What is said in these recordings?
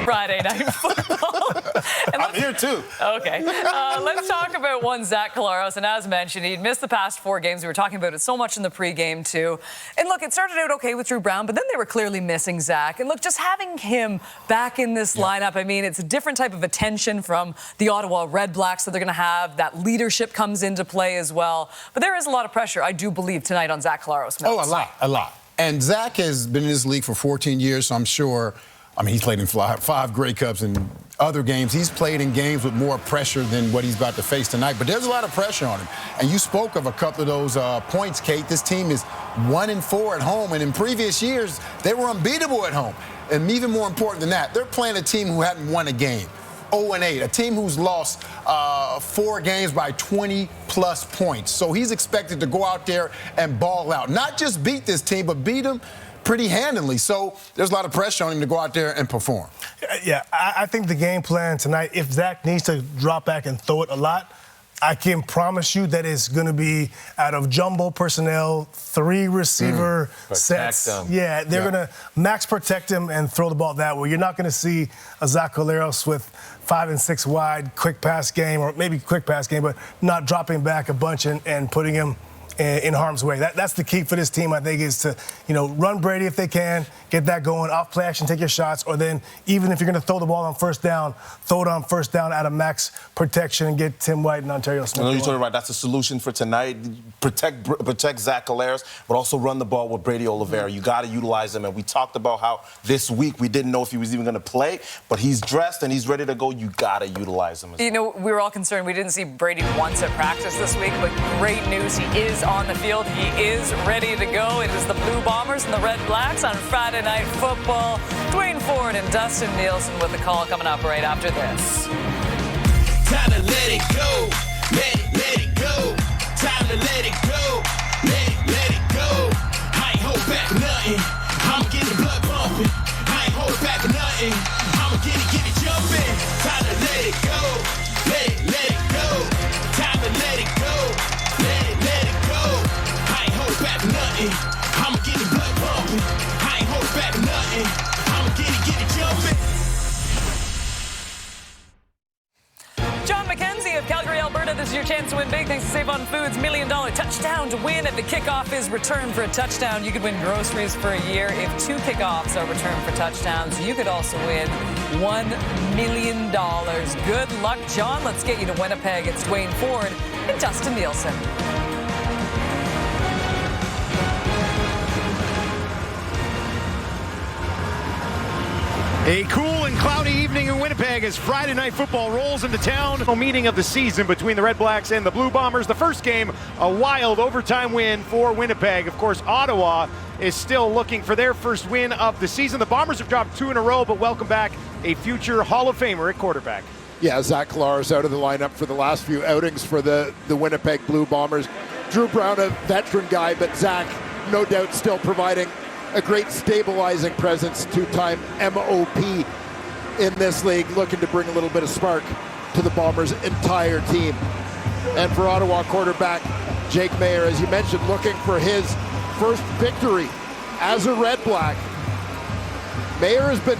Friday Night Football. I'm here too. Okay. Let's talk about one Zach Collaros. And as mentioned, he'd missed the past 4 games. We were talking about it so much in the pregame too. And look, it started out okay with Drew Brown, but then they were clearly missing Zach. And look, just having him back in this lineup, I mean, it's a different type of attention from the Ottawa REDBLACKS that they're going to have. That leadership comes into play as well. But there is a lot of pressure, I do believe, tonight on Zach Collaros. Oh, a lot. And Zach has been in this league for 14 years, so I'm sure, I mean, he's played in 5 Grey Cups and other games. He's played in games with more pressure than what he's about to face tonight. But there's a lot of pressure on him. And you spoke of a couple of those points, Kate. This team is 1-4 at home, and in previous years, they were unbeatable at home. And even more important than that, they're playing a team who hadn't won a game. 0-8, a team who's lost 4 games by 20-plus points. So he's expected to go out there and ball out. Not just beat this team, but beat them pretty handily. So there's a lot of pressure on him to go out there and perform. Yeah, I think the game plan tonight, if Zach needs to drop back and throw it a lot, I can promise you that it's going to be out of jumbo personnel, 3 receiver sets. Them. Yeah, they're going to max protect him and throw the ball that way. You're not going to see a Zach Collaros with 5 and 6 wide, quick pass game, or maybe quick pass game, but not dropping back a bunch and putting him in harm's way. That's the key for this team, I think, is to, run Brady if they can, get that going, off play action, take your shots, or then even if you're going to throw the ball on first down, throw it on first down out of max protection and get Tim White and Ontario Smith. I know you're talking about that's the solution for tonight. Protect Zach Collaros, but also run the ball with Brady Oliveira. You got to utilize him. And we talked about how this week we didn't know if he was even going to play, but he's dressed and he's ready to go. You got to utilize him. We were all concerned we didn't see Brady once at practice this week, but great news. He is on the field. He is ready to go. It is the Blue Bombers and the REDBLACKS on Friday Night Football. Dwayne Ford and Dustin Nielsen with the call coming up right after this. Time to let it go. Let it go. Time to let it go. Let it go. I ain't hold back nothing. I'ma get the blood pumping. I ain't hold back nothing. I'ma get it jumping. Time to let it go. Let it go. Time to let it go. Let it go. I ain't hold back nothing. I'ma get the blood pumping. I ain't hold back nothing. I'ma get it jumping. John McKenzie of Calgary, Alberta. This is your chance to win big thanks to Save on Foods' $1 million touchdown to win. At the kickoff is return for a touchdown. You could win groceries for a year. If 2 kickoffs are returned for touchdowns, you could also win $1 million. Good luck, John. Let's get you to Winnipeg. It's Dwayne Ford and Dustin Nielsen. A cool and cloudy evening in Winnipeg as Friday Night Football rolls into town. A meeting of the season between the REDBLACKS and the Blue Bombers. The first game, a wild overtime win for Winnipeg. Of course, Ottawa is still looking for their first win of the season. The Bombers have dropped 2 in a row, but welcome back a future Hall of Famer at quarterback. Yeah, Zach Collaros out of the lineup for the last few outings for the Winnipeg Blue Bombers. Drew Brown, a veteran guy, but Zach, no doubt, still providing a great stabilizing presence, 2-time MOP in this league, looking to bring a little bit of spark to the Bombers' entire team. And for Ottawa quarterback Jake Maier, as you mentioned, looking for his first victory as a REDBLACK. Maier has been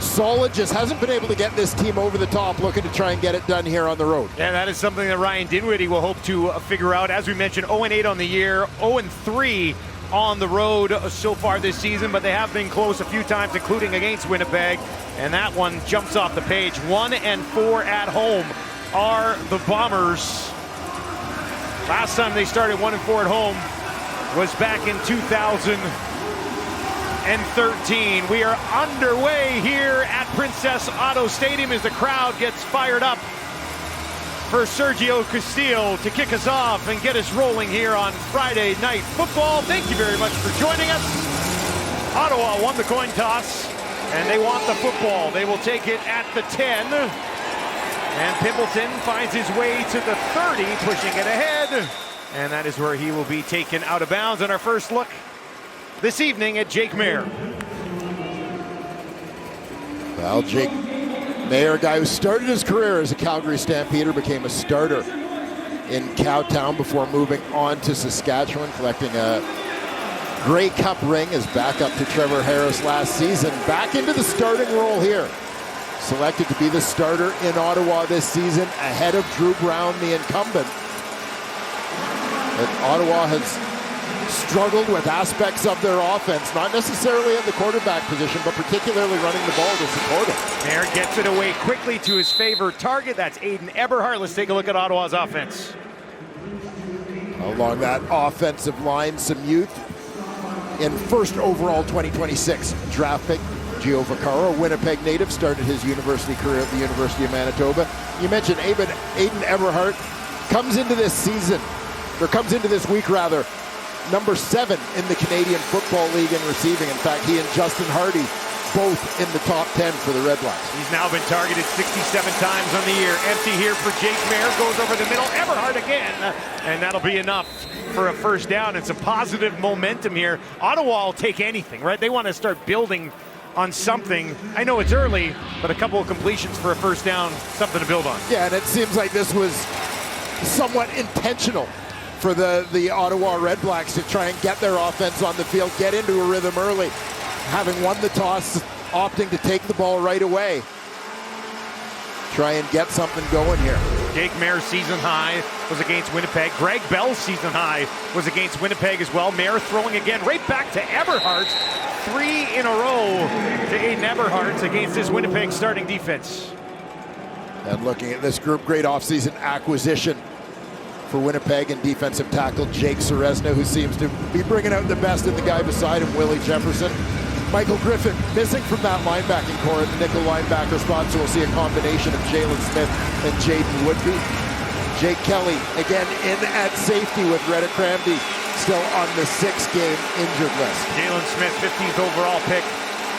solid, just hasn't been able to get this team over the top, looking to try and get it done here on the road. Yeah, that is something that Ryan Dinwiddie will hope to figure out. As we mentioned, 0-8 on the year, 0-3 on the road so far this season, but they have been close a few times, including against Winnipeg, and that one jumps off the page. 1-4 at home are the Bombers. Last time they started 1-4 at home was back in 2013. We are underway here at Princess Auto Stadium as the crowd gets fired up for Sergio Castillo to kick us off and get us rolling here on Friday Night Football. Thank you very much for joining us. Ottawa won the coin toss, and they want the football. They will take it at the 10. And Pimpleton finds his way to the 30, pushing it ahead. And that is where he will be taken out of bounds. And our first look this evening at Jake Maier. Well, Jake Maier, a guy who started his career as a Calgary Stampeder, became a starter in Cowtown before moving on to Saskatchewan, collecting a Grey Cup ring as backup to Trevor Harris last season. Back into the starting role here selected to be the starter in Ottawa this season, ahead of Drew Brown, the incumbent. But Ottawa has struggled with aspects of their offense, not necessarily at the quarterback position, but particularly running the ball to support it. Mayer gets it away quickly to his favorite target. That's Aiden Eberhardt. Let's take a look at Ottawa's offense. Along that offensive line, some youth. In first overall 2026 draft pick, Gio Vaccaro, a Winnipeg native, started his university career at the University of Manitoba. You mentioned Aiden Eberhardt comes into this week, number 7 in the Canadian Football League in receiving. In fact, he and Justin Hardy both in the top 10 for the REDBLACKS. He's now been targeted 67 times on the year. Empty here for Jake Mayer, goes over the middle. Eberhardt again, and that'll be enough for a first down. It's a positive momentum here. Ottawa will take anything, right? They want to start building on something. I know it's early, but a couple of completions for a first down, something to build on. Yeah, and it seems like this was somewhat intentional for the Ottawa REDBLACKS to try and get their offense on the field, get into a rhythm early, having won the toss, opting to take the ball right away. Try and get something going here. Jake Mayer's season high was against Winnipeg. Greg Bell's season high was against Winnipeg as well. Mayer throwing again right back to Eberhardt. 3 in a row to Aiden Eberhardt against this Winnipeg starting defense. And looking at this group, great offseason acquisition for Winnipeg and defensive tackle Jake Seresna, who seems to be bringing out the best in the guy beside him, Willie Jefferson. Michael Griffin missing from that linebacking core at the nickel linebacker spot, so we'll see a combination of Jalen Smith and Jaden Woodby. Jake Kelly again in at safety with Reddick Cramdy still on the 6-game injured list. Jalen Smith, 15th overall pick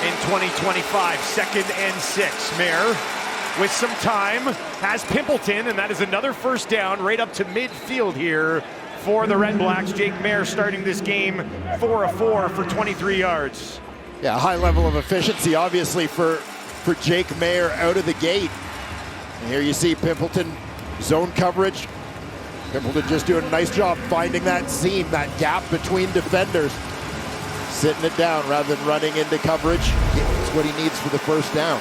in 2025, 2nd and 6. Mayer with some time has Pimpleton, and that is another first down right up to midfield here for the REDBLACKS. Jake Mayer starting this game 4 of 4 for 23 yards. Yeah, a high level of efficiency, obviously, for Jake Mayer out of the gate. And here you see Pimpleton zone coverage. Pimpleton just doing a nice job finding that seam, that gap between defenders. Sitting it down rather than running into coverage. It's what he needs for the first down.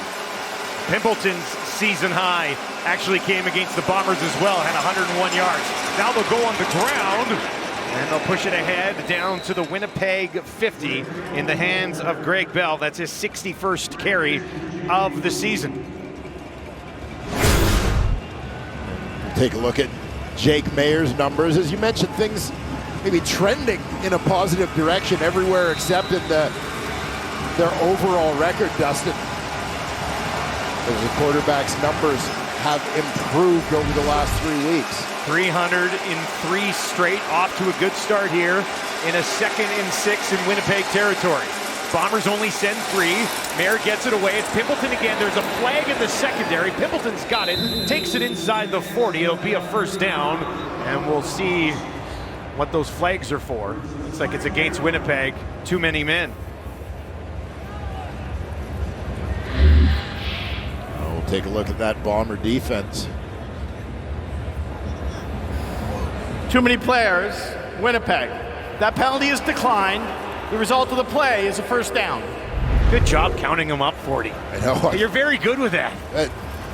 Pimpleton's season high actually came against the Bombers as well, had 101 yards. Now they'll go on the ground, and they'll push it ahead down to the Winnipeg 50 in the hands of Greg Bell. That's his 61st carry of the season. Take a look at Jake Mayer's numbers. As you mentioned, things maybe trending in a positive direction everywhere except in their overall record, Dustin. As the quarterback's numbers have improved over the last 3 weeks. 303 straight, off to a good start here in a 2nd and 6 in Winnipeg territory. Bombers only send 3. Mayer gets it away. It's Pimpleton again. There's a flag in the secondary. Pimpleton's got it, takes it inside the 40. It'll be a first down, and we'll see what those flags are for. Looks like it's against Winnipeg. Too many men. We'll take a look at that Bomber defense. Too many players, Winnipeg. That penalty is declined. The result of the play is a first down. Good job counting them up 40. I know. You're very good with that.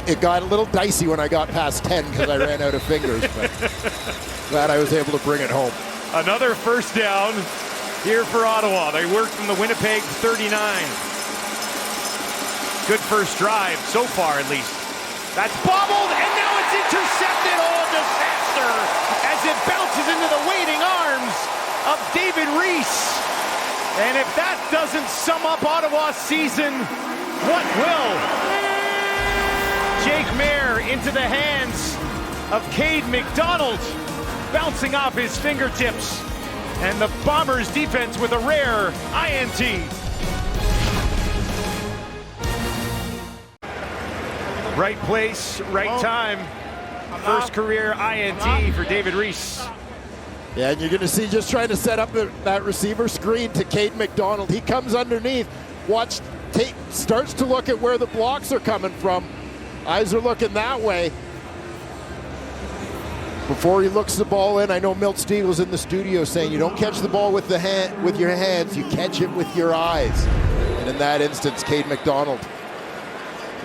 It got a little dicey when I got past 10 because I ran out of fingers, but glad I was able to bring it home. Another first down here for Ottawa. They work from the Winnipeg 39. Good first drive so far, at least. That's bobbled, and now it's intercepted. Oh, disaster, as it bounces into the waiting arms of David Reese. And if that doesn't sum up Ottawa's season, what will? Jake Mayer into the hands of Cade McDonald, bouncing off his fingertips. And the Bombers defense with a rare INT. Right place, right time. First career INT for David Reese. Yeah, and you're going to see just trying to set up that receiver screen to Cade McDonald. He comes underneath, starts to look at where the blocks are coming from. Eyes are looking that way. Before he looks the ball in, I know Milt Stiegel's in the studio saying you don't catch the ball with your hands, you catch it with your eyes. And in that instance, Cade McDonald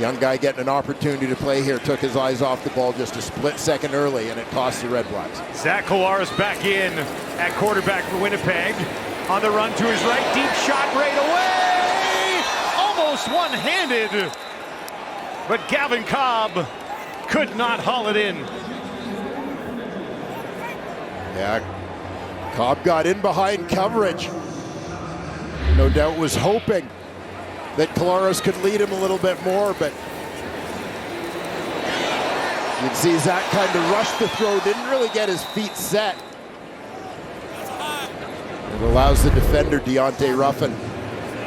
Young guy getting an opportunity to play here, took his eyes off the ball just a split second early, and it cost the Red Blacks. Zach Collaros back in at quarterback for Winnipeg. On the run to his right, deep shot right away! Almost one-handed, but Gavin Cobb could not haul it in. Yeah, Cobb got in behind coverage. No doubt was hoping that Collaros could lead him a little bit more, but you can see Zach kind of rushed the throw, didn't really get his feet set. It allows the defender, Deontay Ruffin,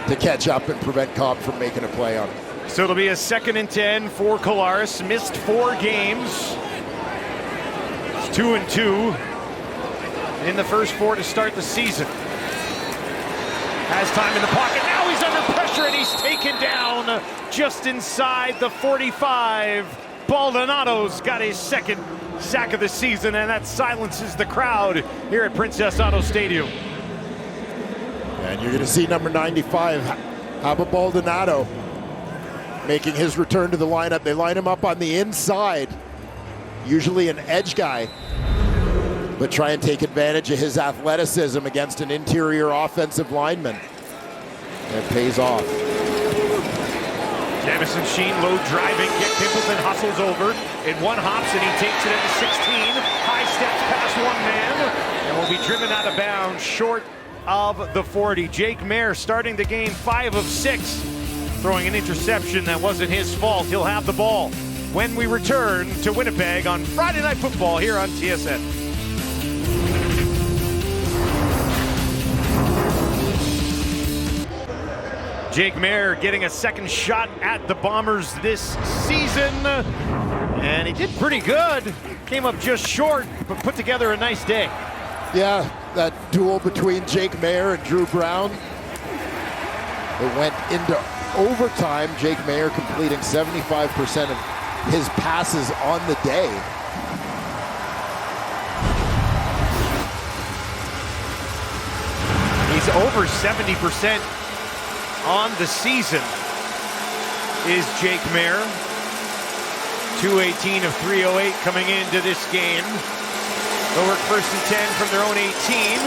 to catch up and prevent Cobb from making a play on him. So it'll be a 2nd and 10 for Collaros. Missed 4 games. It's 2-2 in the first 4 to start the season. Has time in the pocket. Now he's under pressure and he's taken down just inside the 45. Baldonado's got his 2nd sack of the season, and that silences the crowd here at Princess Auto Stadium. And you're going to see number 95, Haba Baldonado, making his return to the lineup. They line him up on the inside, usually an edge guy, but try and take advantage of his athleticism against an interior offensive lineman. And it pays off. Jamison Sheen low driving, Dick Pimpleton hustles over in one hops and he takes it at the 16. High steps past one man and will be driven out of bounds short of the 40. Jake Mayer starting the game 5 of 6, throwing an interception that wasn't his fault. He'll have the ball when we return to Winnipeg on Friday Night Football here on TSN. Jake Mayer getting a 2nd shot at the Bombers this season, and he did pretty good. Came up just short, but put together a nice day. Yeah, that duel between Jake Mayer and Drew Brown. It went into overtime. Jake Mayer completing 75% of his passes on the day. He's over 70% on the season is Jake Mayer. 218 of 308 coming into this game. They'll work 1st and 10 from their own 18,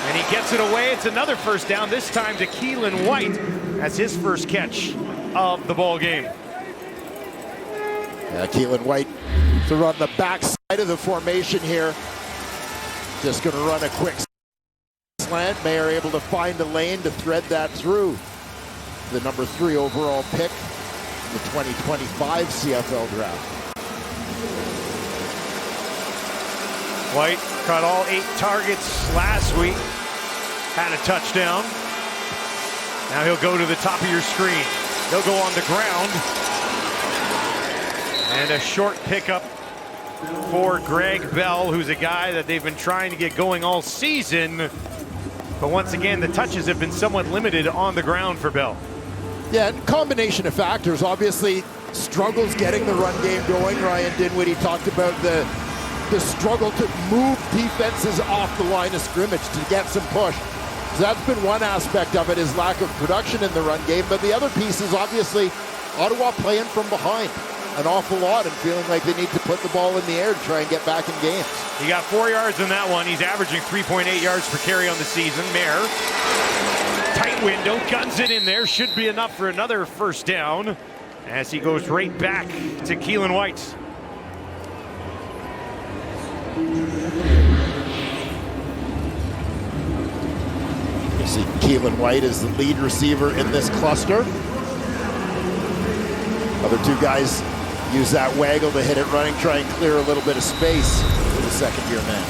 and he gets it away. It's another first down, this time to Keelan White. That's his first catch of the ball game. Yeah, Keelan White to run the backside of the formation here. Just going to run a quick slant. Mayer able to find a lane to thread that through. The number 3 overall pick in the 2025 CFL draft. White caught all 8 targets last week, had a touchdown. Now he'll go to the top of your screen. He'll go on the ground. And a short pickup for Greg Bell, who's a guy that they've been trying to get going all season. But once again, the touches have been somewhat limited on the ground for Bell. Yeah, combination of factors. Obviously, struggles getting the run game going. Ryan Dinwiddie talked about the struggle to move defenses off the line of scrimmage to get some push. So that's been one aspect of it, is lack of production in the run game. But the other piece is obviously Ottawa playing from behind an awful lot and feeling like they need to put the ball in the air to try and get back in games. He got 4 yards in that one. He's averaging 3.8 yards per carry on the season. Mayer, tight window, guns it in there. Should be enough for another first down as he goes right back to Keelan White. You see Keelan White is the lead receiver in this cluster. Other 2 guys use that waggle to hit it running, try and clear a little bit of space for the 2nd-year man.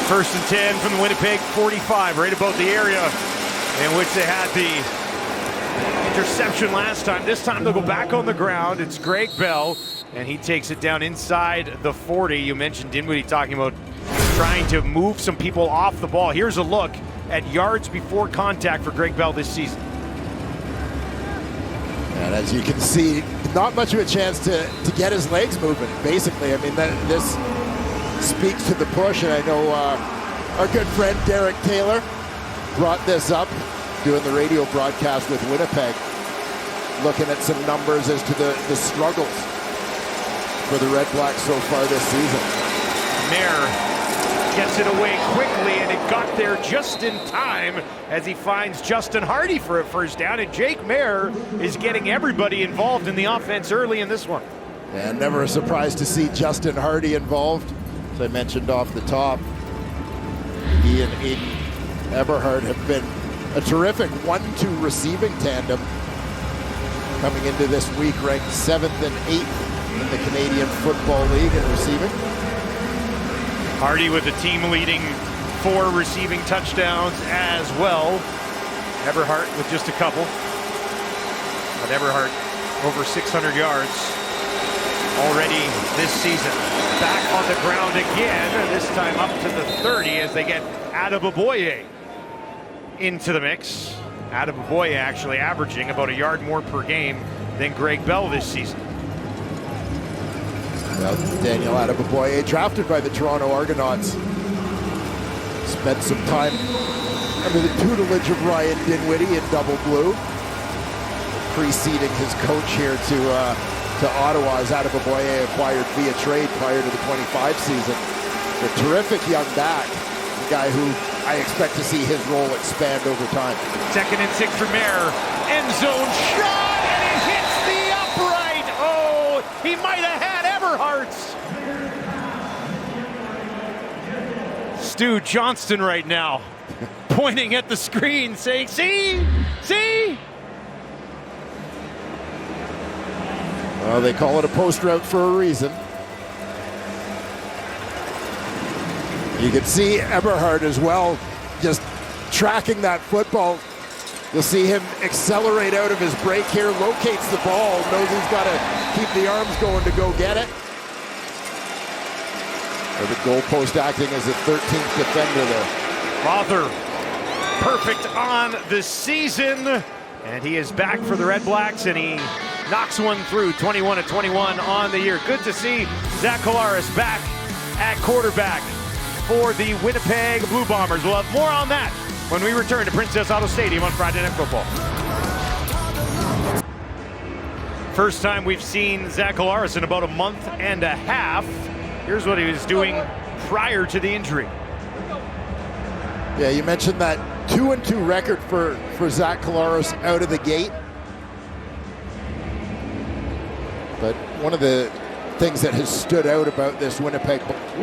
First and 10 from the Winnipeg 45, right about the area in which they had the interception last time. This time they'll go back on the ground. It's Greg Bell, and he takes it down inside the 40. You mentioned Dinwiddie talking about trying to move some people off the ball. Here's a look at yards before contact for Greg Bell this season. And as you can see, not much of a chance to get his legs moving, basically. I mean, this speaks to the push, and I know our good friend Derek Taylor brought this up doing the radio broadcast with Winnipeg, looking at some numbers as to the struggles for the Red Blacks so far this season. Mayer gets it away quickly, and it got there just in time as he finds Justin Hardy for a first down, and Jake Mayer is getting everybody involved in the offense early in this one. And never a surprise to see Justin Hardy involved. As I mentioned off the top, he and Aiden Eberhard have been a terrific 1-2 receiving tandem coming into this week, ranked 7th and 8th in the Canadian Football League in receiving. Hardy with the team-leading 4 receiving touchdowns as well. Eberhard with just a couple. But Eberhard over 600 yards already this season. Back on the ground again, this time up to the 30 as they get Adeboboye into the mix. Adeboboye actually averaging about a yard more per game than Greg Bell this season. Well, Daniel Adeboboye, drafted by the Toronto Argonauts, spent some time under the tutelage of Ryan Dinwiddie in double blue, preceding his coach here to Ottawa as Adeboboye acquired via trade prior to the 25 season. A terrific young back, a guy who I expect to see his role expand over time. 2nd and 6 for Mayer. End zone shot, and it hits the upright. Oh, he might have had Eberhard's. Stu Johnston right now pointing at the screen saying, see? Well, they call it a post route for a reason. You can see Eberhard as well, just tracking that football. You'll see him accelerate out of his break here, locates the ball, knows he's got to keep the arms going to go get it. Or the goalpost acting as a 13th defender there. Father, perfect on the season, and he is back for the Red Blacks, and he knocks one through, 21-21 on the year. Good to see Zach Collaros back at quarterback for the Winnipeg Blue Bombers. We'll have more on that when we return to Princess Auto Stadium on Friday Night Football. First time we've seen Zach Collaros in about a month and a half. Here's what he was doing prior to the injury. Yeah, you mentioned that 2-2 record for Zach Collaros out of the gate. But one of the things that has stood out about this Winnipeg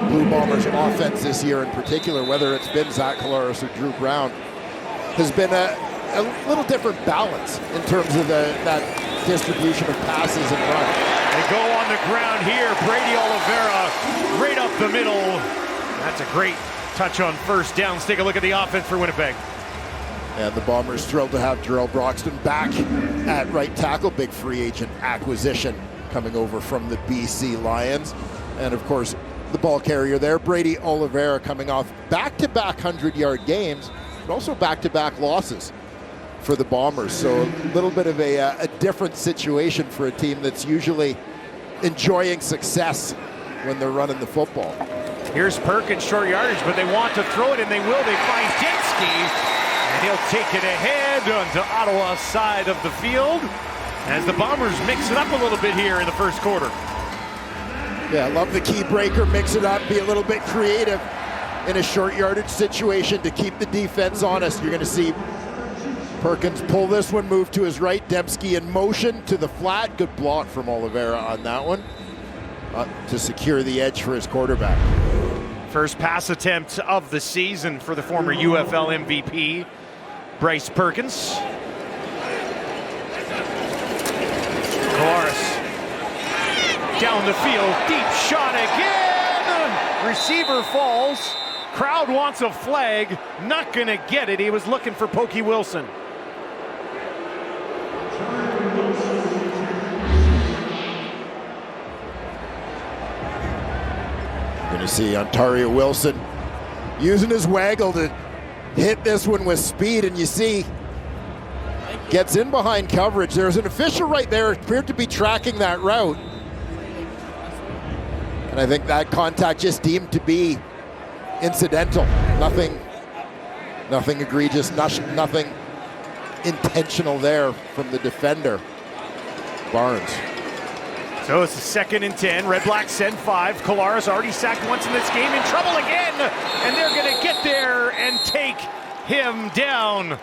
Blue Bombers offense this year in particular, whether it's been Zach Collaros or Drew Brown, has been a little different balance in terms of that distribution of passes and runs. They go on the ground here. Brady Oliveira right up the middle. That's a great touch on first down. Let's take a look at the offense for Winnipeg. And the Bombers thrilled to have Jarrell Broxton back at right tackle. Big free agent acquisition coming over from the BC Lions. And of course, the ball carrier there, Brady Oliveira, coming off back-to-back 100-yard games, but also back-to-back losses for the Bombers. So a little bit of a different situation for a team that's usually enjoying success when they're running the football. Here's Perkins, short yardage, but they want to throw it, and they will. They find Densky, and he'll take it ahead onto Ottawa's side of the field as the Bombers mix it up a little bit here in the first quarter. Yeah, I love the key breaker, mix it up, be a little bit creative in a short yardage situation to keep the defense honest. You're going to see Perkins pull this one, move to his right. Dembski in motion to the flat. Good block from Oliveira on that one to secure the edge for his quarterback. First pass attempt of the season for the former UFL MVP, Bryce Perkins. Collaros down the field, deep shot again. Receiver falls. Crowd wants a flag. Not gonna get it. He was looking for Pokey Wilson. Going to see Ontario Wilson using his waggle to hit this one with speed, and you see gets in behind coverage. There's an official right there, appeared to be tracking that route. And I think that contact just deemed to be incidental. Nothing egregious, nothing intentional there from the defender, Barnes. So it's the 2nd and 10. Red Blacks send 5. Collaros already sacked once in this game, in trouble again, and they're going to get there and take him down.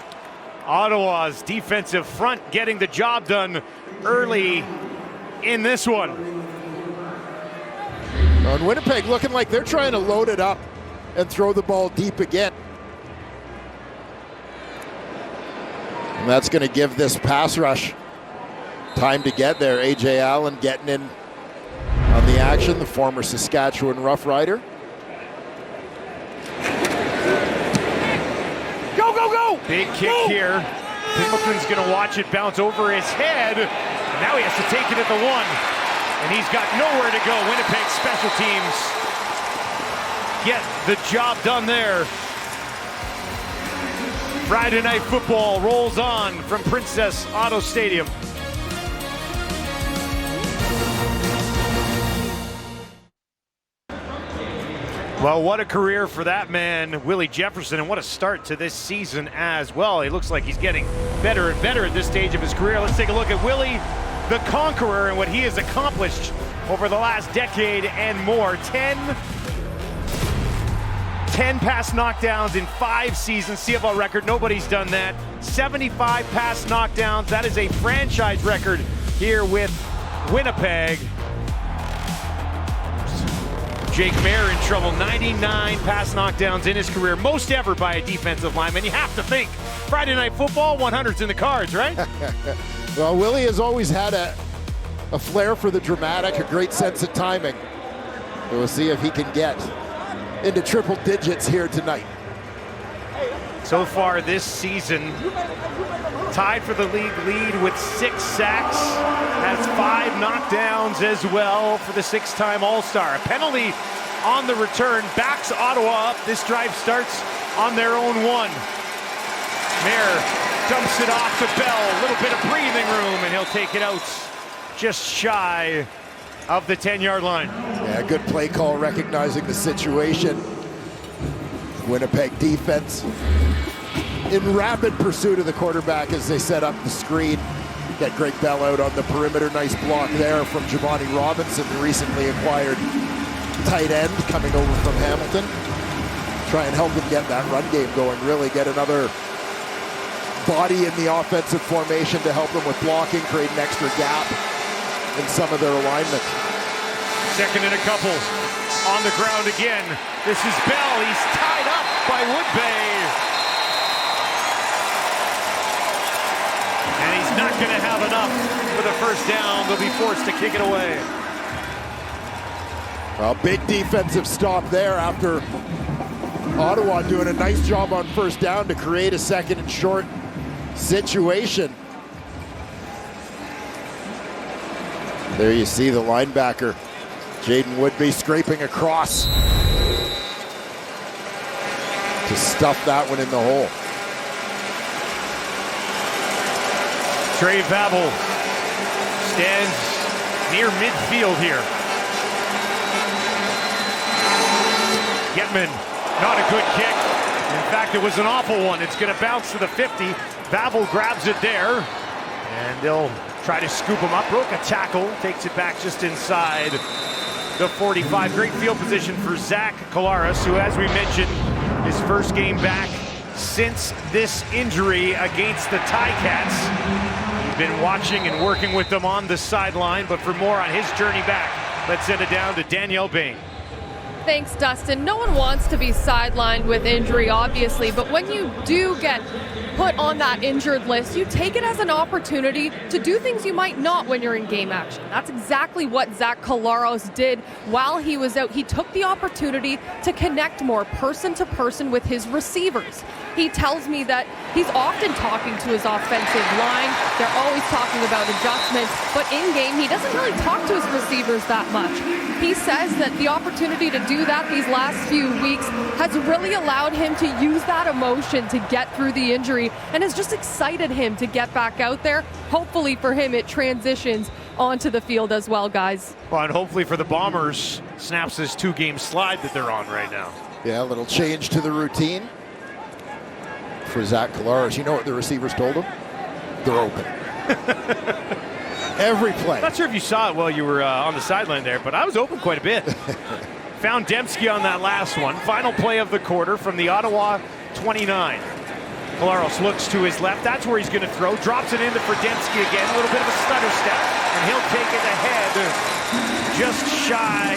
Ottawa's defensive front getting the job done early in this one. And Winnipeg looking like they're trying to load it up and throw the ball deep again. And that's going to give this pass rush time to get there. A.J. Allen getting in on the action, the former Saskatchewan Rough Rider. Go, go, go! Big kick here. Pimpleton's going to watch it bounce over his head. Now he has to take it at the 1. And he's got nowhere to go. Winnipeg special teams get the job done there. Friday Night Football rolls on from Princess Auto Stadium. Well, what a career for that man, Willie Jefferson, and what a start to this season as well. He looks like he's getting better and better at this stage of his career. Let's take a look at Willie, the Conqueror, and what he has accomplished over the last decade and more. 10 pass knockdowns in 5 seasons, CFL record. Nobody's done that. 75 pass knockdowns. That is a franchise record here with Winnipeg. Jake Mayer in trouble. 99 pass knockdowns in his career, most ever by a defensive lineman. You have to think Friday Night Football, 100's in the cards, right? Well, Willie has always had a flair for the dramatic, a great sense of timing. We'll see if he can get into triple digits here tonight. So far this season, tied for the league lead with 6 sacks, has 5 knockdowns as well for the 6-time All-Star. A penalty on the return backs Ottawa up. This drive starts on their own 1. Mayer dumps it off to Bell. A little bit of breathing room, and he'll take it out just shy of the 10-yard line. Yeah, good play call, recognizing the situation. Winnipeg defense in rapid pursuit of the quarterback as they set up the screen. Get Greg Bell out on the perimeter. Nice block there from Giovanni Robinson, the recently acquired tight end coming over from Hamilton. Try and help them get that run game going, really get another body in the offensive formation to help them with blocking, create an extra gap in some of their alignment. 2nd and a couple. On the ground again. This is Bell. He's tied up by Woodbay. And he's not going to have enough for the first down. They'll be forced to kick it away. Well, big defensive stop there after Ottawa doing a nice job on first down to create a 2nd and short situation. There you see the linebacker, Jaden Woodby, scraping across to stuff that one in the hole. Trey Babel stands near midfield here. Getman, not a good kick. In fact, it was an awful one. It's going to bounce to the 50. Babel grabs it there, and they'll try to scoop him up. Broke a tackle, takes it back just inside the 45. Great field position for Zach Collaros, who, as we mentioned, his first game back since this injury against the Ticats. He's been watching and working with them on the sideline, but for more on his journey back, let's send it down to Danielle Bain. Thanks, Dustin. No one wants to be sidelined with injury, obviously, but when you do get put on that injured list, you take it as an opportunity to do things you might not when you're in game action. That's exactly what Zach Collaros did while he was out. He took the opportunity to connect more person to person with his receivers. He tells me that he's often talking to his offensive line. They're always talking about adjustments, but in game, he doesn't really talk to his receivers that much. He says that the opportunity to do that these last few weeks has really allowed him to use that emotion to get through the injury and has just excited him to get back out there. Hopefully for him, it transitions onto the field as well, guys. Well, and hopefully for the Bombers, snaps this 2-game slide that they're on right now. Yeah, a little change to the routine for Zach Collaros. You know what the receivers told him? They're open. Every play. Not sure if you saw it while you were on the sideline there, but I was open quite a bit. Found Dembski on that last one. Final play of the quarter from the Ottawa 29. Collaros looks to his left. That's where he's going to throw. Drops it into for Dembski again. A little bit of a stutter step, and he'll take it ahead just shy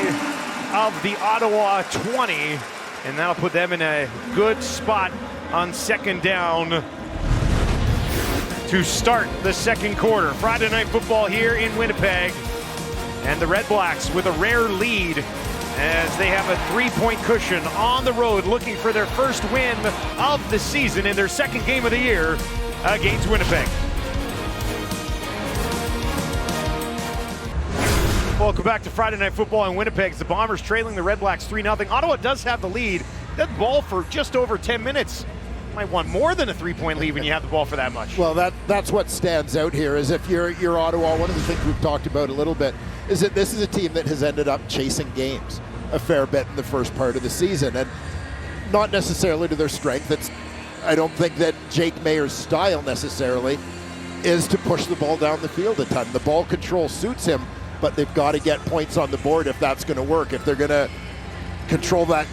of the Ottawa 20. And that'll put them in a good spot on second down to start the second quarter. Friday Night Football here in Winnipeg. And the Red Blacks with a rare lead as they have a 3-point cushion on the road looking for their first win of the season in their second game of the year against Winnipeg. Welcome back to Friday Night Football in Winnipeg. The Bombers trailing the Red Blacks 3-0. Ottawa does have the lead. That ball for just over 10 minutes. Might want more than a 3-point lead when you have the ball for that much. Well, that's what stands out here is if you're Ottawa, one of the things we've talked about a little bit is that this is a team that has ended up chasing games a fair bit in the first part of the season, and not necessarily to their strength. I don't think that Jake Mayer's style necessarily is to push the ball down the field a ton. The ball control suits him, but they've got to get points on the board if that's going to work. If they're going to control that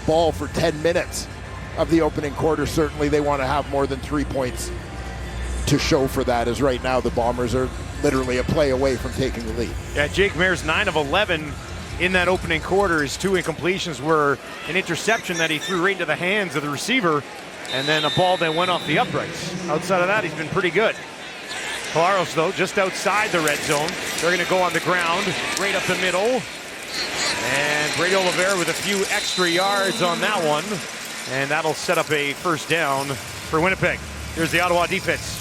ball for 10 minutes of the opening quarter, certainly they want to have more than 3 points to show for that, as right now the Bombers are literally a play away from taking the lead. Yeah, Jake Mayer's 9 of 11 in that opening quarter. His 2 incompletions were an interception that he threw right into the hands of the receiver, and then a ball that went off the uprights. Outside of that, he's been pretty good. Collaros, though, just outside the red zone. They're going to go on the ground, right up the middle. And Brady Oliveira with a few extra yards on that one. And that'll set up a first down for Winnipeg. Here's the Ottawa defense.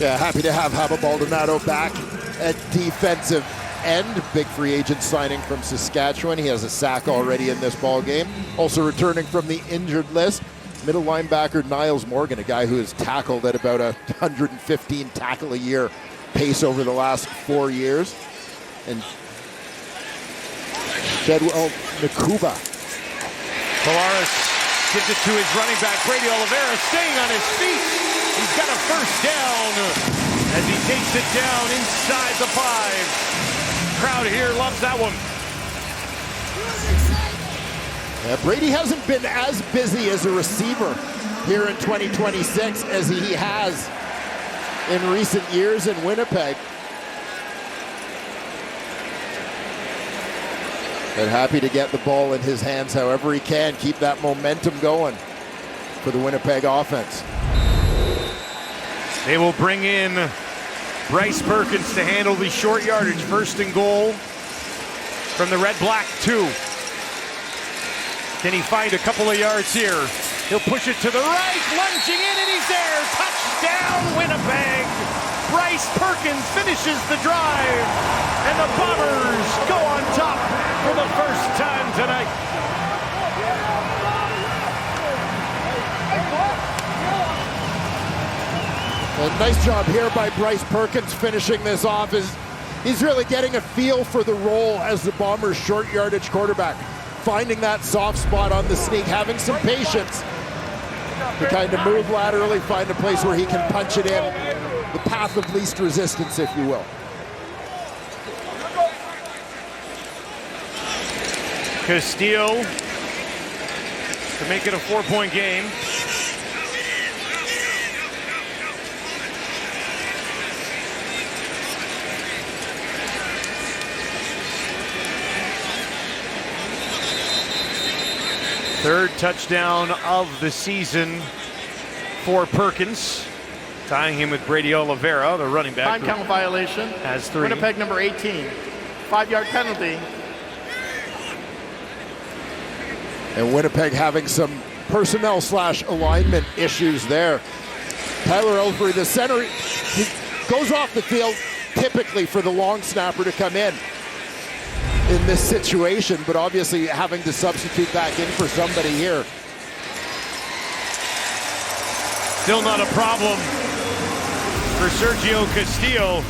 Yeah, happy to have Haba Baldonado back at defensive end. Big free agent signing from Saskatchewan. He has a sack already in this ball game. Also returning from the injured list, middle linebacker Niles Morgan, a guy who has tackled at about 115 tackle a year pace over the last 4 years. And Jedwell Nakuba. Collaros gives it to his running back, Brady Oliveira, staying on his feet. He's got a first down as he takes it down inside the 5. Crowd here loves that one. Yeah, Brady hasn't been as busy as a receiver here in 2026 as he has in recent years in Winnipeg. But happy to get the ball in his hands however he can, keep that momentum going for the Winnipeg offense. They will bring in Bryce Perkins to handle the short yardage. First and goal from the Red Black 2. Can he find a couple of yards here? He'll push it to the right, lunging in, and he's there. Touchdown, Winnipeg. Bryce Perkins finishes the drive, and the Bombers go on top for the first time tonight. A nice job here by Bryce Perkins finishing this off. He's really getting a feel for the role as the Bombers' short yardage quarterback. Finding that soft spot on the sneak, having some patience to kind of move laterally, find a place where he can punch it in. The path of least resistance, if you will. Castillo to make it a 4-point game. Third touchdown of the season for Perkins, tying him with Brady Oliveira, the running back. Time count violation. Has 3. Winnipeg number 18. 5-yard penalty. And Winnipeg having some personnel / alignment issues there. Tyler Ellsbury, the center, he goes off the field typically for the long snapper to come in this situation, but obviously having to substitute back in for somebody here. Still not a problem for Sergio Castillo.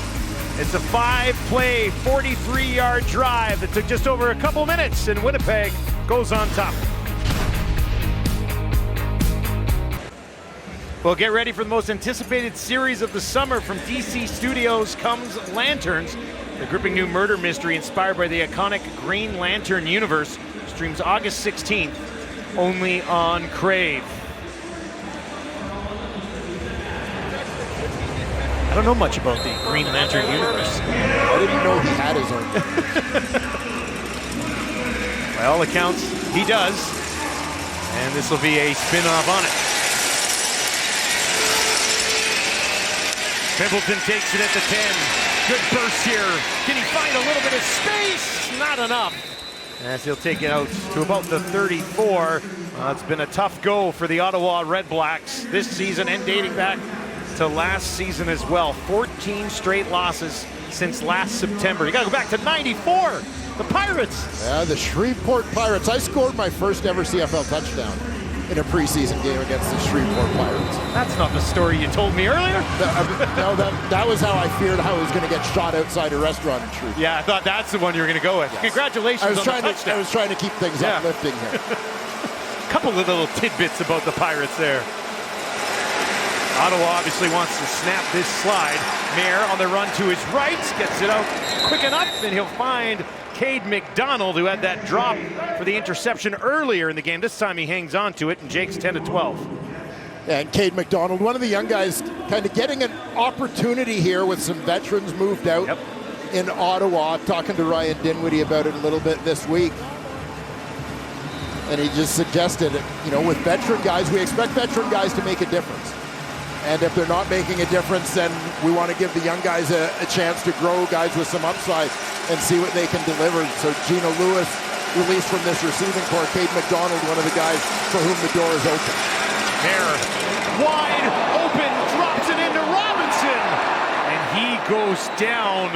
It's a 5-play, 43-yard drive that took just over a couple minutes, and Winnipeg goes on top. Well, get ready for the most anticipated series of the summer. From DC Studios comes Lanterns, the gripping new murder mystery inspired by the iconic Green Lantern universe. Streams August 16th, only on Crave. I don't know much about the Green Lantern universe. I didn't know he had his own. By all accounts, he does. And this will be a spin-off on it. Pimpleton takes it at the 10. Good burst here. Can he find a little bit of space? Not enough. As he'll take it out to about the 34. It's been a tough go for the Ottawa REDBLACKS this season and dating back to last season as well. 14 straight losses since last September. You gotta go back to 94. The Pirates. Yeah, the Shreveport Pirates. I scored my first ever CFL touchdown in a preseason game against the Shreveport Pirates. That's not the story you told me earlier. No, that was how I feared I was going to get shot outside a restaurant in Shreveport. Yeah, I thought that's the one you were going to go with. Yes. Congratulations on the touchdown. I was trying to keep things uplifting here. Couple of little tidbits about the Pirates there. Ottawa obviously wants to snap this slide. Mayer on the run to his right, gets it out quick enough, and he'll find Cade McDonald, who had that drop for the interception earlier in the game. This time he hangs on to it, and Jake's 10-12. Yeah, and Cade McDonald, one of the young guys, kind of getting an opportunity here with some veterans moved out in Ottawa. Talking to Ryan Dinwiddie about it a little bit this week. And he just suggested, you know, with veteran guys, we expect veteran guys to make a difference. And if they're not making a difference, then we want to give the young guys a chance to grow, guys with some upside, and see what they can deliver. So Gino Lewis released from this receiving corps. Cade McDonald, one of the guys for whom the door is open. There, wide open, drops it into Robinson, and he goes down.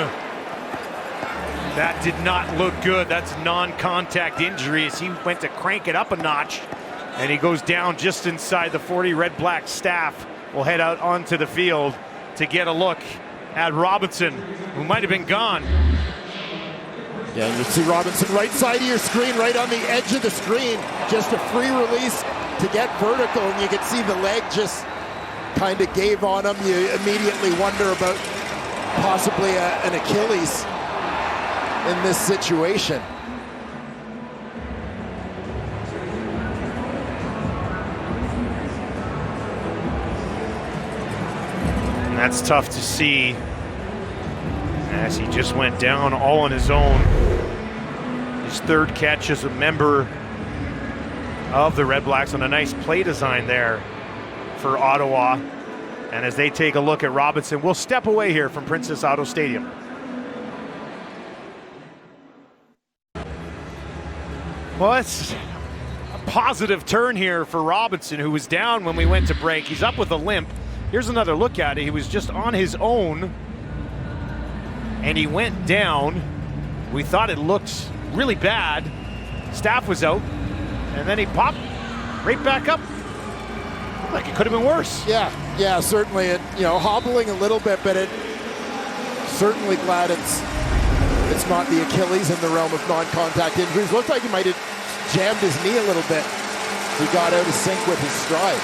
That did not look good. That's non-contact injury as he went to crank it up a notch, and he goes down just inside the 40. REDBLACKS staff will head out onto the field to get a look at Robinson, who might have been gone. Yeah, you see Robinson right side of your screen, right on the edge of the screen. Just a free release to get vertical, and you can see the leg just kind of gave on him. You immediately wonder about possibly an Achilles in this situation. And that's tough to see as he just went down all on his own. His third catch as a member of the REDBLACKS, on a nice play design there for Ottawa. And as they take a look at Robinson, we'll step away here from Princess Auto Stadium. Well, it's a positive turn here for Robinson, who was down when we went to break. He's up with a limp. Here's another look at it. He was just on his own, and he went down. We thought it looked really bad. Staff was out, and then he popped right back up. Looked like it could have been worse. Yeah, certainly. It, you know, hobbling a little bit, but it certainly glad it's not the Achilles in the realm of non-contact injuries. Looked like he might have jammed his knee a little bit. He got out of sync with his stride.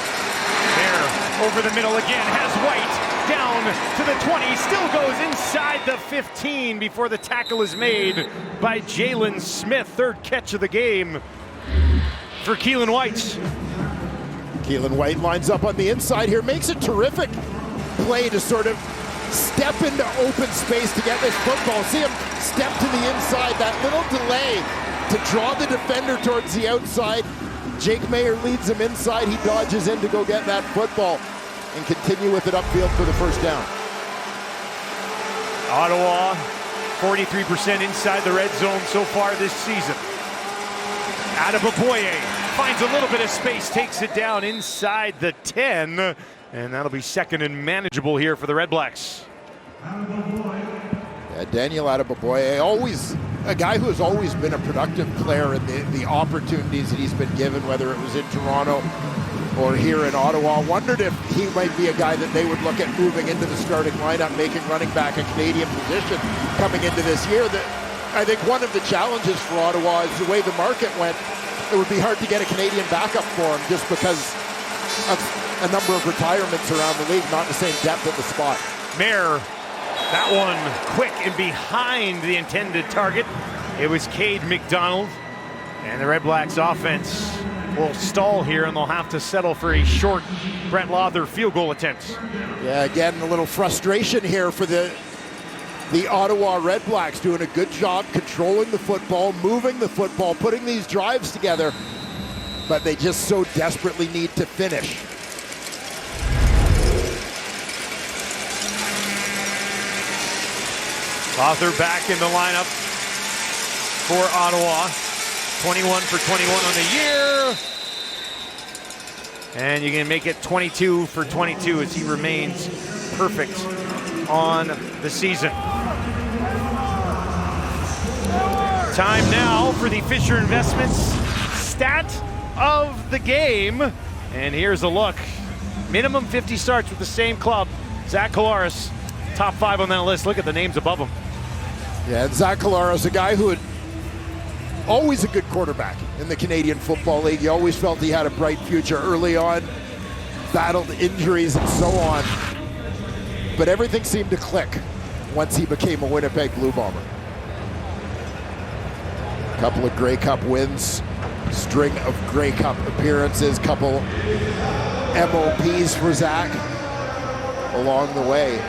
There, over the middle again, has White down to the 20, still goes inside the 15 before the tackle is made by Jalen Smith. Third catch of the game for Keelan White. Keelan White lines up on the inside here, makes a terrific play to sort of step into open space to get this football. See him step to the inside, that little delay to draw the defender towards the outside. Jake Mayer leads him inside. He dodges in to go get that football and continue with it upfield for the first down. Ottawa, 43% inside the red zone so far this season. Adeboboye finds a little bit of space, takes it down inside the 10, and that'll be second and manageable here for the REDBLACKS. Yeah, Daniel Adeboboye always a guy who has always been a productive player in the opportunities that he's been given, whether it was in Toronto or here in Ottawa. Wondered if he might be a guy that they would look at moving into the starting lineup, making running back a Canadian position coming into this year. I think one of the challenges for Ottawa is the way the market went. It would be hard to get a Canadian backup for him just because of a number of retirements around the league, not the same depth at the spot. Mayer, that one quick and behind the intended target. It was Cade McDonald, and the Red Blacks offense will stall here, and they'll have to settle for a short Brett Lawther field goal attempt. Yeah, again, a little frustration here for the Ottawa Red Blacks, doing a good job controlling the football, moving the football, putting these drives together, but they just so desperately need to finish. Lawther back in the lineup for Ottawa. 21 for 21 on the year. And you can make it 22 for 22 as he remains perfect on the season. Time now for the Fisher Investments stat of the game. And here's a look. Minimum 50 starts with the same club. Zach Collaros, top 5 on that list. Look at the names above him. Yeah, and Zach Collaros, a guy who had always a good quarterback in the Canadian Football League. You always felt he had a bright future early on, battled injuries and so on. But everything seemed to click once he became a Winnipeg Blue Bomber. A couple of Grey Cup wins, string of Grey Cup appearances, couple MOPs for Zach along the way.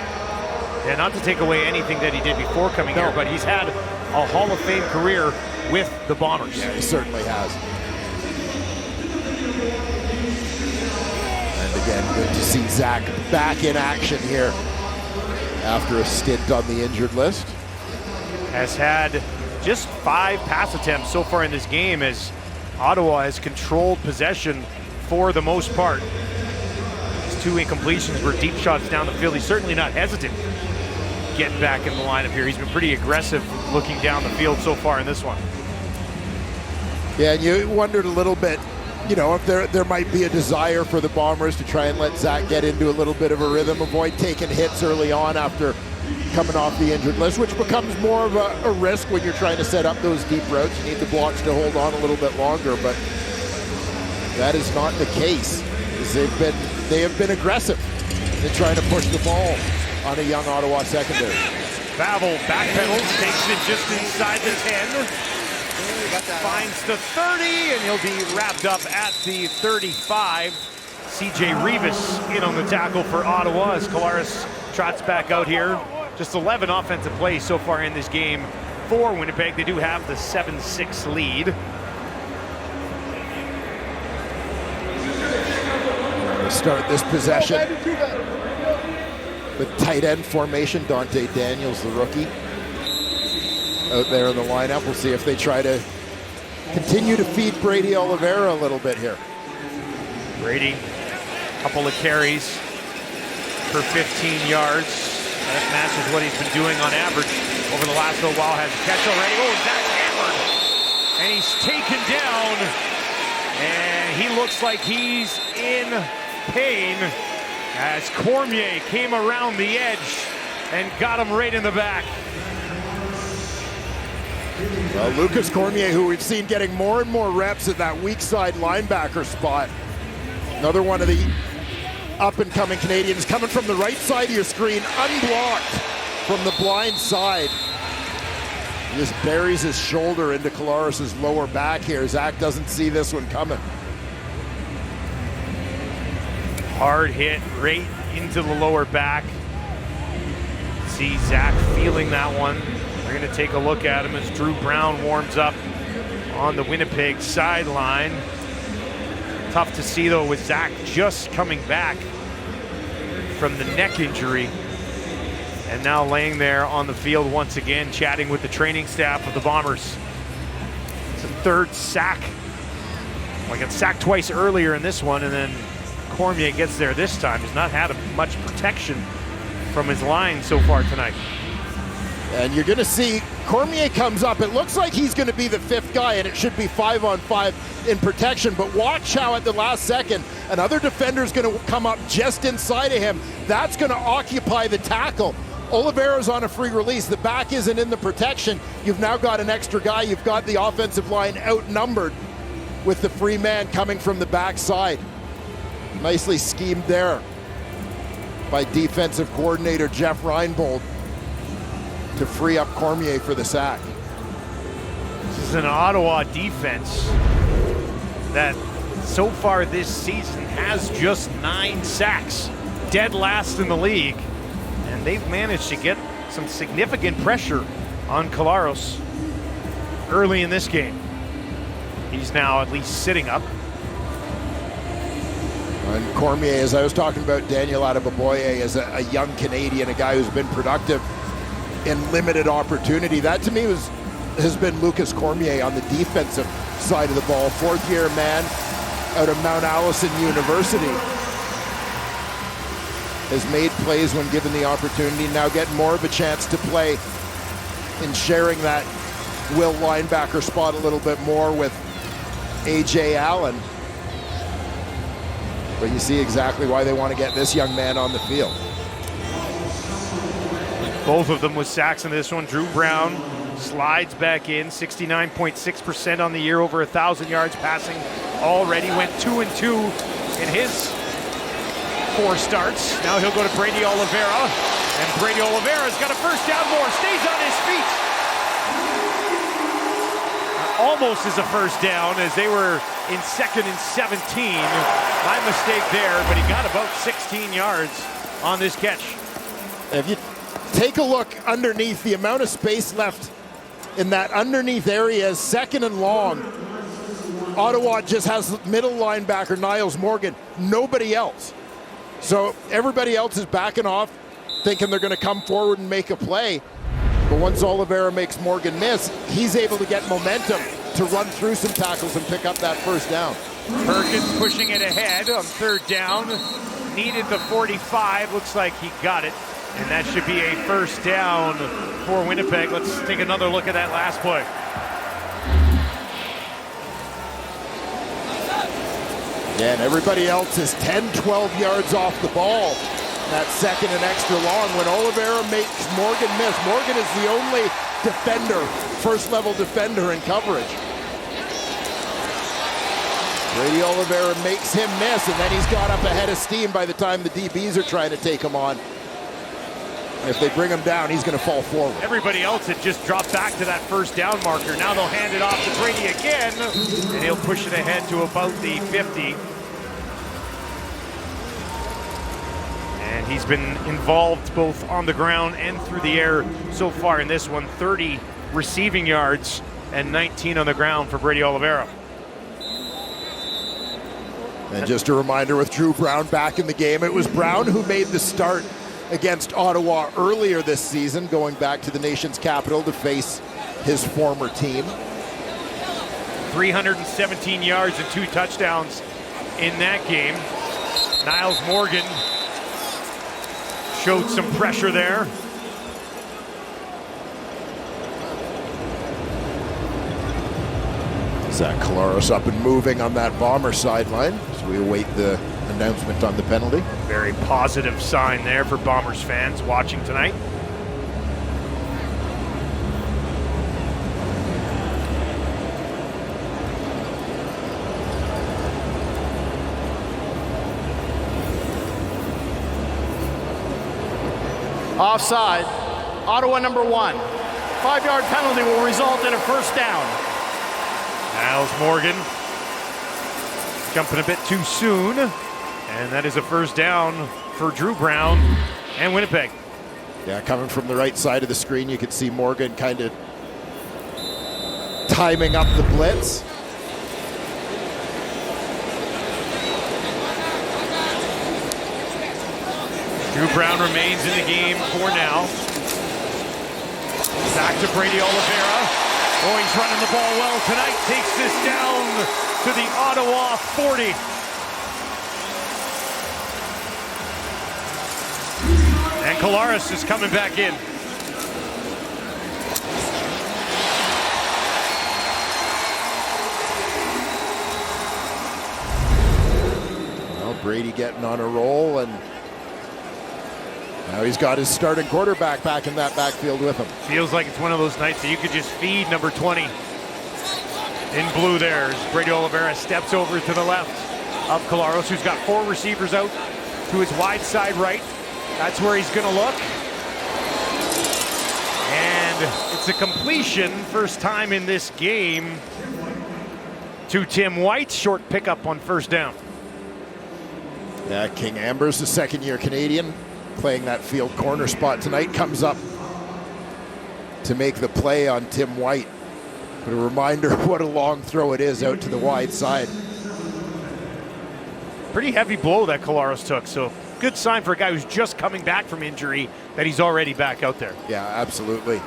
Yeah, not to take away anything that he did before coming here, but he's had a Hall of Fame career with the Bombers. Yeah, he certainly has. And again, good to see Zach back in action here after a stint on the injured list. Has had just 5 pass attempts so far in this game as Ottawa has controlled possession for the most part. His 2 incompletions were deep shots down the field. He's certainly not hesitant getting back in the lineup here. He's been pretty aggressive looking down the field so far in this one. Yeah, and you wondered a little bit, you know, if there might be a desire for the Bombers to try and let Zach get into a little bit of a rhythm, avoid taking hits early on after coming off the injured list, which becomes more of a risk when you're trying to set up those deep routes. You need the blocks to hold on a little bit longer, but that is not the case. They have been aggressive in trying to push the ball on a young Ottawa secondary. Bavel backpedals, takes it just inside the 10. Finds the 30, and he'll be wrapped up at the 35. CJ Revis in on the tackle for Ottawa as Collaros trots back out here. Just 11 offensive plays so far in this game for Winnipeg. They do have the 7-6 lead. We'll start this possession with tight end formation. Dante Daniels, the rookie, out there in the lineup. We'll see if they try to continue to feed Brady Oliveira a little bit here. Brady, couple of carries for 15 yards. That matches what he's been doing on average over the last little while. Has a catch already. Oh, that's hammered. And he's taken down. And he looks like he's in pain as Cormier came around the edge and got him right in the back. Well, Lucas Cormier, who we've seen getting more and more reps at that weak side linebacker spot. Another one of the up-and-coming Canadians coming from the right side of your screen, unblocked from the blind side. He just buries his shoulder into Collaros' lower back here. Zach doesn't see this one coming. Hard hit right into the lower back. See Zach feeling that one. We're going to take a look at him as Drew Brown warms up on the Winnipeg sideline. Tough to see, though, with Zach just coming back from the neck injury and now laying there on the field once again, chatting with the training staff of the Bombers. It's a 3rd sack. Well, got sacked twice earlier in this one, and then Cormier gets there this time. He's not had much protection from his line so far tonight. And you're going to see Cormier comes up. It looks like he's going to be the 5th guy, and it should be 5-on-5 in protection. But watch how at the last second, another defender's going to come up just inside of him. That's going to occupy the tackle. Oliveira's on a free release. The back isn't in the protection. You've now got an extra guy. You've got the offensive line outnumbered with the free man coming from the backside. Nicely schemed there by defensive coordinator Jeff Reinbold to free up Cormier for the sack. This is an Ottawa defense that so far this season has just 9 sacks, dead last in the league, and they've managed to get some significant pressure on Collaros early in this game. He's now at least sitting up. And Cormier, as I was talking about Daniel Adeboboye, as a young Canadian, a guy who's been productive in limited opportunity. That to me has been Lucas Cormier on the defensive side of the ball. 4th-year man out of Mount Allison University. Has made plays when given the opportunity, now getting more of a chance to play and sharing that will linebacker spot a little bit more with A.J. Allen. But you see exactly why they want to get this young man on the field. Both of them with sacks in this one. Drew Brown slides back in, 69.6% on the year, over 1,000 yards passing already. Went 2-2 in his 4 starts. Now he'll go to Brady Oliveira, and Brady Oliveira's got a first down more, stays on his feet. Almost as a first down as they were in 2nd and 17. My mistake there, but he got about 16 yards on this catch. If you take a look underneath, the amount of space left in that underneath area is 2nd and long. Ottawa just has middle linebacker Niles Morgan, nobody else. So everybody else is backing off, thinking they're going to come forward and make a play. But once Oliveira makes Morgan miss, he's able to get momentum to run through some tackles and pick up that first down. Perkins pushing it ahead on 3rd down. Needed the 45, looks like he got it. And that should be a first down for Winnipeg. Let's take another look at that last play. Yeah, and everybody else is 10, 12 yards off the ball. That 2nd and extra long when Oliveira makes Morgan miss. Morgan is the only defender, 1st-level defender in coverage. Brady Oliveira makes him miss, and then he's got up ahead of steam by the time the DBs are trying to take him on. If they bring him down, he's going to fall forward. Everybody else had just dropped back to that first down marker. Now they'll hand it off to Brady again, and he'll push it ahead to about the 50. And he's been involved both on the ground and through the air so far in this one. 30 receiving yards and 19 on the ground for Brady Oliveira. And just a reminder, with Drew Brown back in the game, it was Brown who made the start against Ottawa earlier this season, going back to the nation's capital to face his former team. 317 yards and 2 touchdowns in that game. Niles Morgan showed some pressure there. Zach Collaros up and moving on that Bomber sideline as we await the announcement on the penalty. Very positive sign there for Bombers fans watching tonight. Offside. Ottawa number 1. 5-yard penalty will result in a first down. Niles Morgan jumping a bit too soon, and that is a first down for Drew Brown and Winnipeg. Yeah, coming from the right side of the screen, you can see Morgan kind of timing up the blitz. Drew Brown remains in the game for now. Back to Brady Oliveira. Oh, he's running the ball well tonight. Takes this down to the Ottawa 40. And Collaros is coming back in. Brady getting on a roll, and now he's got his starting quarterback back in that backfield with him. Feels like it's one of those nights that you could just feed number 20 in blue there as Brady Oliveira steps over to the left of Collaros, who's got 4 receivers out to his wide side right. That's where he's going to look. And it's a completion, first time in this game, to Tim White. Short pickup on first down. Yeah, King Amber's the second-year Canadian, playing that field corner spot tonight, comes up to make the play on Tim White. But a reminder of what a long throw it is out to the wide side. Pretty heavy blow that Collaros took, so good sign for a guy who's just coming back from injury that he's already back out there. Yeah, absolutely.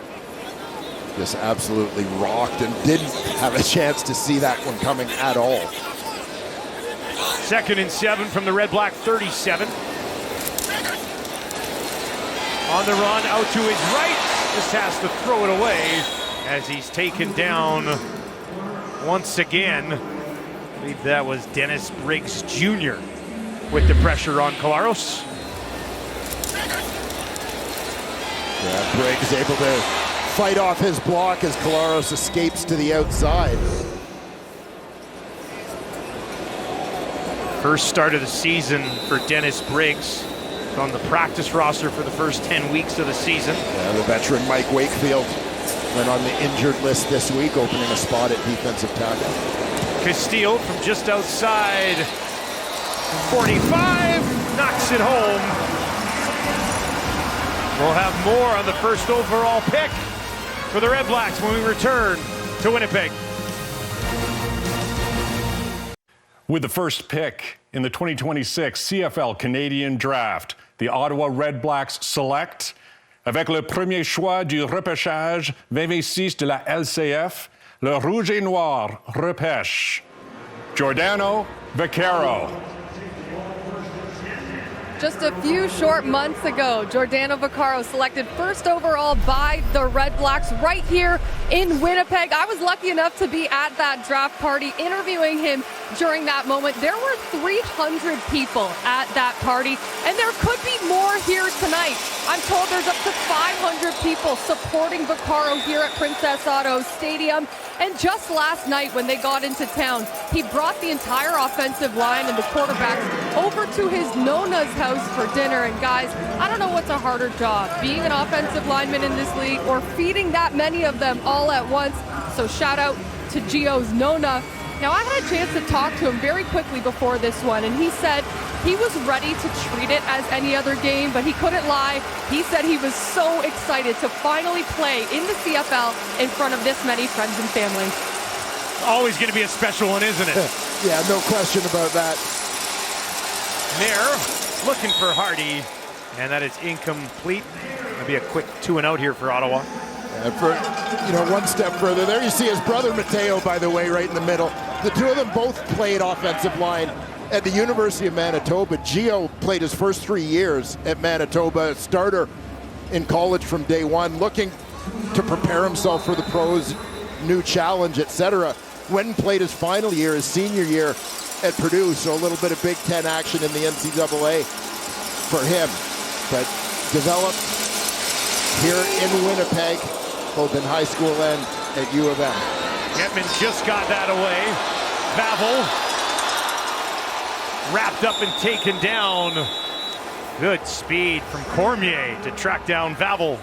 Just absolutely rocked and didn't have a chance to see that one coming at all. 2nd and 7 from the Red Black 37. On the run, out to his right. Just has to throw it away as he's taken down once again. I believe that was Dennis Briggs Jr. with the pressure on Collaros. Yeah, Briggs able to fight off his block as Collaros escapes to the outside. First start of the season for Dennis Briggs. On the practice roster for the first 10 weeks of the season. Yeah, the veteran Mike Wakefield went on the injured list this week, opening a spot at defensive tackle. Castile from just outside 45, knocks it home. We'll have more on the first overall pick for the Red Blacks when we return to Winnipeg. With the first pick in the 2026 CFL Canadian Draft, the Ottawa REDBLACKS select, avec le premier choix du repêchage 26 de la LCF, le Rouge et Noir repêche Giordano Vaccaro. Just a few short months ago, Giordano Vaccaro selected first overall by the Red Blacks right here in Winnipeg. I was lucky enough to be at that draft party interviewing him during that moment. There were 300 people at that party, and there could be more here tonight. I'm told there's up to 500 people supporting Vaccaro here at Princess Auto Stadium. And just last night when they got into town, he brought the entire offensive line and the quarterbacks over to his Nona's house for dinner. And guys, I don't know what's a harder job, being an offensive lineman in this league or feeding that many of them all at once. So shout out to Gio's Nona. Now, I had a chance to talk to him very quickly before this one, and he said he was ready to treat it as any other game, but he couldn't lie. He said he was so excited to finally play in the CFL in front of this many friends and family. Always going to be a special one, isn't it? Yeah, no question about that. Nair looking for Hardy, and that is incomplete. Going to be a quick 2-and-out here for Ottawa. And for, one step further, there you see his brother Mateo, by the way, right in the middle. The two of them both played offensive line at the University of Manitoba. Gio played his first 3 years at Manitoba, starter in college from day one, looking to prepare himself for the pros, new challenge, etc. Went and played his final year, his senior year at Purdue, so a little bit of Big Ten action in the NCAA for him. But developed here in Winnipeg, both in high school and at U of M. Getman just got that away. Vavel wrapped up and taken down. Good speed from Cormier to track down Vavel.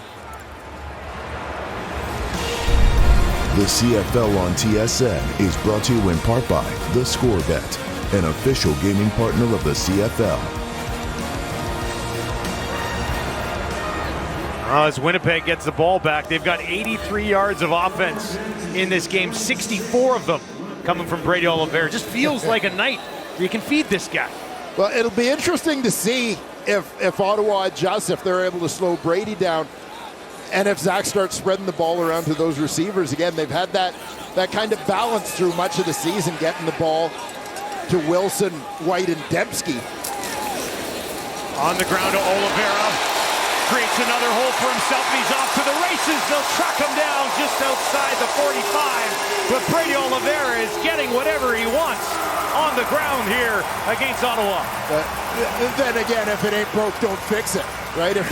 The CFL on TSN is brought to you in part by The Score Bet, an official gaming partner of the CFL. As Winnipeg gets the ball back, they've got 83 yards of offense in this game, 64 of them coming from Brady Oliveira. Just feels like a night where you can feed this guy. Well, it'll be interesting to see if Ottawa adjusts, if they're able to slow Brady down, and if Zach starts spreading the ball around to those receivers. Again, they've had that kind of balance through much of the season, getting the ball to Wilson, White, and Dembski. On the ground to Oliveira. Creates another hole for himself, and he's off to the races. They'll track him down just outside the 45. But Brady Oliveira is getting whatever he wants on the ground here against Ottawa. Then again, if it ain't broke, don't fix it, right? If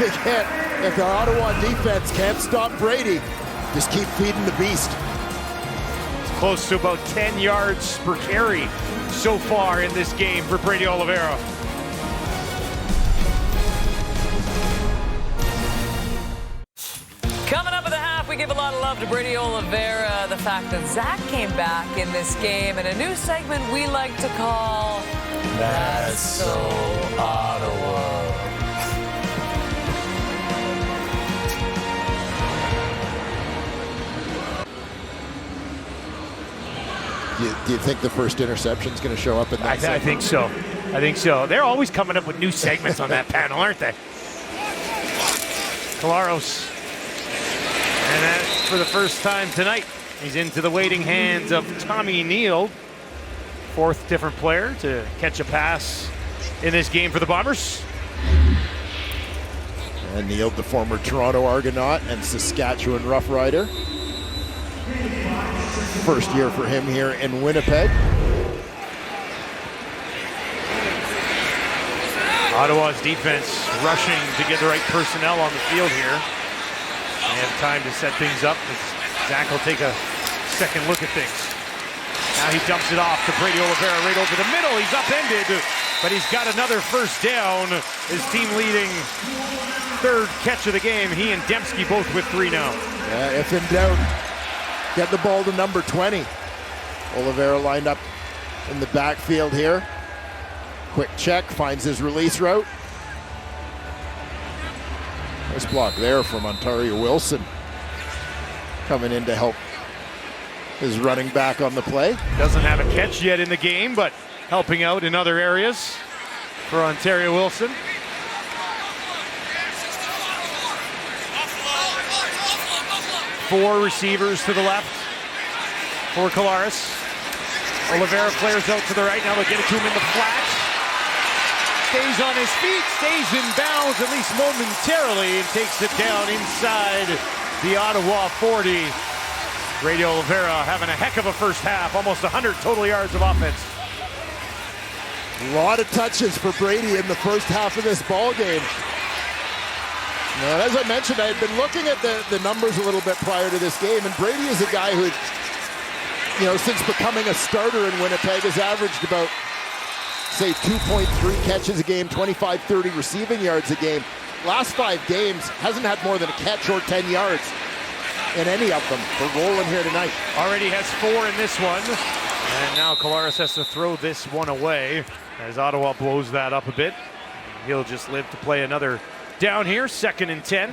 the Ottawa defense can't stop Brady, just keep feeding the beast. It's close to about 10 yards per carry so far in this game for Brady Oliveira. Coming up at the half, we give a lot of love to Brady Oliveira. The fact that Zach came back in this game in a new segment we like to call That's So Ottawa. Do you think the first interception is going to show up in that I think so. I think so. They're always coming up with new segments on that panel, aren't they? Collaros. And that's for the first time tonight. He's into the waiting hands of Tommy Neal. Fourth different player to catch a pass in this game for the Bombers. And Neal, the former Toronto Argonaut and Saskatchewan Rough Rider. First year for him here in Winnipeg. Ottawa's defense rushing to get the right personnel on the field here. They have time to set things up as Zach will take a second look at things. Now he dumps it off to Brady Oliveira right over the middle. He's upended, but he's got another first down. His team leading third catch of the game. He and Dembski both with 3 now. Yeah, if in doubt, get the ball to number 20. Oliveira lined up in the backfield here. Quick check, finds his release route. Nice block there from Ontario Wilson. Coming in to help his running back on the play. Doesn't have a catch yet in the game, but helping out in other areas for Ontario Wilson. Four receivers to the left for Collaros. Oliveira flares out to the right. Now they'll get it to him in the flat. Stays on his feet, stays in bounds at least momentarily, and takes it down inside the Ottawa 40. Brady Oliveira having a heck of a first half, almost 100 total yards of offense. A lot of touches for Brady in the first half of this ball game. Now, as I mentioned, I had been looking at the numbers a little bit prior to this game, and Brady is a guy who, since becoming a starter in Winnipeg, has averaged about, say, 2.3 catches a game, 25-30 receiving yards a game. Last 5 games, hasn't had more than a catch or 10 yards in any of them. We're rolling here tonight. Already has 4 in this one. And now Collaros has to throw this one away as Ottawa blows that up a bit. He'll just live to play another down here, 2nd and 10.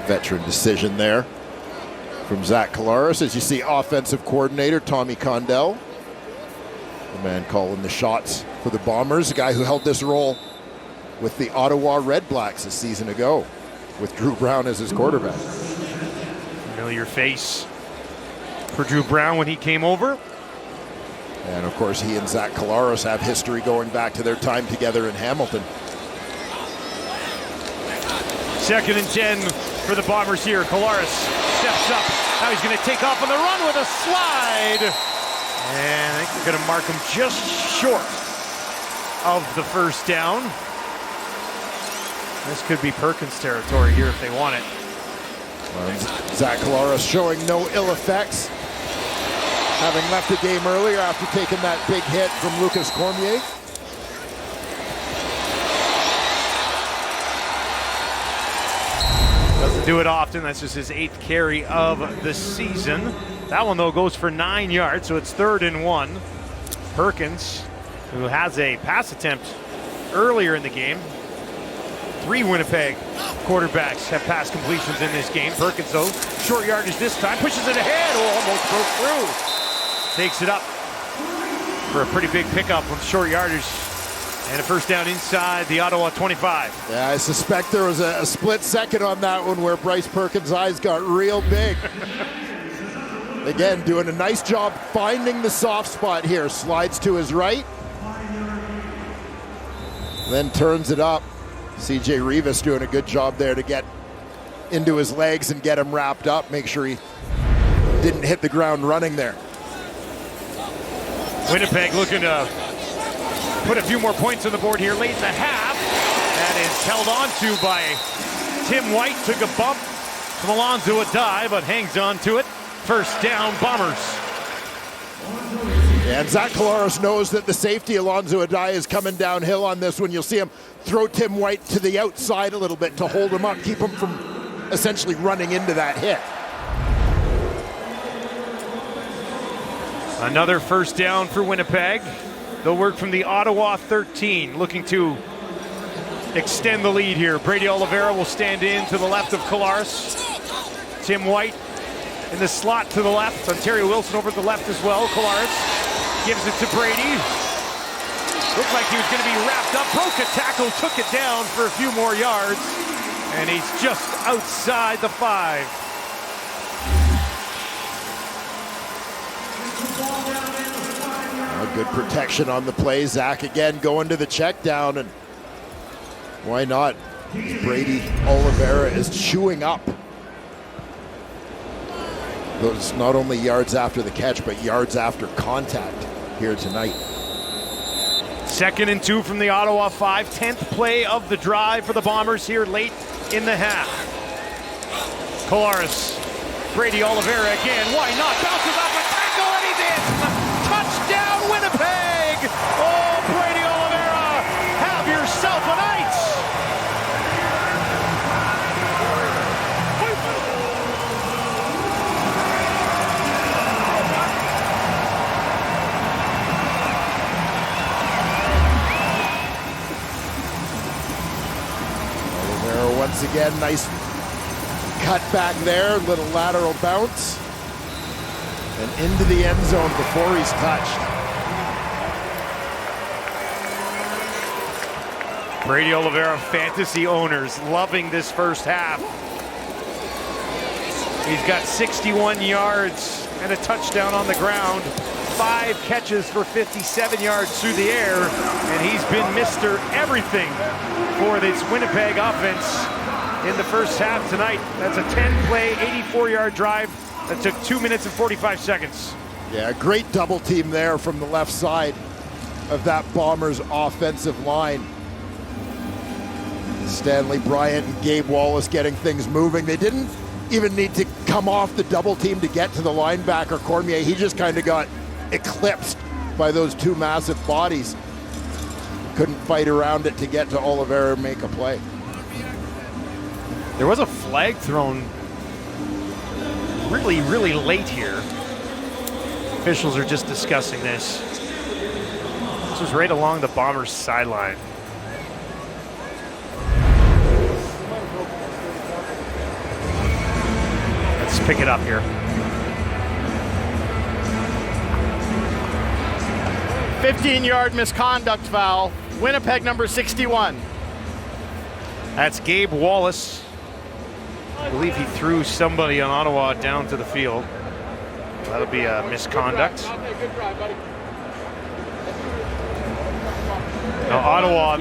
Veteran decision there from Zach Collaros. As you see, offensive coordinator Tommy Condell, the man calling the shots for the Bombers, a guy who held this role with the Ottawa REDBLACKS a season ago with Drew Brown as his quarterback. Familiar face for Drew Brown when he came over. And of course, he and Zach Collaros have history going back to their time together in Hamilton. 2nd and 10 for the Bombers here. Collaros steps up. Now he's going to take off on the run with a slide. And I think they're going to mark him just short of the first down. This could be Perkins territory here if they want it. Zach Collaros showing no ill effects, having left the game earlier after taking that big hit from Lucas Cormier. Doesn't do it often. That's just his 8th carry of the season. That one, though, goes for 9 yards, so it's 3rd and 1. Perkins, who has a pass attempt earlier in the game. 3 Winnipeg quarterbacks have pass completions in this game. Perkins, though, short yardage this time, pushes it ahead. Oh, almost broke through. Takes it up for a pretty big pickup with short yardage. And a first down inside the Ottawa 25. Yeah, I suspect there was a split second on that one where Bryce Perkins' eyes got real big. Again, doing a nice job finding the soft spot here. Slides to his right. Then turns it up. CJ Rivas doing a good job there to get into his legs and get him wrapped up. Make sure he didn't hit the ground running there. Winnipeg looking to put a few more points on the board here late in the half. That is held on to by Tim White. Took a bump from Alonzo Adai, but hangs on to it. First down, Bombers. And Zach Collaros knows that the safety, Alonzo Adai, is coming downhill on this one. You'll see him throw Tim White to the outside a little bit to hold him up, keep him from essentially running into that hit. Another first down for Winnipeg. They'll work from the Ottawa 13, looking to extend the lead here. Brady Oliveira will stand in to the left of Collaros. Tim White in the slot to the left. Ontario Wilson over to the left as well. Collaros gives it to Brady. Looked like he was going to be wrapped up. Broke a tackle, took it down for a few more yards. And he's just outside the 5. Good protection on the play. Zach again going to the check down, and why not? Brady Oliveira is chewing up those not only yards after the catch, but yards after contact here tonight. 2nd and 2 from the Ottawa 5. 10th play of the drive for the Bombers here late in the half. Collaros, Brady Oliveira again. Why not? Bounces off a tackle and he's in. Touchdown Winnipeg! Oh, Brady Oliveira, have yourself a night! Oliveira once again, nice cut back there, little lateral bounce. And into the end zone before he's touched. Brady Oliveira, fantasy owners, loving this first half. He's got 61 yards and a touchdown on the ground. 5 catches for 57 yards through the air. And he's been Mr. Everything for this Winnipeg offense in the first half tonight. That's a 10-play, 84-yard drive. That took 2 minutes and 45 seconds. Yeah, great double team there from the left side of that Bombers offensive line. Stanley Bryant and Gabe Wallace getting things moving. They didn't even need to come off the double team to get to the linebacker, Cormier. He just kind of got eclipsed by those 2 massive bodies. Couldn't fight around it to get to Oliveira and make a play. There was a flag thrown really late here. Officials are just discussing this. This was right along the Bombers sideline. Let's pick it up here. "15-yard misconduct foul. Winnipeg number 61. That's Gabe Wallace. I believe he threw somebody on Ottawa down to the field. That'll be a misconduct. Now Ottawa,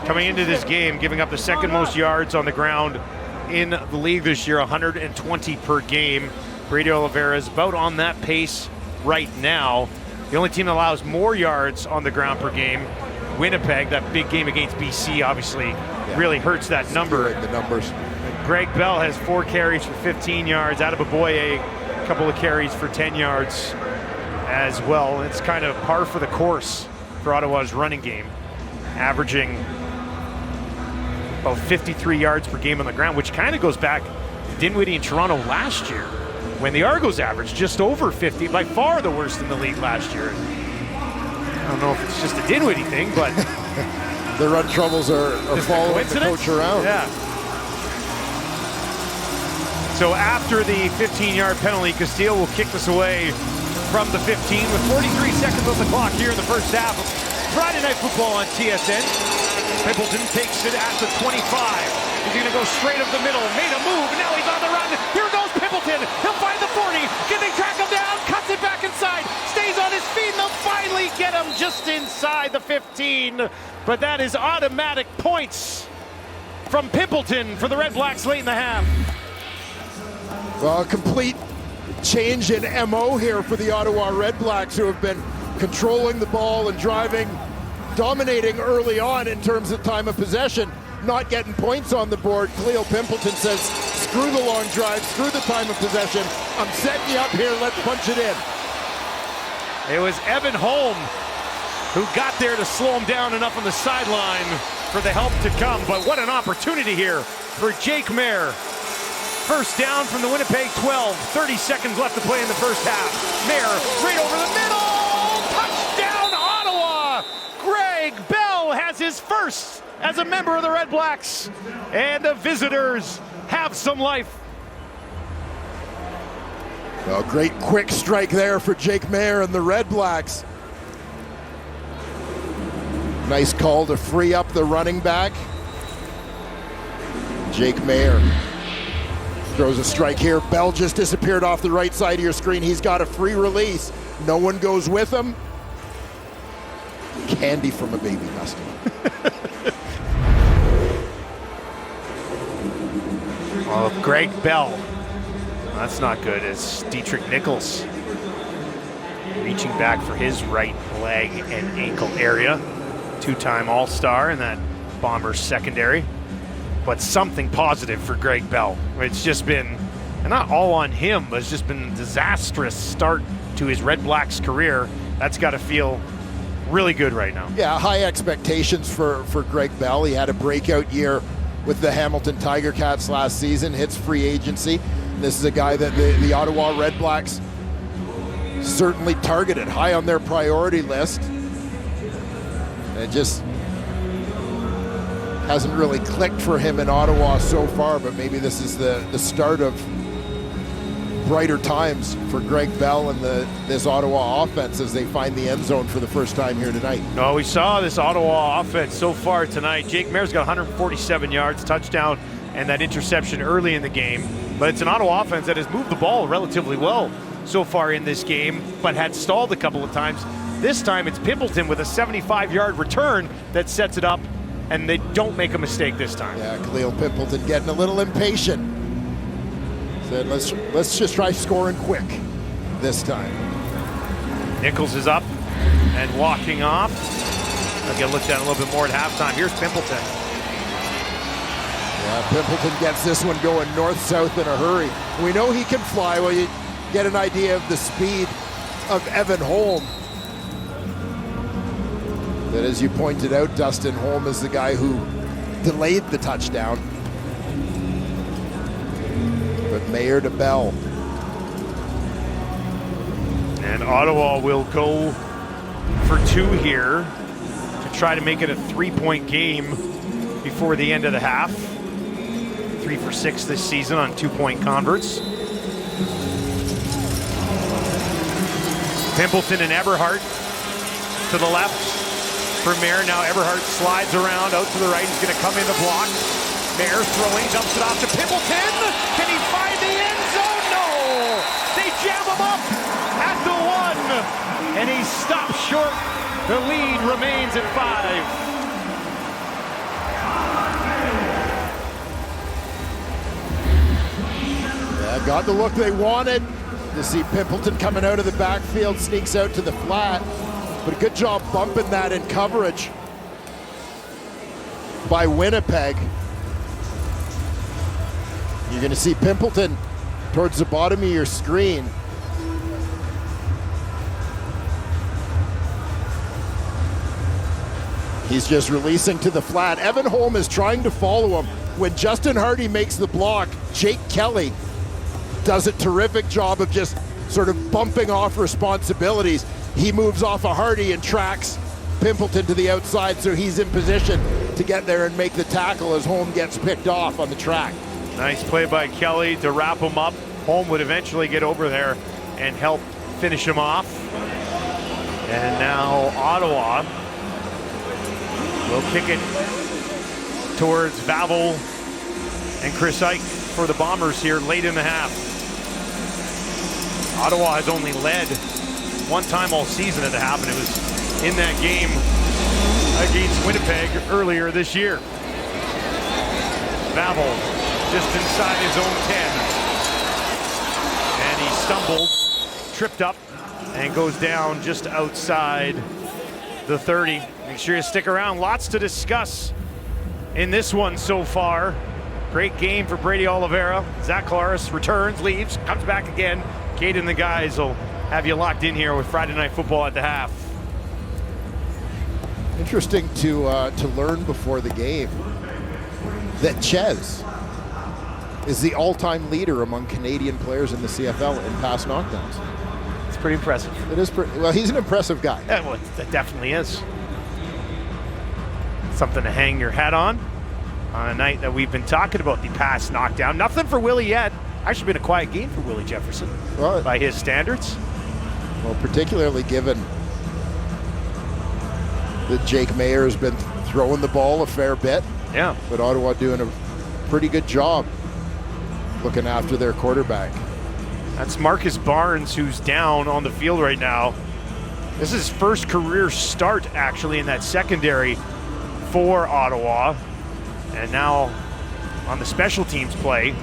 coming into this game, giving up the 2nd most yards on the ground in the league this year, 120 per game. Brady Oliveira is about on that pace right now. The only team that allows more yards on the ground per game, Winnipeg. That big game against BC obviously really hurts that number. The numbers. Greg Bell has 4 carries for 15 yards. Adeboboye, a couple of carries for 10 yards as well. It's kind of par for the course for Ottawa's running game, averaging about 53 yards per game on the ground, which kind of goes back to Dinwiddie in Toronto last year, when the Argos averaged just over 50, by far the worst in the league last year. I don't know if it's just a Dinwiddie thing, but the run troubles are following the coach around. Yeah. So after the 15-yard penalty, Castillo will kick this away from the 15 with 43 seconds on the clock here in the first half of Friday Night Football on TSN. Pimpleton takes it at the 25. He's going to go straight up the middle. Made a move. Now he's on the run. Here goes Pimpleton. He'll find the 40. Can they track him down? Cuts it back inside. Stays on his feet. And they'll finally get him just inside the 15. But that is automatic points from Pimpleton for the Red Blacks late in the half. Well, a complete change in MO here for the Ottawa Red Blacks, who have been controlling the ball and driving, dominating early on in terms of time of possession, not getting points on the board. Cleo Pimpleton says, screw the long drive, screw the time of possession. I'm setting you up here, let's punch it in. It was Evan Holm who got there to slow him down enough on the sideline for the help to come. But what an opportunity here for Jake Mayer. First down from the Winnipeg 12. 30 seconds left to play in the first half. Mayer right over the middle. Touchdown, Ottawa. Greg Bell has his first as a member of the Red Blacks. And the visitors have some life. Well, great quick strike there for Jake Mayer and the Red Blacks. Nice call to free up the running back. Jake Mayer throws a strike here. Bell just disappeared off the right side of your screen. He's got a free release. No one goes with him. Candy from a baby, Dustin. Oh, Greg Bell. That's not good. It's Dietrich Nichols reaching back for his right leg and ankle area. Two-time All-Star in that Bombers secondary. But something positive for Greg Bell. It's just been, and not all on him, but it's just been a disastrous start to his Red Blacks career. That's got to feel really good right now. Yeah, high expectations for Greg Bell. He had a breakout year with the Hamilton Tiger Cats last season, hits free agency. This is a guy that the Ottawa Red Blacks certainly targeted, high on their priority list. It just hasn't really clicked for him in Ottawa so far, but maybe this is the start of brighter times for Greg Bell and this Ottawa offense as they find the end zone for the first time here tonight. No, we saw this Ottawa offense so far tonight. Jake Mayer's got 147 yards, touchdown, and that interception early in the game. But it's an Ottawa offense that has moved the ball relatively well so far in this game, but had stalled a couple of times. This time it's Pimpleton with a 75-yard return that sets it up, and they don't make a mistake this time. Yeah, Khalil Pimpleton getting a little impatient. Said, let's just try scoring quick this time. Nichols is up and walking off. I'll get looked at a little bit more at halftime. Here's Pimpleton. Yeah, Pimpleton gets this one going north-south in a hurry. We know he can fly. Well, you get an idea of the speed of Evan Holm. That, as you pointed out, Dustin, Holm is the guy who delayed the touchdown. But Mayer to Bell. And Ottawa will go for two here to try to make it a 3-point game before the end of the half. 3 for 6 this season on 2-point converts. Pimpleton and Eberhardt to the left for Mayer. Now Eberhardt slides around out to the right. He's going to come in the block. Mayer throwing, dumps it off to Pimpleton. Can he find the end zone? No! They jam him up at the 1, and he stops short. The lead remains at 5. Got the look they wanted. To see Pimpleton coming out of the backfield, sneaks out to the flat. But a good job bumping that in coverage by Winnipeg. You're going to see Pimpleton towards the bottom of your screen. He's just releasing to the flat. Evan Holm is trying to follow him. When Justin Hardy makes the block, Jake Kelly does a terrific job of just sort of bumping off responsibilities. He moves off of Hardy and tracks Pimpleton to the outside, so he's in position to get there and make the tackle as Holm gets picked off on the track. Nice play by Kelly to wrap him up. Holm would eventually get over there and help finish him off. And now Ottawa will kick it towards Vavel and Chris Ike for the Bombers here late in the half. Ottawa has only led one time all season at the half, and it was in that game against Winnipeg earlier this year. Vavel just inside his own 10. And he stumbled, tripped up, and goes down just outside the 30. Make sure you stick around. Lots to discuss in this one so far. Great game for Brady Oliveira. Zach Collaros returns, leaves, comes back again. Kate and the guys will have you locked in here with Friday Night Football at the half. Interesting to learn before the game that Ches is the all-time leader among Canadian players in the CFL in pass knockdowns. It's pretty impressive. It is pretty, well, he's an impressive guy. Yeah, well, that definitely is. Something to hang your hat on a night that we've been talking about the pass knockdown. Nothing for Willie yet. Actually been a quiet game for Willie Jefferson by his standards. Well, particularly given that Jake Mayer has been throwing the ball a fair bit. Yeah. But Ottawa doing a pretty good job looking after their quarterback. That's Marcus Barnes, who's down on the field right now. This is his first career start, actually, in that secondary for Ottawa. And now on the special teams play,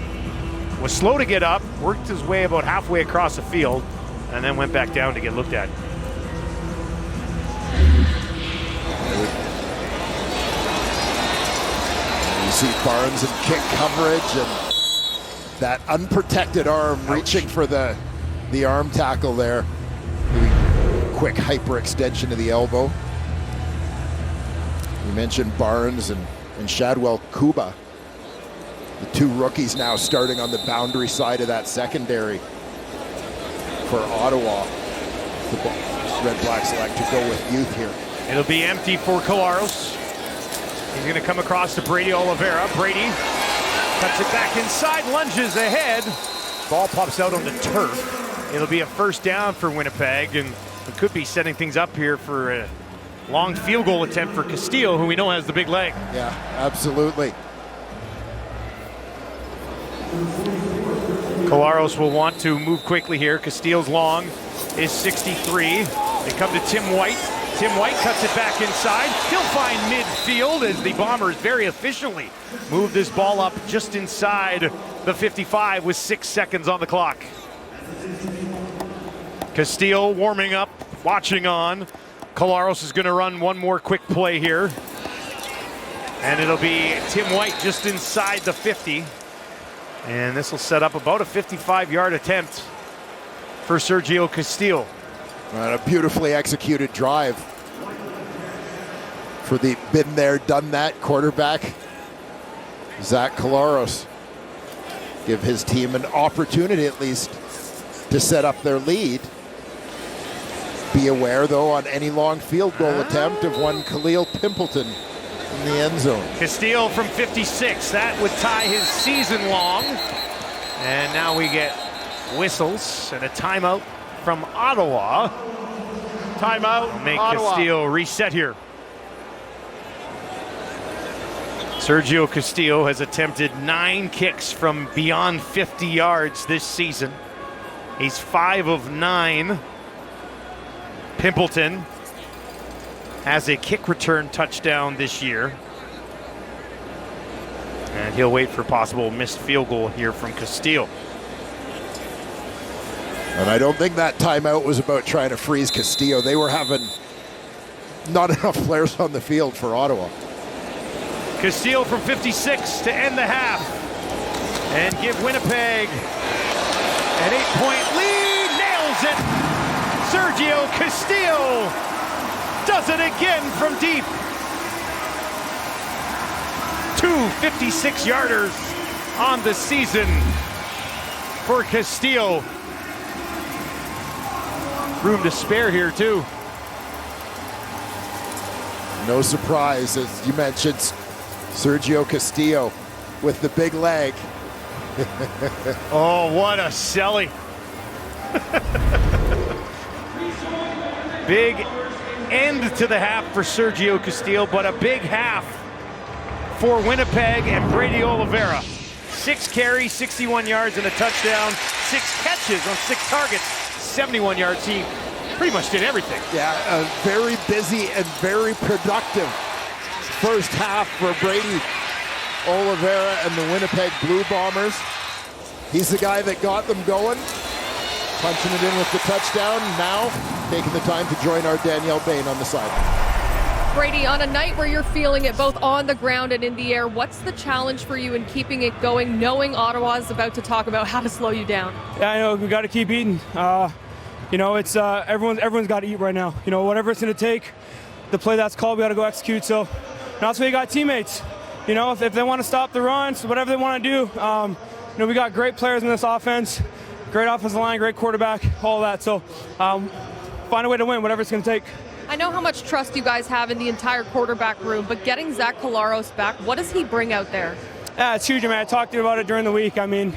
was slow to get up, worked his way about halfway across the field, and then went back down to get looked at. You see Barnes in kick coverage and that unprotected arm reaching for the arm tackle there. Quick hyperextension of the elbow. You mentioned Barnes and Shadwell Kuba. The two rookies now starting on the boundary side of that secondary for Ottawa. The Red Blacks elect to go with youth here. It'll be empty for Collaros. He's going to come across to Brady Oliveira. Brady cuts it back inside, lunges ahead. Ball pops out on the turf. It'll be a first down for Winnipeg, and it could be setting things up here for a long field goal attempt for Castillo, who we know has the big leg. Yeah, absolutely. Collaros will want to move quickly here. Castillo's long is 63. They come to Tim White. Tim White cuts it back inside. He'll find midfield as the Bombers very efficiently move this ball up just inside the 55 with 6 seconds on the clock. Castillo warming up, watching on. Collaros is going to run one more quick play here. And it'll be Tim White just inside the 50. And this will set up about a 55-yard attempt for Sergio Castillo. A beautifully executed drive for the been there, done that quarterback, Zach Collaros. Give his team an opportunity at least to set up their lead. Be aware, though, on any long field goal attempt of one Khalil Pimpleton in the end zone. Castillo from 56. That would tie his season long. And now we get whistles and a timeout from Ottawa. Timeout, Make Ottawa. Castillo reset here. Sergio Castillo has attempted 9 kicks from beyond 50 yards this season. He's 5 of 9. Pimpleton has a kick return touchdown this year. And he'll wait for a possible missed field goal here from Castillo. And I don't think that timeout was about trying to freeze Castillo. They were having not enough players on the field for Ottawa. Castillo from 56 to end the half and give Winnipeg an 8-point lead. Nails it. Sergio Castillo does it again from deep. 2 56-yarders on the season for Castillo. Room to spare here, too. No surprise, as you mentioned, Sergio Castillo with the big leg. Oh, what a selly. Big end to the half for Sergio Castillo, but a big half for Winnipeg and Brady Oliveira. 6 carries, 61 yards and a touchdown, 6 catches on 6 targets, 71 yards. He pretty much did everything. Yeah, a very busy and very productive first half for Brady Oliveira and the Winnipeg Blue Bombers. He's the guy that got them going. punching it in with the touchdown. Now taking the time to join our Danielle Bain on the side. Brady, on a night where you're feeling it both on the ground and in the air, what's the challenge for you in keeping it going, knowing Ottawa's about to talk about how to slow you down? Yeah, I know we got to keep eating. It's everyone's got to eat right now. Whatever it's going to take, the play that's called, we got to go execute. So that's why you got teammates. If they want to stop the runs, whatever they want to do. We got great players in this offense, great offensive line, great quarterback, all that. So find a way to win, whatever it's going to take. I know how much trust you guys have in the entire quarterback room, but getting Zach Collaros back, what does he bring out there? Yeah, it's huge, man. I talked to you about it during the week. I mean,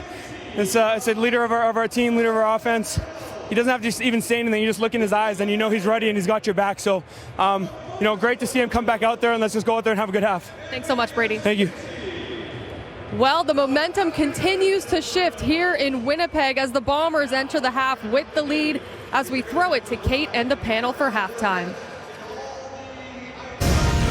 it's a leader of our team, leader of our offense. He doesn't have to even say anything. You just look in his eyes and he's ready and he's got your back. So, great to see him come back out there, and let's just go out there and have a good half. Thanks so much, Brady. Thank you. Well, the momentum continues to shift here in Winnipeg as the Bombers enter the half with the lead as we throw it to Kate and the panel for halftime.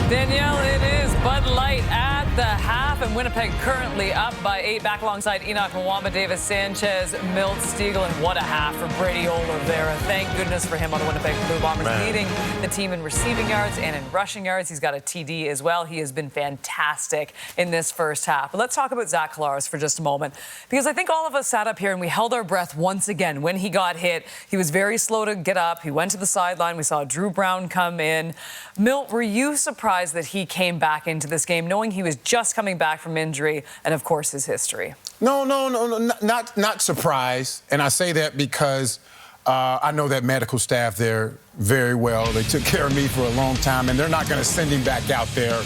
Danielle, it is Bud Light at the half, and Winnipeg currently up by 8, back alongside Enoch Mwamba, Davis Sanchez, Milt Stiegel, and what a half for Brady Oliveira. Thank goodness for him on the Winnipeg Blue Bombers, leading the team in receiving yards and in rushing yards. He's got a TD as well. He has been fantastic in this first half. But let's talk about Zach Collaros for just a moment, because I think all of us sat up here and we held our breath once again when he got hit. He was very slow to get up. He went to the sideline. We saw Drew Brown come in. Milt, were you surprised that he came back into this game, knowing he was just coming back from injury and, of course, his history? No, not surprised. And I say that because I know that medical staff there very well. They took care of me for a long time, and they're not going to send him back out there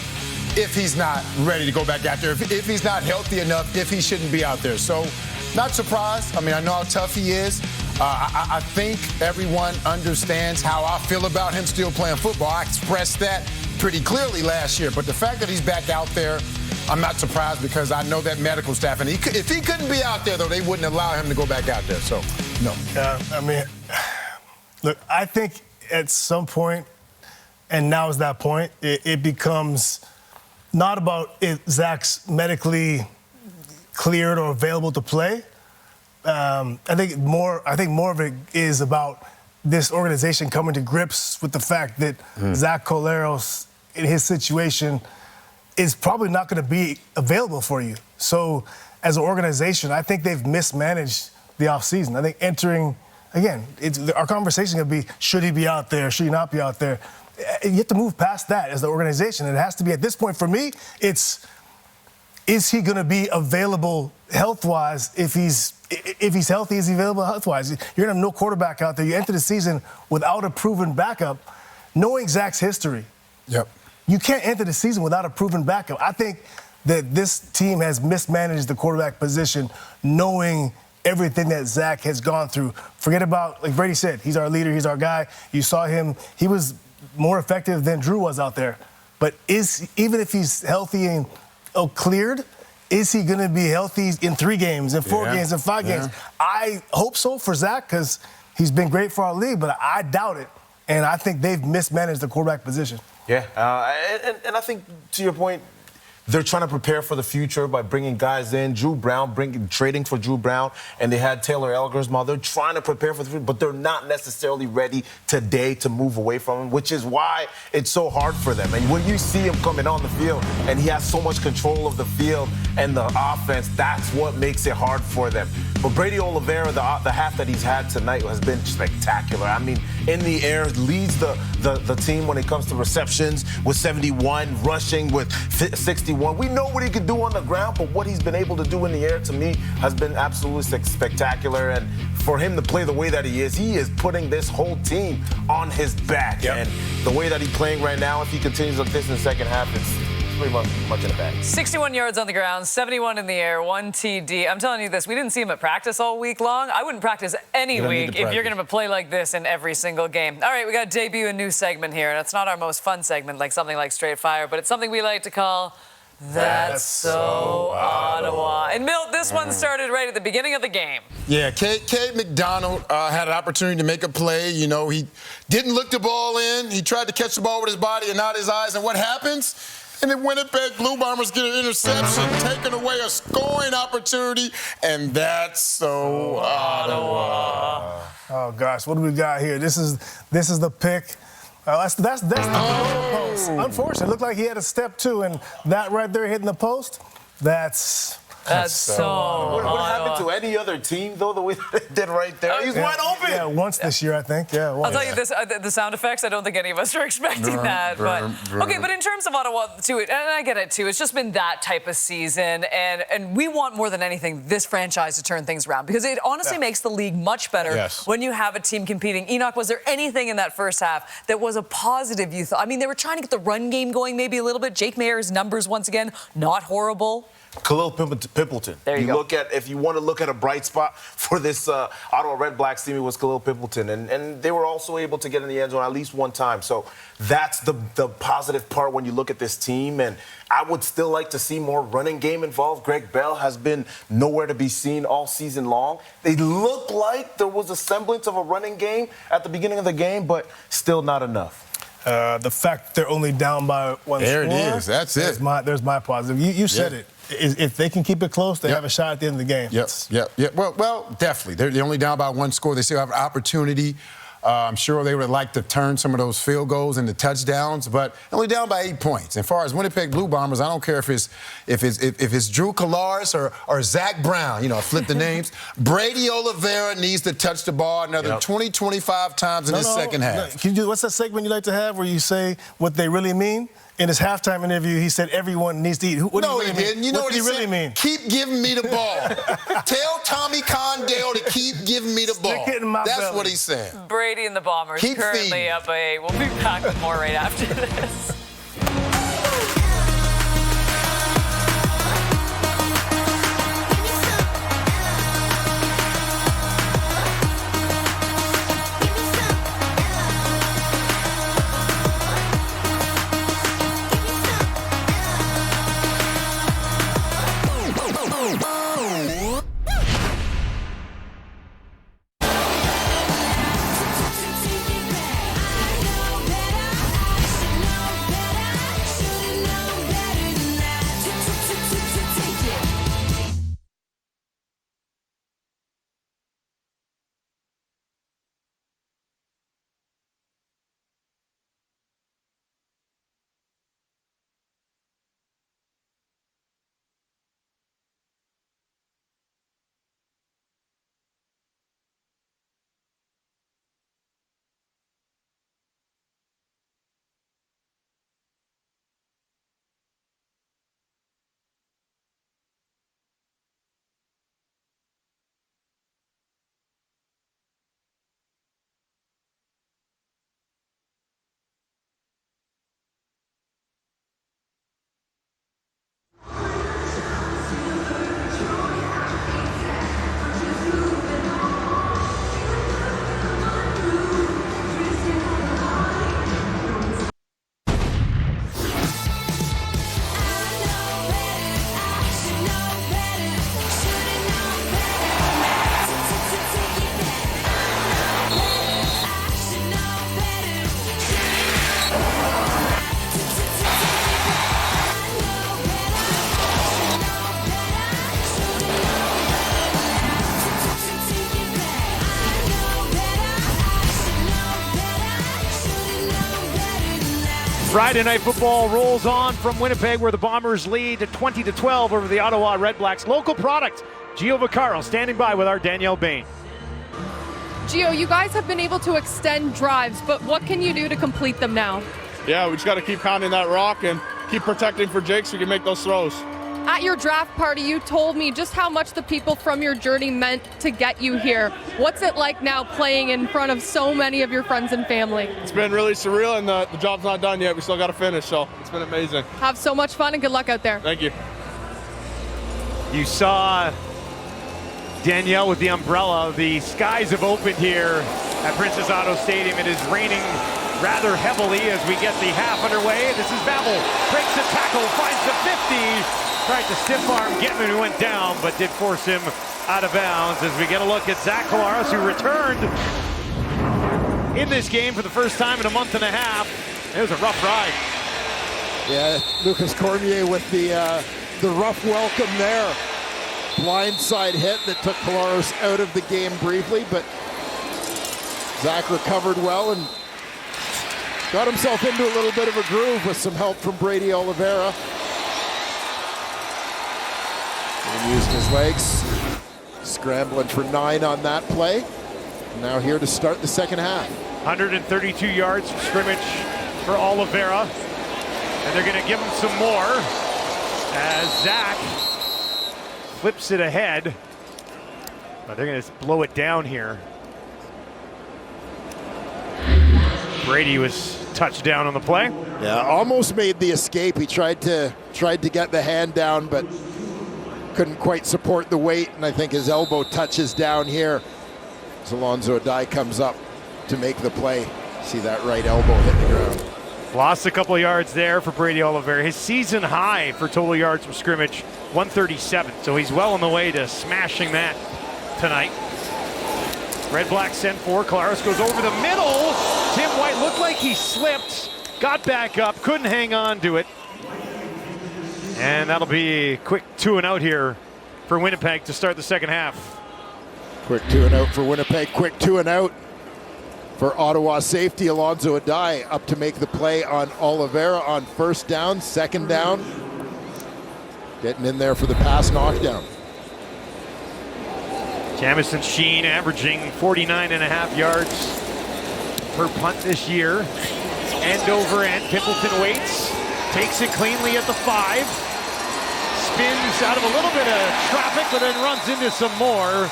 if he's not ready to go back out there, if he's not healthy enough, if he shouldn't be out there. So, not surprised. I mean, I know how tough he is. I think everyone understands how I feel about him still playing football. I expressed that pretty clearly last year. But the fact that he's back out there, I'm not surprised, because I know that medical staff. And if he couldn't be out there, though, they wouldn't allow him to go back out there. So, no. Look, I think at some point, and now is that point, it becomes not about if Zach's medically cleared or available to play. I think more of it is about this organization coming to grips with the fact that Zach Collaros, in his situation, is probably not going to be available for you. So, as an organization, I think they've mismanaged the offseason. I think entering, again, our conversation is going to be, should he be out there? Should he not be out there? You have to move past that as the organization. It has to be, at this point, for me, is he going to be available health-wise? If he's healthy, is he available health-wise? You're going to have no quarterback out there. You enter the season without a proven backup, knowing Zach's history. Yep. You can't enter the season without a proven backup. I think that this team has mismanaged the quarterback position, knowing everything that Zach has gone through. Forget about, like Brady said, he's our leader, he's our guy. You saw him, he was more effective than Drew was out there. But even if he's healthy and cleared, is he going to be healthy in 3 games, in 4 games, in 5 games? I hope so for Zach, because he's been great for our league, but I doubt it. And I think they've mismanaged the quarterback position. Yeah, and I think, to your point, they're trying to prepare for the future by bringing guys in. Drew Brown, trading for Drew Brown, and they had Taylor Elgersma. They're trying to prepare for the future, but they're not necessarily ready today to move away from him, which is why it's so hard for them. And when you see him coming on the field, and he has so much control of the field and the offense, that's what makes it hard for them. But Brady Oliveira, the half that he's had tonight has been spectacular. I mean, in the air, leads the team when it comes to receptions with 71, rushing with 61. We know what he could do on the ground, but what he's been able to do in the air, to me, has been absolutely spectacular. And for him to play the way that he is putting this whole team on his back. Yep. And the way that he's playing right now, if he continues like this in the second half, it's pretty much in the bag. 61 yards on the ground, 71 in the air, 1 TD. I'm telling you this, we didn't see him at practice all week long. I wouldn't practice any week if you're going to play like this in every single game. All right, we got to debut a new segment here, and it's not our most fun segment, like something like Straight Fire, but it's something we like to call That's So Ottawa. And Milt, this one started right at the beginning of the game. Yeah, Cade McDonald had an opportunity to make a play. You know, he didn't look the ball in. He tried to catch the ball with his body and not his eyes. And what happens? And the Winnipeg Blue Bombers get an interception, taking away a scoring opportunity. And that's so Ottawa. Oh gosh, what do we got here? This is the pick. That's the post. Unfortunately, it looked like he had a step too, and that right there hitting the post. That's so. What happened to any other team though? The way that it did right there, he's wide open. Yeah, once this year I think. Yeah, once. I'll tell you this: the sound effects. I don't think any of us are expecting that. But okay, but in terms of Ottawa too, and I get it too. It's just been that type of season, and we want more than anything this franchise to turn things around because it honestly makes the league much better when you have a team competing. Enoch, was there anything in that first half that was a positive? You thought? I mean, they were trying to get the run game going maybe a little bit. Jake Mayer's numbers once again not horrible. Khalil Pimpleton. There you go. Look at, if you want to look at a bright spot for this Ottawa Redblacks team, it was Khalil Pimpleton, and they were also able to get in the end zone at least one time. So that's the positive part when you look at this team, and I would still like to see more running game involved. Greg Bell has been nowhere to be seen all season long. They look like there was a semblance of a running game at the beginning of the game, but still not enough. The fact they're only down by one there score. It is. That's it. There's my positive. You said it. If they can keep it close, they have a shot at the end of the game. Yep. Well, definitely. They're only down by one score. They still have an opportunity. I'm sure they would like to turn some of those field goals into touchdowns, but only down by 8 points. As far as Winnipeg Blue Bombers, I don't care if it's Drew Kalaris or Zach Brown. You know, flip the names. Brady Oliveira needs to touch the ball another 20, 25 times in this second half. Can you do what's that segment you like to have where you say what they really mean? In his halftime interview, he said everyone needs to eat. What no, do you he didn't. You know what he really said? Mean? Keep giving me the ball. Tell Tommy Condale to keep giving me the ball. Stick it in my That's belly. what he said. Brady and the Bombers Keep currently feeding. up by 8. We'll be back with more right after this. Friday Night Football rolls on from Winnipeg, where the Bombers lead 20-12 over the Ottawa Redblacks. Local product, Gio Vaccaro standing by with our Danielle Bain. Gio, you guys have been able to extend drives, but what can you do to complete them now? Yeah, we just got to keep pounding that rock and keep protecting for Jake so we can make those throws. At your draft party, you told me just how much the people from your journey meant to get you here. What's it like now playing in front of so many of your friends and family? It's been really surreal, and the job's not done yet. We still got to finish, so it's been amazing. Have so much fun and good luck out there. Thank you. You saw Danielle with the umbrella. The skies have opened here at Princess Auto Stadium. It is raining rather heavily as we get the half underway. This is Babel, breaks the tackle, finds the 50. Tried to stiff arm Gitman, who went down, but did force him out of bounds. As we get a look at Zach Collaros, who returned in this game for the first time in a month and a half. It was a rough ride. Yeah, Lucas Cormier with the rough welcome there. Blindside hit that took Collaros out of the game briefly, but Zach recovered well and got himself into a little bit of a groove with some help from Brady Oliveira. And using his legs, scrambling for 9 on that play. Now here to start the second half. 132 yards from scrimmage for Oliveira. And they're going to give him some more as Zach flips it ahead. But they're going to blow it down here. Brady was touchdown on the play. Yeah, almost made the escape. He tried to get the hand down, but couldn't quite support the weight, and I think his elbow touches down here as Alonzo Adai comes up to make the play. See that right elbow hit the ground. Lost a couple of yards there for Brady Oliveira. His season high for total yards from scrimmage, 137. So he's well on the way to smashing that tonight. Red Black send 4. Collaros goes over the middle. Tim White looked like he slipped, got back up, couldn't hang on to it. And that'll be a quick 2 and out here for Winnipeg to start the second half. Quick 2 and out for Winnipeg. Quick 2 and out for Ottawa safety Alonzo Adai up to make the play on Oliveira on first down, second down. Getting in there for the pass knockdown. Jamison Sheen averaging 49.5 yards per punt this year. End over end. Pimpleton waits, takes it cleanly at the 5. Spins out of a little bit of traffic, but then runs into some more.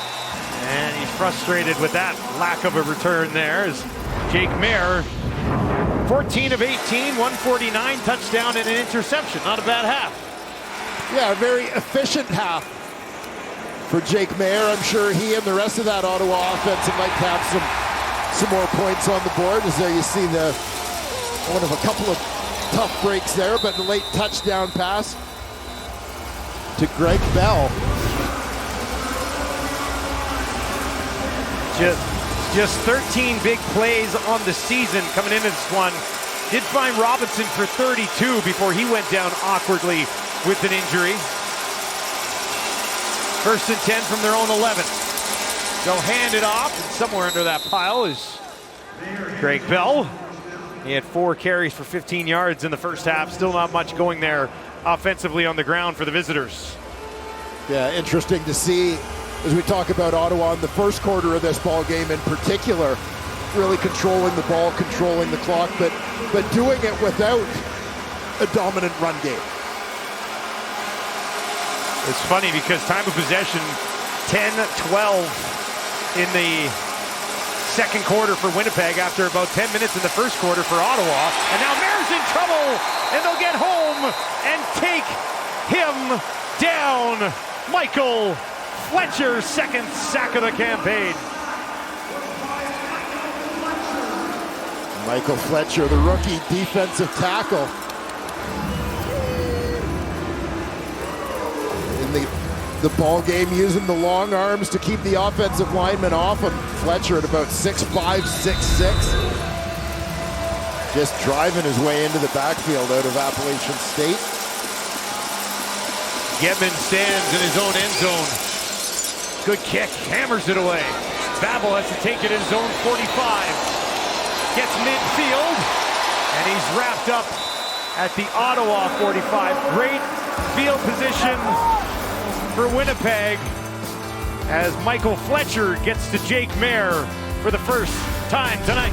And he's frustrated with that lack of a return there as Jake Mayer, 14 of 18, 149, touchdown and an interception. Not a bad half. Yeah, a very efficient half for Jake Mayer. I'm sure he and the rest of that Ottawa offense would like to have some more points on the board. As there you see one of a couple of tough breaks there, but the late touchdown pass to Greg Bell. Just 13 big plays on the season coming into this one. Did find Robinson for 32 before he went down awkwardly with an injury. 1st and 10 from their own 11. They'll hand it off, and somewhere under that pile is Greg Bell. He had 4 carries for 15 yards in the first half. Still not much going there offensively on the ground for the visitors. Yeah, interesting to see as we talk about Ottawa in the first quarter of this ball game in particular, really controlling the ball, controlling the clock, but doing it without a dominant run game. It's funny because time of possession 10-12 in the second quarter for Winnipeg after about 10 minutes in the first quarter for Ottawa. And now Mayer's in trouble, and they'll get home and take him down. Michael Fletcher's second sack of the campaign. Michael Fletcher, the rookie defensive tackle. In the ball game, using the long arms to keep the offensive lineman off him. Fletcher at about 6'5", 6'6". Just driving his way into the backfield out of Appalachian State. Gedman stands in his own end zone. Good kick, hammers it away. Babel has to take it in his own 45. Gets midfield, and he's wrapped up at the Ottawa 45. Great field position for Winnipeg as Michael Fletcher gets to Jake Mayer for the first time tonight.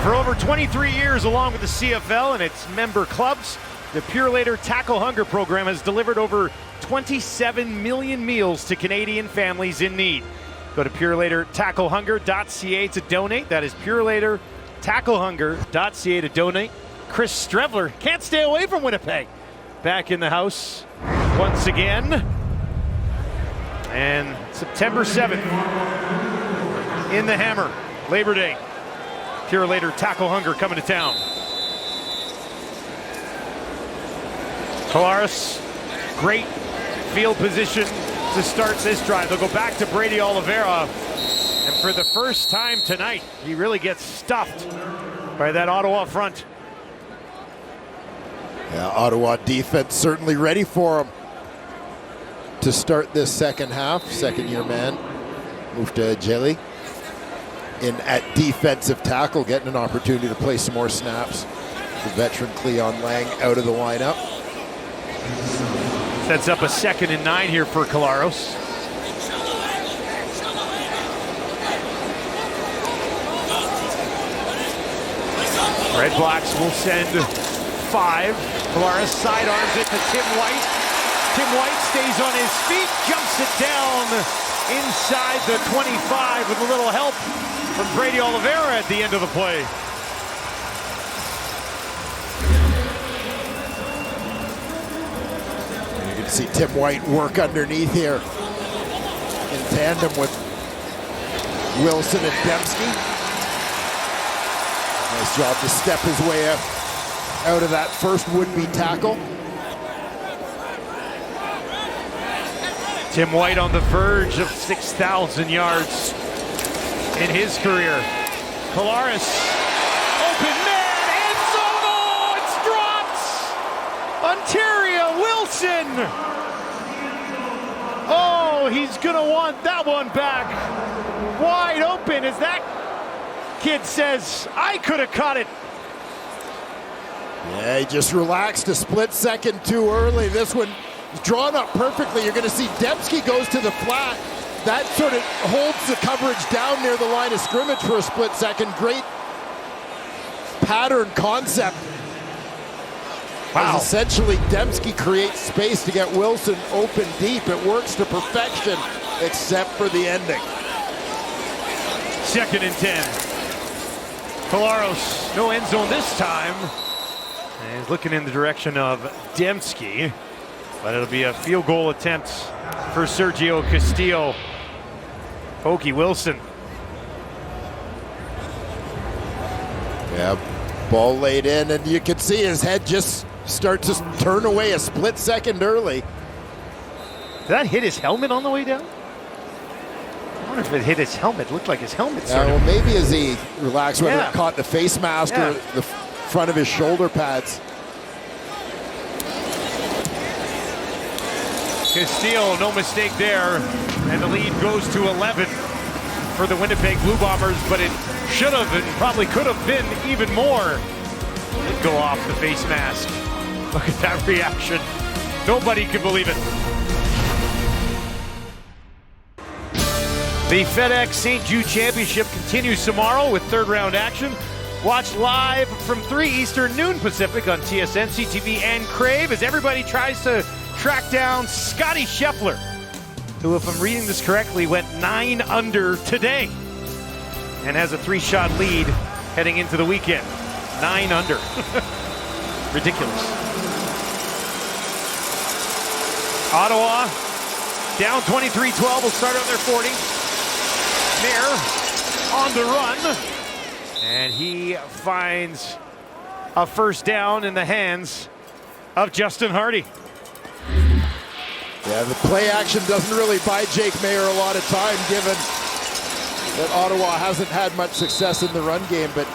For over 23 years, along with the CFL and its member clubs, the Purelator Tackle Hunger program has delivered over 27 million meals to Canadian families in need. Go to PurelatorTackleHunger.ca to donate. That is PurelatorTackleHunger.ca to donate. Chris Strevler can't stay away from Winnipeg. Back in the house once again. And September 7th in the Hammer, Labor Day. Purelator Tackle Hunger coming to town. Collaros, great field position to start this drive. They'll go back to Brady Oliveira. And for the first time tonight, he really gets stuffed by that Ottawa front. Yeah, Ottawa defense certainly ready for him. to start this second half. Second-year man, Mufta Jelly, in at defensive tackle, getting an opportunity to play some more snaps. The veteran Cleon Lang out of the lineup. Sets up a 2nd and 9 here for Collaros. REDBLACKS will send 5. Collaros sidearms it to Tim White. Tim White stays on his feet, jumps it down inside the 25 with a little help from Brady Oliveira at the end of the play. You can see Tim White work underneath here in tandem with Wilson and Dembski. Nice job to step his way out of that first would-be tackle. Tim White on the verge of 6,000 yards in his career. Collaros, open man, end zone, oh, it's dropped! Ontario Wilson! Oh, he's gonna want that one back. Wide open as that kid says, I could have caught it. Yeah, he just relaxed a split second too early. This one is drawn up perfectly. You're going to see Dembski goes to the flat. That sort of holds the coverage down near the line of scrimmage for a split second. Great pattern concept. Wow. As essentially, Dembski creates space to get Wilson open deep. It works to perfection, except for the ending. 2nd and 10. Collaros, no end zone this time. And he's looking in the direction of Dembski, but it'll be a field goal attempt for Sergio Castillo. Pokey Wilson. Yeah, ball laid in, and you can see his head just start to turn away a split second early. Did that hit his helmet on the way down? I wonder if it hit his helmet. It looked like his helmet sort well, of. maybe as he relaxed, whether Yeah. it caught the face mask Yeah. or the front of his shoulder pads. Castillo, no mistake there, and the lead goes to 11 for the Winnipeg Blue Bombers, but it should have and probably could have been even more. It go off the face mask. Look at that reaction. Nobody can believe it. The FedEx St. Jude Championship continues tomorrow with 3rd round action. Watch live from 3 Eastern, noon Pacific on TSN, CTV, and Crave as everybody tries to track down Scotty Scheffler, who, if I'm reading this correctly, went 9 under today and has a 3-shot lead heading into the weekend. 9 under. Ridiculous. Ottawa down 23-12. Will start on their 40. Mayer on the run. And he finds a first down in the hands of Justin Hardy. Yeah, the play action doesn't really buy Jake Mayer a lot of time, given that Ottawa hasn't had much success in the run game, but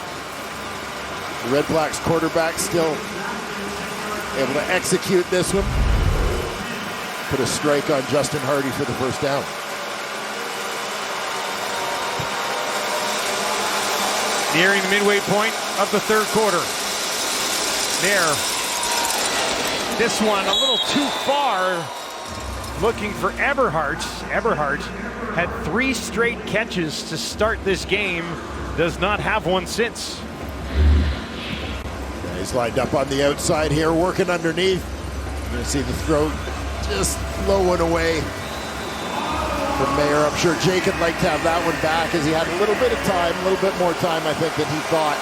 the REDBLACKS quarterback still able to execute this one. Put a strike on Justin Hardy for the first down. Nearing the midway point of the 3rd quarter. There. This one a little too far. Looking for Eberhardt. Eberhardt had 3 straight catches to start this game. Does not have one since. Yeah, he's lined up on the outside here, working underneath. You're going to see the throw just low and away from Mayer. I'm sure Jake would like to have that one back, as he had a little bit of time, a little bit more time, I think, than he thought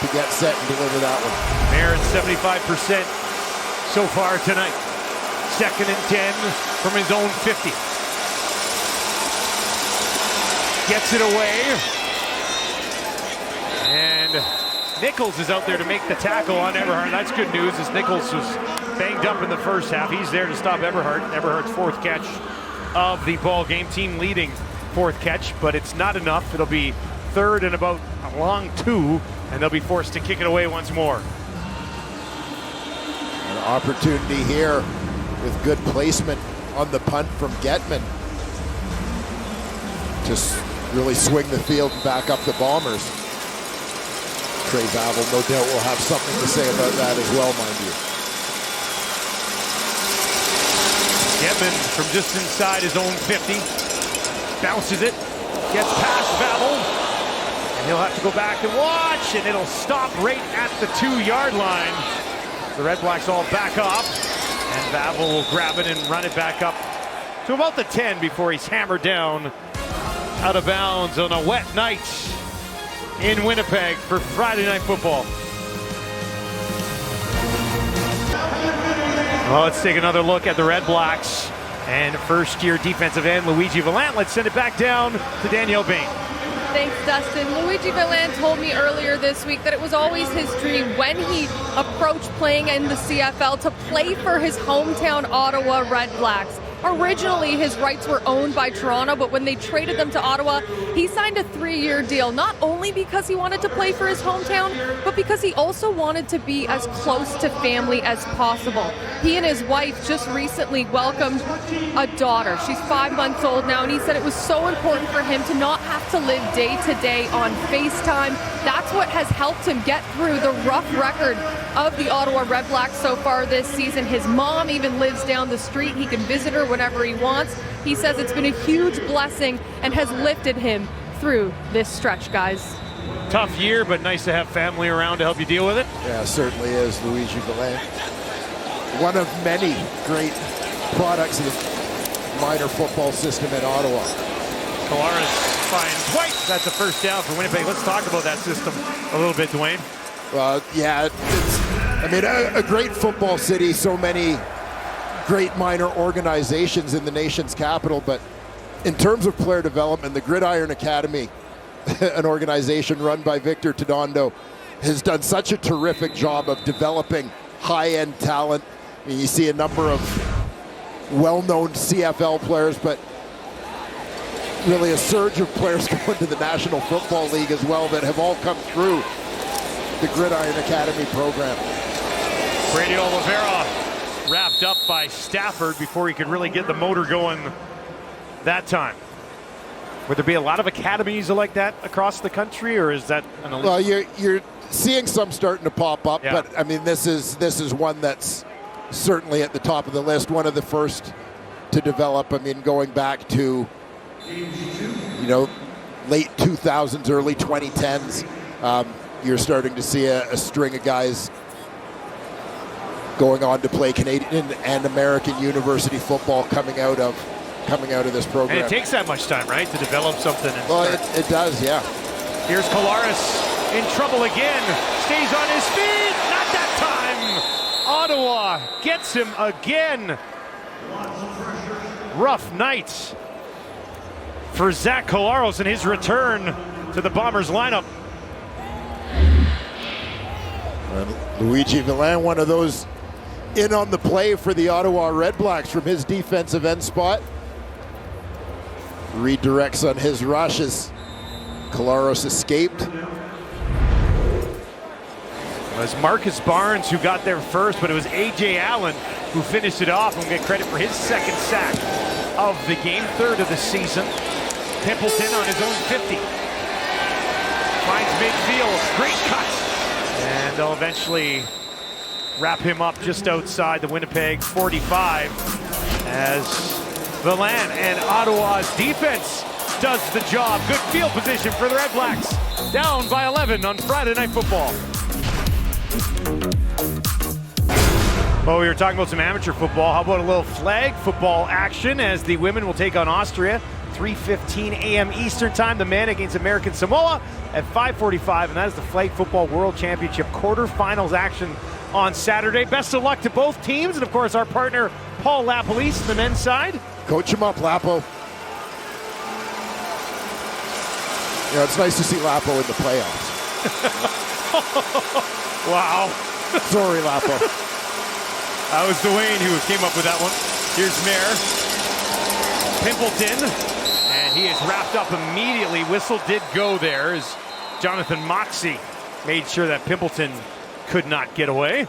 to get set and deliver that one. Mayer at 75% so far tonight. 2nd and 10 from his own 50. Gets it away. And Nichols is out there to make the tackle on Eberhardt. That's good news, as Nichols was banged up in the first half. He's there to stop Eberhardt. Eberhardt's 4th catch of the ball game. Team leading 4th catch, but it's not enough. It'll be 3rd and about a long 2, and they'll be forced to kick it away once more. An opportunity here with good placement on the punt from Getman. Just really swing the field and back up the Bombers. Trey Vavel, no doubt, will have something to say about that as well, mind you. Getman from just inside his own 50. Bounces it. Gets past Vavel. And he'll have to go back and watch. And it'll stop right at the 2-yard line. The Red Blacks all back up. And Vavel will grab it and run it back up to about the 10 before he's hammered down out of bounds on a wet night in Winnipeg for Friday Night Football. Well, let's take another look at the Red Blacks and first-year defensive end Luigi Vallant. Let's send it back down to Danielle Bain. Thanks, Dustin. Luigi Vallant told me earlier this week that it was always his dream when he approached playing in the CFL to play for his hometown Ottawa Red Blacks. Originally, his rights were owned by Toronto, but when they traded them to Ottawa, he signed a 3-year deal, not only because he wanted to play for his hometown, but because he also wanted to be as close to family as possible. He and his wife just recently welcomed a daughter. She's 5 months old now, and he said it was so important for him to not have to live day to day on FaceTime. That's what has helped him get through the rough record of the Ottawa Red Blacks so far this season. His mom even lives down the street. He can visit her whenever he wants. He says it's been a huge blessing and has lifted him through this stretch, guys. Tough year, but nice to have family around to help you deal with it. Yeah, it certainly is, Luigi Vallant. One of many great products of the minor football system in Ottawa. Collaros finds White. That's a first down for Winnipeg. Let's talk about that system a little bit, Dwayne. Yeah, a great football city, so many great minor organizations in the nation's capital, but in terms of player development, the Gridiron Academy, an organization run by Victor Todondo, has done such a terrific job of developing high-end talent. I mean, you see a number of well-known CFL players, but really a surge of players going to the National Football League as well that have all come through the Gridiron Academy program. Brady Oliveira wrapped up by Stafford before he could really get the motor going that time. Would there be a lot of academies like that across the country, or is that an elite? Well, you're seeing some starting to pop up, Yeah. but I mean, this is one that's certainly at the top of the list, one of the first to develop. I mean, going back to, late 2000s, early 2010s, you're starting to see a string of guys going on to play Canadian and American university football coming out of this program. And it takes that much time, right, to develop something? Well, it does, yeah. Here's Collaros in trouble again. Stays on his feet. Not that time. Ottawa gets him again. Rough night for Zach Collaros in his return to the Bombers lineup. And Luigi Vallant, one of those in on the play for the Ottawa Red Blacks from his defensive end spot. Redirects on his rush as Collaros escaped. It was Marcus Barnes who got there first, but it was A.J. Allen who finished it off and will get credit for his second sack of the game, third of the season. Pimpleton on his own 50. Finds midfield, great cut. And they'll eventually wrap him up just outside the Winnipeg 45 as Vallant and Ottawa's defense does the job. Good field position for the Red Blacks. Down by 11 on Friday Night Football. Well, we were talking about some amateur football. How about a little flag football action as the women will take on Austria. 3:15 a.m. Eastern Time. The men against American Samoa at 5:45, and that is the Flag Football World Championship quarterfinals action on Saturday. Best of luck to both teams, and of course our partner Paul Lapolice on the men's side. Coach him up, Lapo. It's nice to see Lapo in the playoffs. Wow. Sorry, Lapo. That was Dwayne who came up with that one. Here's Mayer. Pimpleton. And he is wrapped up immediately. Whistle did go there as Jonathan Moxey made sure that Pimpleton could not get away.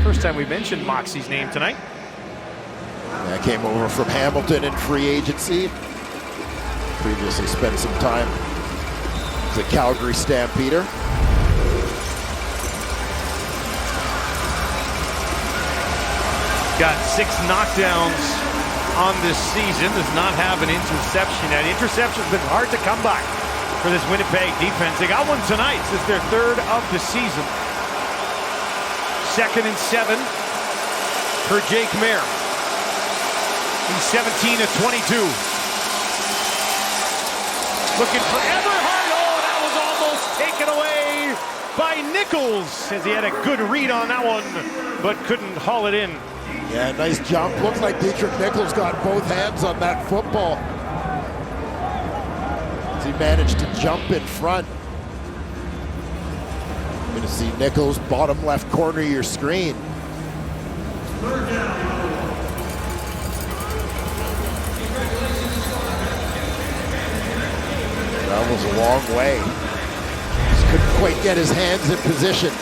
First time we mentioned Moxey's name tonight. Yeah, came over from Hamilton in free agency. Previously spent some time as a Calgary Stampeder. Got 6 knockdowns on this season. Does not have an interception yet. Interception's been hard to come by for this Winnipeg defense. They got one tonight. This is their 3rd of the season. 2nd and 7 for Jake Mayer. He's 17 of 22. Looking for Everhart. Oh, that was almost taken away by Nichols, as he had a good read on that one, but couldn't haul it in. Yeah, nice jump. Looks like Dietrich Nichols got both hands on that football, as he managed to jump in front. You're going to see Nichols, bottom left corner of your screen. Travels a long way. Just couldn't quite get his hands in position.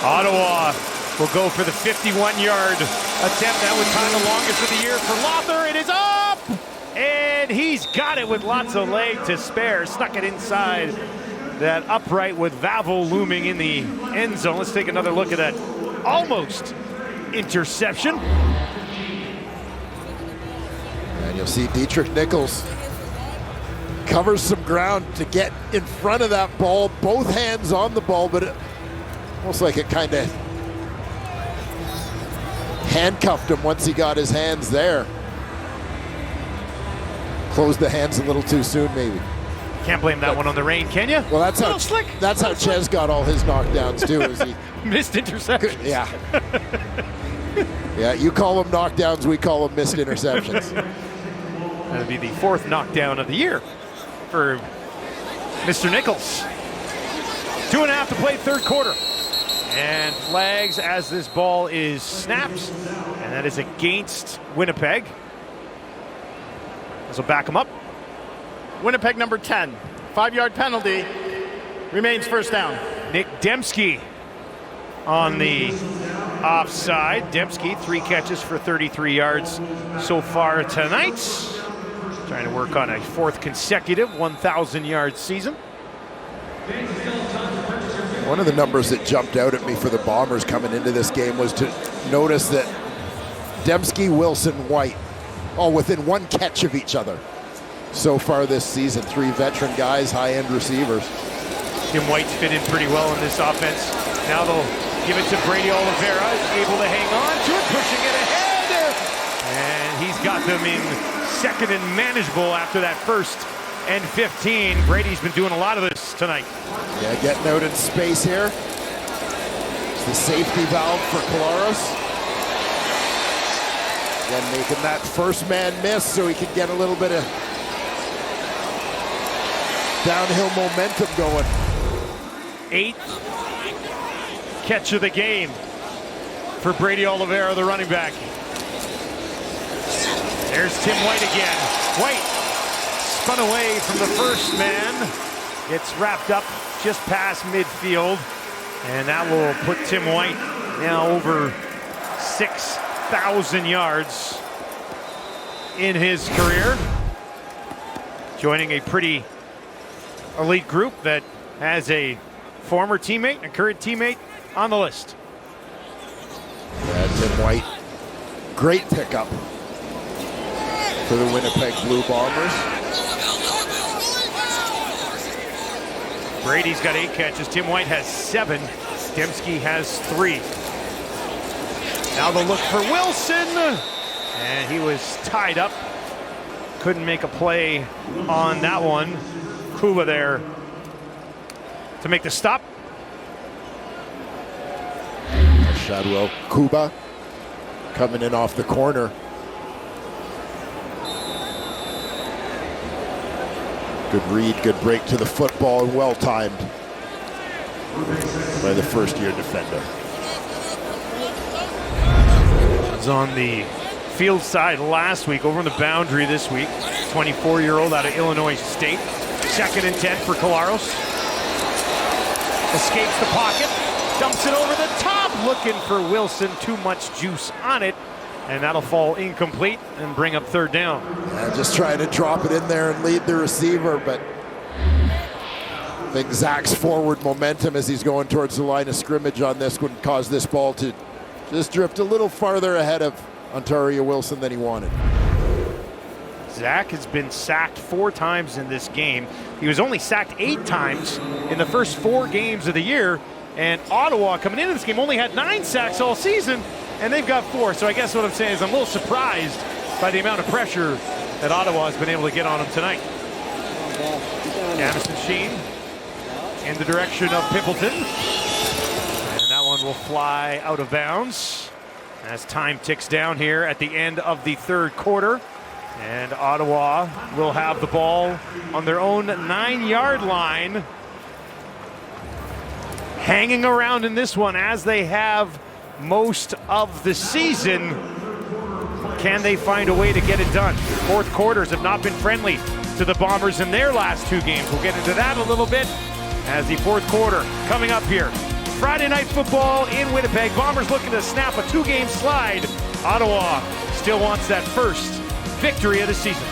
Ottawa will go for the 51-yard attempt. That was kind of the longest of the year for Lothar. It is up! And he's got it with lots of leg to spare. Snuck it inside that upright with Vavel looming in the end zone. Let's take another look at that almost interception. And you'll see Dietrich Nichols covers some ground to get in front of that ball. Both hands on the ball, but it, almost like it kind of handcuffed him once he got his hands there. Closed the hands a little too soon, maybe. Can't blame that one on the rain, can you? Well, that's how slick. That's how Ches got all his knockdowns too. Is he missed interceptions? Yeah. Yeah, you call them knockdowns, we call them missed interceptions. That'd be the 4th knockdown of the year for Mr. Nichols. 2.5 to play, 3rd quarter. And flags as this ball is snapped, and that is against Winnipeg. This will back him up. Winnipeg number 10. 5-yard penalty. Remains first down. Nick Dembski on the offside. Dembski, 3 catches for 33 yards so far tonight. Trying to work on a 4th consecutive 1,000-yard season. One of the numbers that jumped out at me for the Bombers coming into this game was to notice that Dembski, Wilson, White, all within 1 catch of each other so far this season. 3 veteran guys, high-end receivers. Tim White's fit in pretty well in this offense. Now they'll give it to Brady Oliveira, able to hang on to it, pushing it ahead. And he's got them in 2nd and manageable after that 1st and 15. Brady's been doing a lot of this tonight. Yeah, getting out in space here. It's the safety valve for Collaros. Again, making that first man miss so he can get a little bit of downhill momentum going. 8th catch of the game for Brady Oliveira, the running back. There's Tim White again. White spun away from the first man. Gets wrapped up just past midfield. And that will put Tim White now over 6,000 yards in his career. Joining a pretty elite group that has a former teammate and a current teammate on the list. Yeah, Tim White, great pickup for the Winnipeg Blue Bombers. Brady's got 8 catches. Tim White has 7. Dembski has 3. Now the look for Wilson. And he was tied up. Couldn't make a play on that one. Kuba there to make the stop. Shadwell Kuba coming in off the corner. Good read, good break to the football, and well timed by the first-year defender. Was on the field side last week, over on the boundary this week. 24-year-old out of Illinois State. 2nd and 10 for Collaros. Escapes the pocket, dumps it over the top, looking for Wilson. Too much juice on it, And that'll fall incomplete and bring up third down. Yeah, just trying to drop it in there and lead the receiver, but I think Zach's forward momentum as he's going towards the line of scrimmage on this would cause this ball to just drift a little farther ahead of Ontario Wilson than he wanted. Zach has been sacked 4 times in this game. He was only sacked 8 times in the first 4 games of the year. And Ottawa, coming into this game, only had 9 sacks all season, and they've got 4. So I guess what I'm saying is I'm a little surprised by the amount of pressure that Ottawa has been able to get on him tonight. Jamison Sheen in the direction of Pimpleton. And that one will fly out of bounds as time ticks down here at the end of the third quarter. And Ottawa will have the ball on their own 9-yard line. Hanging around in this one as they have most of the season. Can they find a way to get it done? Fourth quarters have not been friendly to the Bombers in their last 2 games. We'll get into that a little bit as the fourth quarter coming up here. Friday night football in Winnipeg. Bombers looking to snap a 2-game slide. Ottawa still wants that first victory of the season.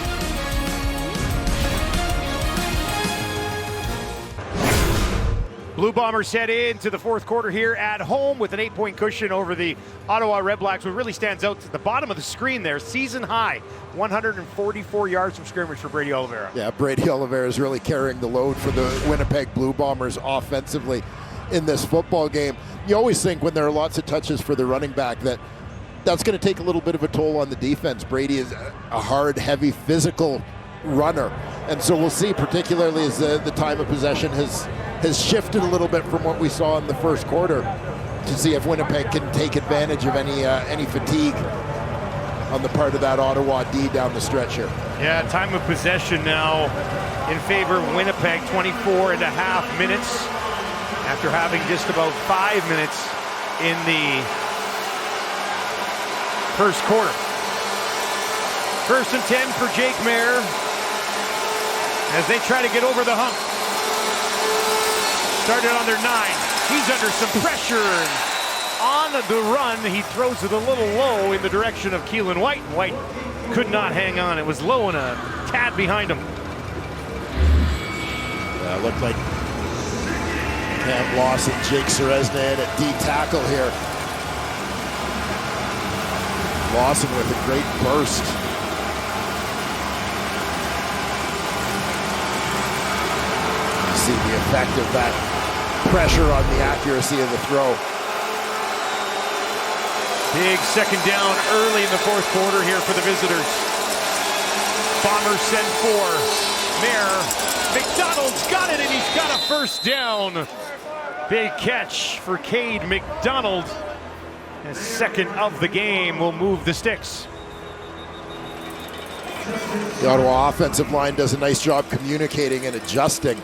Blue Bombers head into the fourth quarter here at home with an 8-point cushion over the Ottawa REDBLACKS. What really stands out at the bottom of the screen there, season high, 144 yards from scrimmage for Brady Oliveira. Yeah, Brady Oliveira is really carrying the load for the Winnipeg Blue Bombers offensively in this football game. You always think when there are lots of touches for the running back that's going to take a little bit of a toll on the defense. Brady is a hard, heavy, physical runner. And so we'll see, particularly as the time of possession has shifted a little bit from what we saw in the first quarter, to see if Winnipeg can take advantage of any fatigue on the part of that Ottawa D down the stretch here. Yeah, time of possession now in favor of Winnipeg, 24 and a half minutes after having just about 5 minutes in the first quarter. First and 10 for Jake Mayer as they try to get over the hump. Started on their 9. He's under some pressure. On the run, he throws it a little low in the direction of Keelan White. White could not hang on. It was low and a tad behind him. Yeah, it looked like Cam Lawson, Jake Seresna at D tackle here. Lawson with a great burst. You see the effect of that pressure on the accuracy of the throw. Big second down early in the fourth quarter here for the visitors. Bombers send 4. Mayer, McDonald's got it, and he's got a first down. Big catch for Cade McDonald. His second of the game will move the sticks. The Ottawa offensive line does a nice job communicating and adjusting.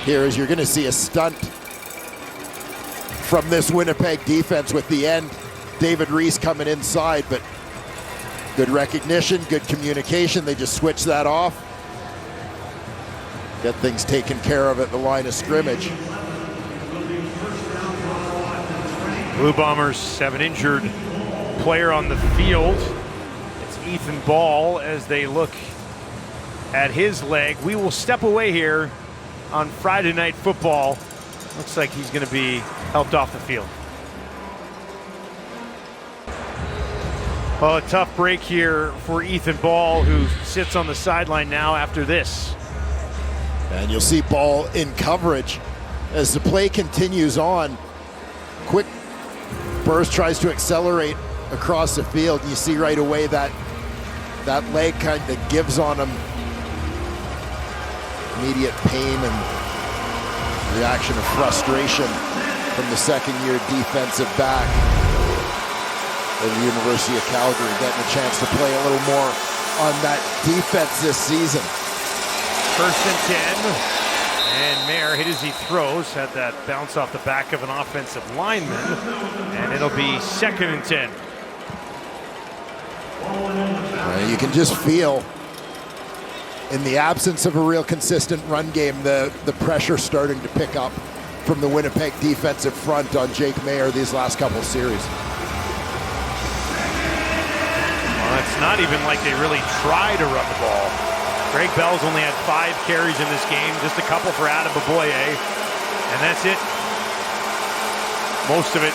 Here, as you're going to see a stunt from this Winnipeg defense with the end. David Reese coming inside, but good recognition, good communication. They just switch that off. Get things taken care of at the line of scrimmage. Blue Bombers have an injured player on the field. It's Ethan Ball as they look at his leg. We will step away here on Friday Night Football. Looks like he's going to be helped off the field. Well, a tough break here for Ethan Ball, who sits on the sideline now after this. And you'll see Ball in coverage as the play continues on. Quick burst, tries to accelerate across the field. You see right away that leg kind of gives on him. Immediate pain and reaction of frustration from the second-year defensive back of the University of Calgary, getting a chance to play a little more on that defense this season. First and 10, and Mayer hit as he throws, had that bounce off the back of an offensive lineman, and it'll be second and 10. You can just feel, in the absence of a real consistent run game, the pressure starting to pick up from the Winnipeg defensive front on Jake Mayer these last couple of series. It's not even like they really try to run the ball. Greg Bell's only had 5 carries in this game, just a couple for Adam Boboye, and that's it. Most of it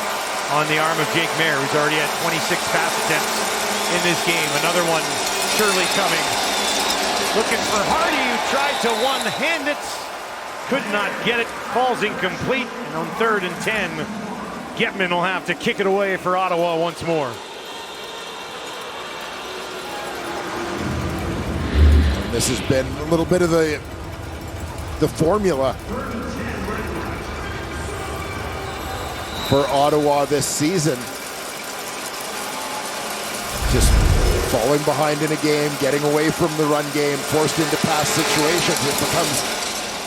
on the arm of Jake Mayer, who's already had 26 pass attempts in this game. Another one surely coming. Looking for Hardy, who tried to one-hand it. Could not get it. Falls incomplete. And on 3rd and 10, Getman will have to kick it away for Ottawa once more. And this has been a little bit of the formula for Ottawa this season. Just falling behind in a game, getting away from the run game, forced into pass situations. It becomes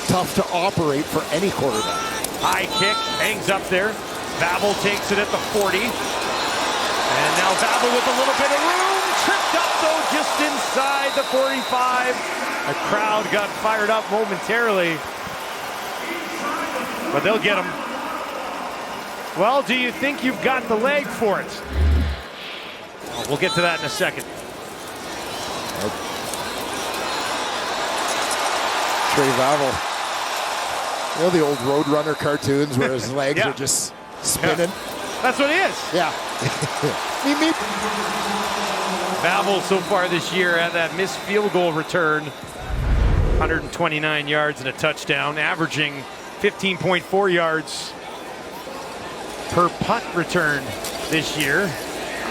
tough to operate for any quarterback. High kick, hangs up there. Babel takes it at the 40. And now Babel with a little bit of room. Tripped up though, just inside the 45. The crowd got fired up momentarily. But they'll get him. Well, do you think you've got the leg for it? Well, we'll get to that in a second. Trey Babel. You know the old Roadrunner cartoons where his legs are just spinning? Yeah. That's what he is. Yeah. Meep, meep. Babel so far this year had that missed field goal return. 129 yards and a touchdown, averaging 15.4 yards per punt return this year.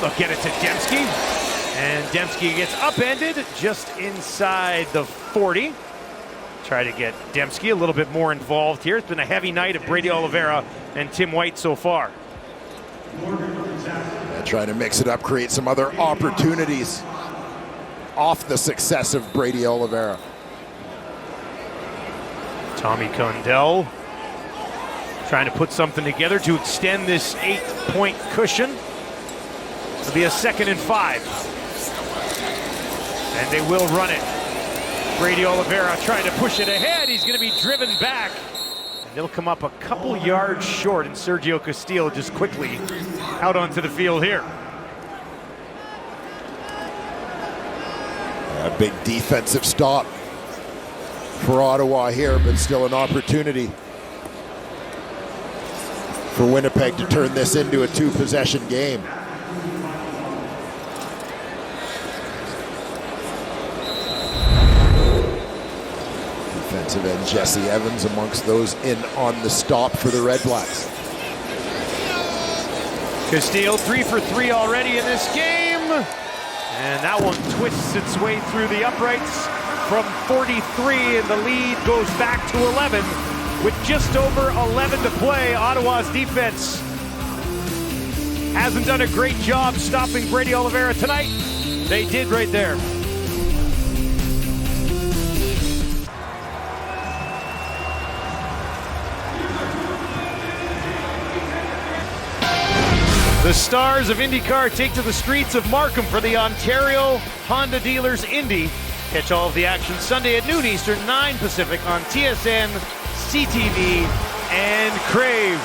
Look, get it to Dembski. And Dembski gets upended just inside the 40. Try to get Dembski a little bit more involved here. It's been a heavy night of Brady Oliveira and Tim White so far. Trying to mix it up, create some other opportunities off the success of Brady Oliveira. Tommy Condell trying to put something together to extend this 8-point cushion. It'll be a 2nd and 5. And they will run it. Brady Oliveira trying to push it ahead. He's going to be driven back. And they'll come up a couple yards short, and Sergio Castillo just quickly out onto the field here. A big defensive stop for Ottawa here, but still an opportunity for Winnipeg to turn this into a 2-possession game. Defensive end Jesse Evans amongst those in on the stop for the REDBLACKS. Castillo 3 for 3 already in this game. And that one twists its way through the uprights from 43, and the lead goes back to 11. With just over 11 to play, Ottawa's defense hasn't done a great job stopping Brady Oliveira tonight. They did right there. The stars of IndyCar take to the streets of Markham for the Ontario Honda Dealers Indy. Catch all of the action Sunday at noon Eastern, 9 Pacific on TSN, CTV, and Crave.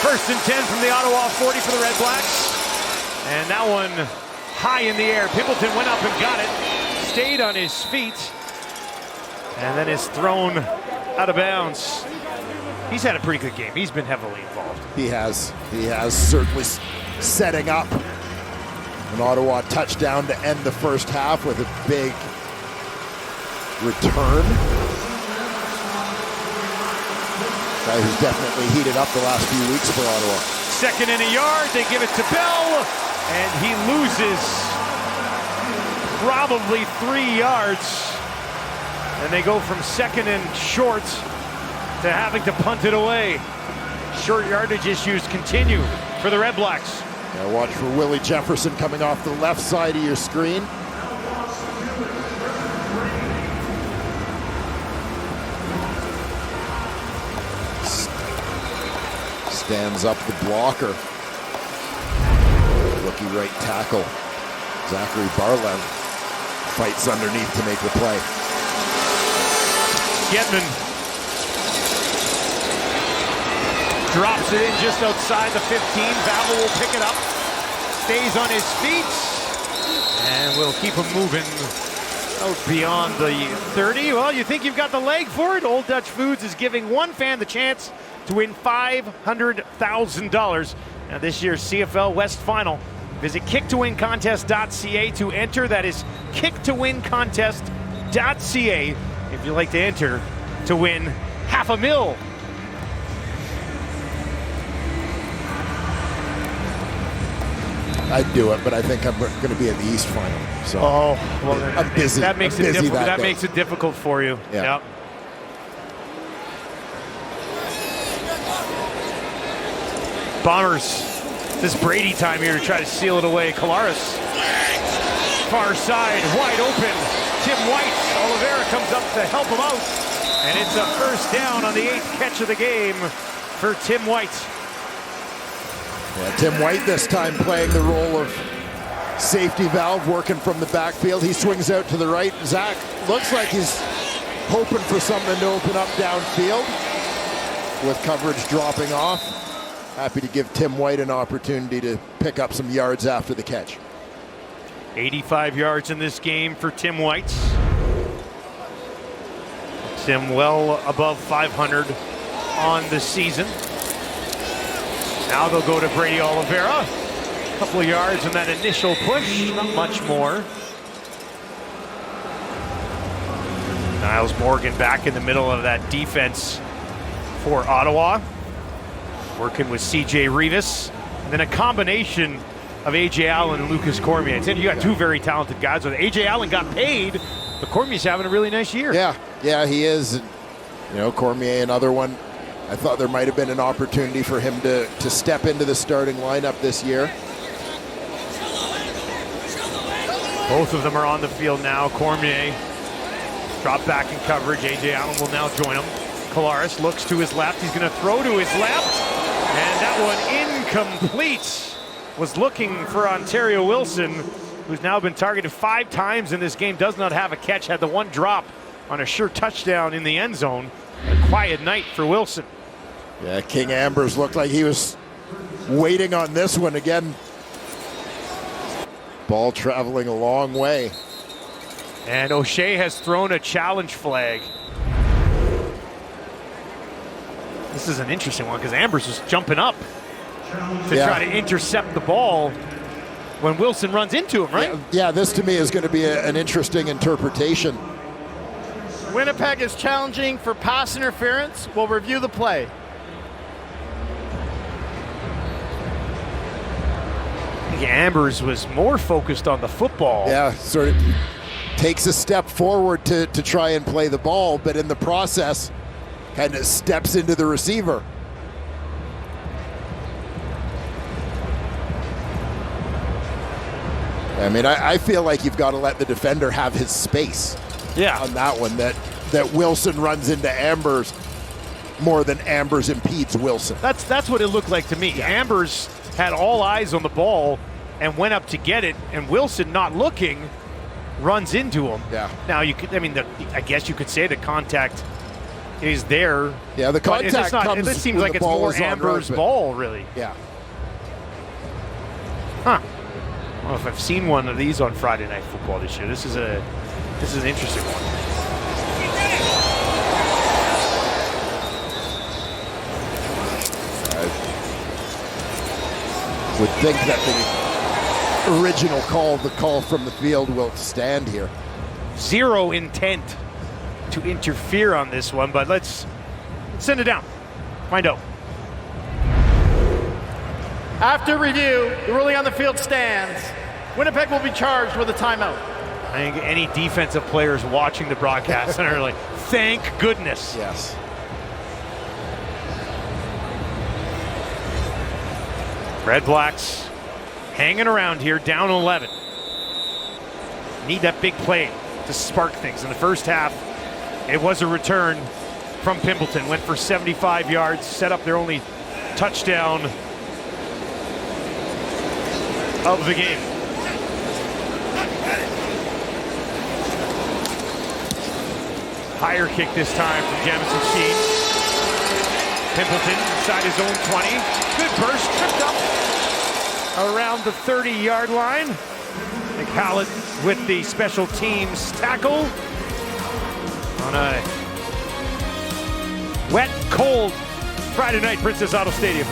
1st and 10 from the Ottawa 40 for the REDBLACKS. And that one high in the air. Pimpleton went up and got it, stayed on his feet, and then is thrown out of bounds. He's had a pretty good game. He's been heavily involved. He has certainly setting up an Ottawa touchdown to end the first half with a big return. Guy who's definitely heated up the last few weeks for Ottawa. 2nd and a yard, they give it to Bell, and he loses probably 3 yards. And they go from 2nd and short to having to punt it away. Short yardage issues continue for the REDBLACKS. Now watch for Willie Jefferson coming off the left side of your screen. Stands up the blocker. Rookie right tackle, Zachary Barlev, fights underneath to make the play. Getman drops it in just outside the 15. Babel will pick it up. stays on his feet. And we'll keep him moving out beyond the 30. Well, you think you've got the leg for it? Old Dutch Foods is giving one fan the chance to win $500,000. Now, this year's CFL West Final. Visit kicktowincontest.ca to enter. That is kicktowincontest.ca if you'd like to enter to win $500,000. I'd do it, but I think I'm going to be at the East Final. So I'm busy. That makes it difficult for you. Yeah. Yep. Bombers. This Brady time here to try to seal it away. Collaros. Far side, wide open. Tim White. Oliveira comes up to help him out. And it's a first down on the 8th catch of the game for Tim White. Yeah, Tim White this time playing the role of safety valve, working from the backfield. He swings out to the right. Zach looks like he's hoping for something to open up downfield with coverage dropping off. Happy to give Tim White an opportunity to pick up some yards after the catch. 85 yards in this game for Tim White. Tim well above 500 on the season. Now they'll go to Brady Oliveira. A couple of yards in that initial push, not much more. Niles Morgan back in the middle of that defense for Ottawa. Working with C.J. Rivas. And then a combination of A.J. Allen and Lucas Cormier. And you got two very talented guys. A.J. Allen got paid, but Cormier's having a really nice year. Yeah, he is. You know, Cormier, another one. I thought there might have been an opportunity for him to step into the starting lineup this year. Both of them are on the field now. Cormier dropped back in coverage. A.J. Allen will now join him. Collaros looks to his left. He's going to throw to his left. And that one incomplete. Was looking for Ontario Wilson, who's now been targeted 5 times in this game. Does not have a catch. Had the one drop on a sure touchdown in the end zone. A quiet night for Wilson. Yeah, King Ambers looked like he was waiting on this one again. Ball traveling a long way. And O'Shea has thrown a challenge flag. This is an interesting one because Ambers was jumping up to try to intercept the ball when Wilson runs into him, right? Yeah, this to me is going to be an interesting interpretation. Winnipeg is challenging for pass interference. We'll review the play. I think Ambers was more focused on the football. Yeah, sort of takes a step forward to try and play the ball, but in the process, kind of steps into the receiver. I mean, I feel like you've got to let the defender have his space. Yeah. On that one, that Wilson runs into Ambers more than Ambers impedes Wilson. That's what it looked like to me. Yeah. Ambers had all eyes on the ball and went up to get it, and Wilson, not looking, runs into him. Yeah. Now I guess you could say the contact is there. Yeah, the contact comes. This seems like it's more Ambers' ball, really. Yeah. Huh. I don't know if I've seen one of these on Friday Night Football this year. This is an interesting one. I would think that the original call, the call from the field, will stand here. Zero intent to interfere on this one, but let's send it down. Find out. After review, the ruling on the field stands. Winnipeg will be charged with a timeout. I think any defensive players watching the broadcast are like, thank goodness. Yes. REDBLACKS hanging around here, down 11. Need that big play to spark things. In the first half, it was a return from Pimpleton. Went for 75 yards, set up their only touchdown of the game. Higher kick this time from Jamison Sheen. Pimpleton inside his own 20. Good burst, tripped up. around the 30-yard line. McHallett with the special teams tackle on a wet, cold Friday night, Princess Auto Stadium.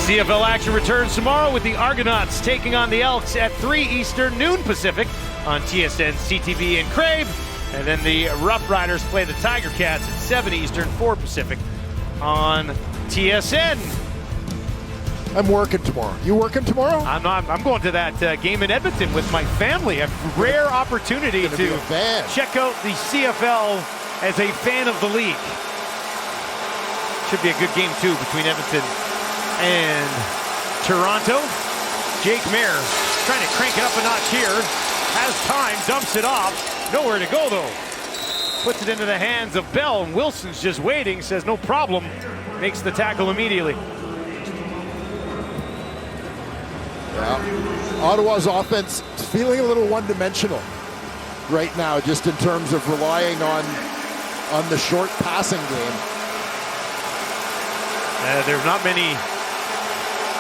CFL action returns tomorrow with the Argonauts taking on the Elks at 3 Eastern, noon Pacific on TSN, CTV, and Crave. And then the Rough Riders play the Tiger Cats at 7 Eastern, 4 Pacific on TSN. I'm working tomorrow. You working tomorrow? I'm not. I'm going to that game in Edmonton with my family. A rare opportunity to check out the CFL as a fan of the league. Should be a good game too between Edmonton and Toronto. Jake Mayer trying to crank it up a notch here. Has time, dumps it off. Nowhere to go though. Puts it into the hands of Bell, and Wilson's just waiting. Says no problem. Makes the tackle immediately. Yeah. Ottawa's offense is feeling a little one-dimensional right now, just in terms of relying on the short passing game. There's not many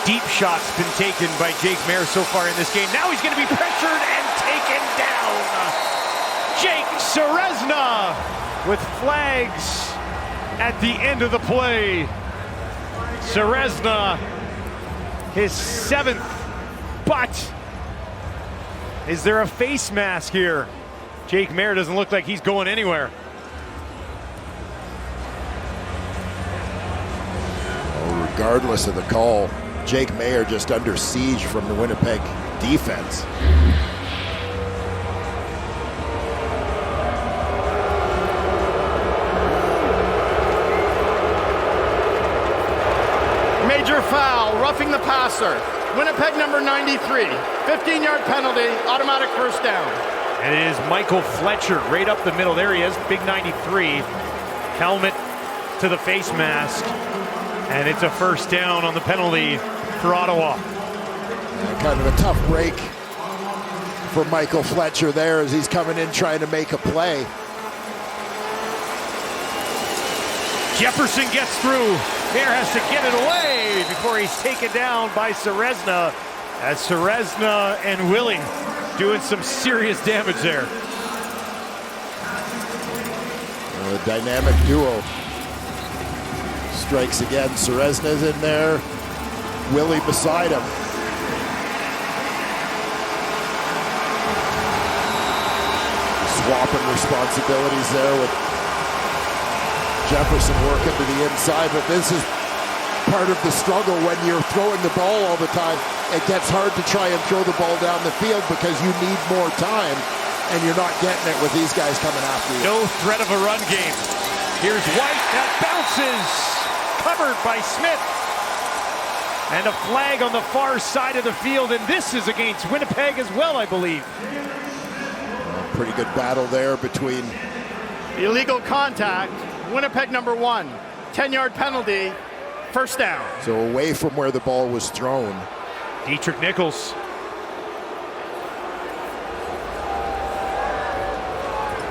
deep shots been taken by Jake Mayer so far in this game. Now he's going to be pressured and taken down. Jake Serezna with flags at the end of the play. Serezna, his 7th. But is there a face mask here? Jake Mayer doesn't look like he's going anywhere. Well, regardless of the call, Jake Mayer just under siege from the Winnipeg defense. Major foul, roughing the passer. Winnipeg number 93, 15-yard penalty, automatic first down. And it is Michael Fletcher right up the middle. There he is, big 93. Helmet to the face mask. And it's a first down on the penalty for Ottawa. Kind of a tough break for Michael Fletcher there as he's coming in trying to make a play. Jefferson gets through. Mayer has to get it away before he's taken down by Serezna. As Serezna and Willie doing some serious damage there. A dynamic duo. Strikes again. Serezna's in there. Willie beside him. Swapping responsibilities there with Jefferson working to the inside, but this is part of the struggle when you're throwing the ball all the time. It gets hard to try and throw the ball down the field because you need more time, and you're not getting it with these guys coming after you. No threat of a run game. Here's White, that bounces, covered by Smith. And a flag on the far side of the field, and this is against Winnipeg as well, I believe. Pretty good battle there between... Illegal contact. Winnipeg number 1, 10-yard penalty, first down. So away from where the ball was thrown. Dietrich Nichols.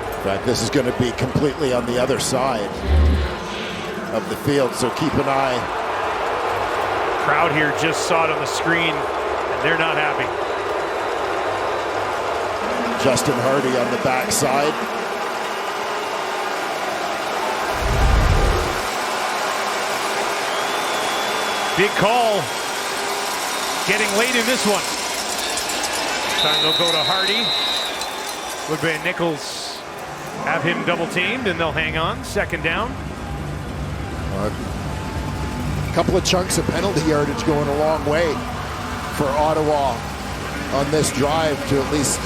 In fact, this is going to be completely on the other side of the field, so keep an eye. Crowd here just saw it on the screen, and they're not happy. Justin Hardy on the backside. Big call. Getting late in this one. Time they'll go to Hardy. Woodbury and Nichols have him double teamed, and they'll hang on. Second down. A couple of chunks of penalty yardage going a long way for Ottawa on this drive to at least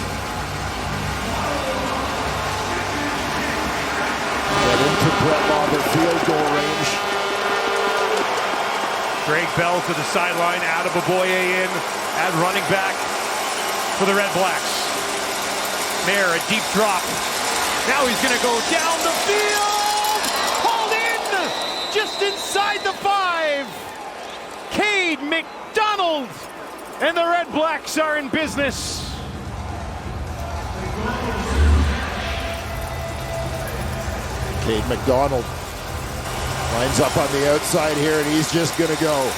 get into Brett Lauber field goal range. Greg Bell to the sideline, Adeboboye in at running back for the Red Blacks. Mayer, a deep drop. Now he's going to go down the field. Hauled in just inside the 5. Cade McDonald. And the Red Blacks are in business. Cade McDonald Lines up on the outside here, and he's just going to go.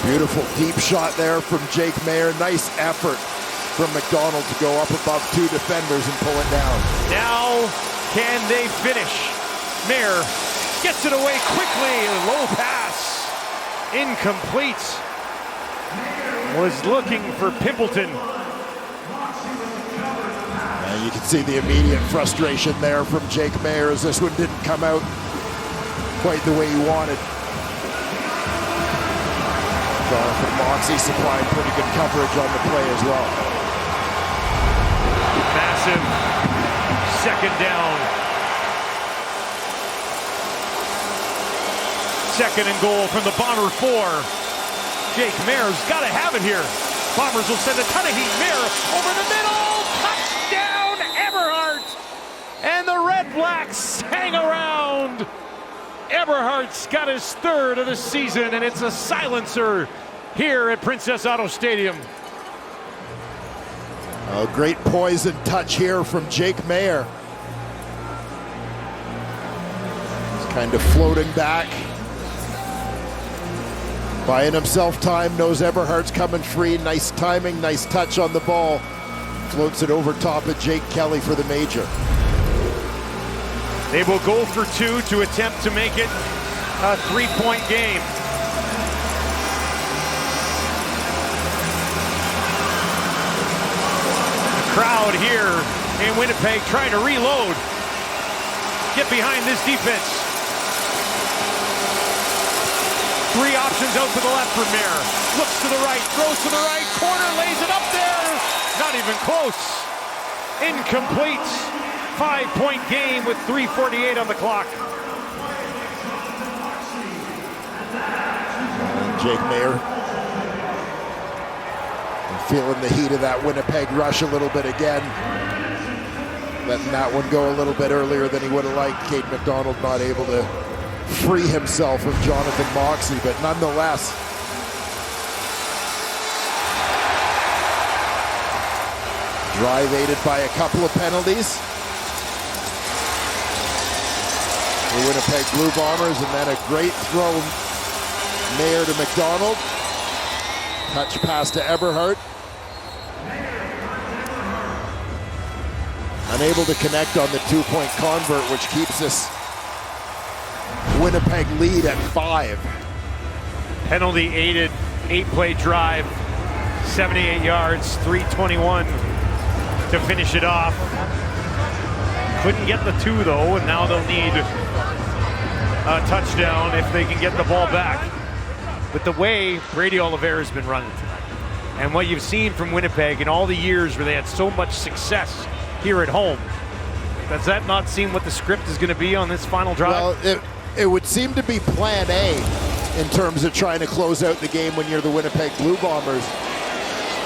Beautiful deep shot there from Jake Maier. Nice effort from McDonald to go up above two defenders and pull it down. Now, can they finish? Maier gets it away quickly. Low pass. Incomplete. Was looking for Pimpleton. And you can see the immediate frustration there from Jake Maier as this one didn't come out quite the way he wanted. Jonathan Moxey supplying pretty good coverage on the play as well. Massive second down. Second and goal from the Bomber 4. Jake Maier's got to have it here. Bombers will send a ton of heat. Maier over the middle. Touchdown, Eberhardt. And the Red Blacks hang around. Eberhardt's got his third of the season, and it's a silencer here at Princess Auto Stadium. A great poise and touch here from Jake Maier. He's kind of floating back. Buying himself time, knows Eberhardt's coming free. Nice timing, nice touch on the ball. Floats it over top of Jake Kelly for the major. They will go for two to attempt to make it a three-point game. The crowd here in Winnipeg trying to reload. Get behind this defense. Three options out to the left for Maier. Looks to the right, throws to the right, corner, lays it up there. Not even close. Incomplete. 5-point game with 3:48 on the clock. Jake Maier feeling the heat of that Winnipeg rush a little bit again. Letting that one go a little bit earlier than he would have liked. Cade McDonald not able to free himself of Jonathan Moxey, but nonetheless. Drive aided by a couple of penalties. The Winnipeg Blue Bombers, and then a great throw, Maier to McDonald. Touch pass to Eberhardt. Unable to connect on the two-point convert, which keeps this Winnipeg lead at 5. Penalty aided 8-play drive, 78 yards, 3:21 to finish it off. Couldn't get the 2 though, and now they'll need a touchdown if they can get the ball back. But the way Brady Oliveira has been running tonight, and what you've seen from Winnipeg in all the years where they had so much success here at home, does that not seem what the script is going to be on this final drive? Well, it would seem to be plan A in terms of trying to close out the game when you're the Winnipeg Blue Bombers.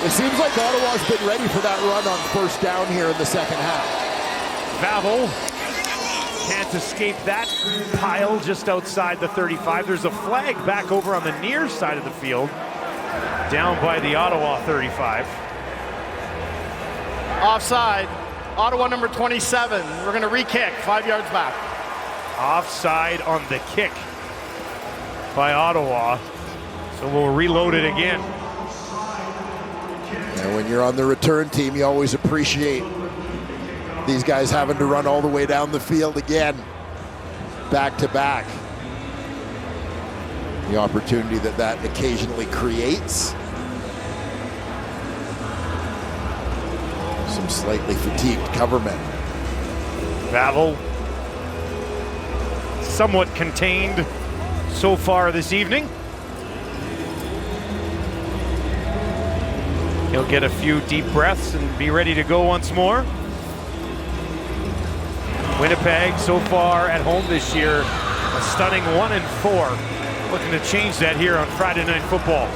It seems like Ottawa's been ready for that run on first down here in the second half. Vavel can't escape that pile just outside the 35. There's a flag back over on the near side of the field, down by the Ottawa 35. Offside. Ottawa number 27. We're going to re-kick 5 yards back. Offside on the kick by Ottawa. So we'll reload it again. And when you're on the return team, you always appreciate these guys having to run all the way down the field again, back to back. The opportunity that occasionally creates. Some slightly fatigued covermen. Vavel somewhat contained so far this evening. He'll get a few deep breaths and be ready to go once more. Winnipeg so far at home this year, a stunning 1-4. Looking to change that here on Friday Night Football.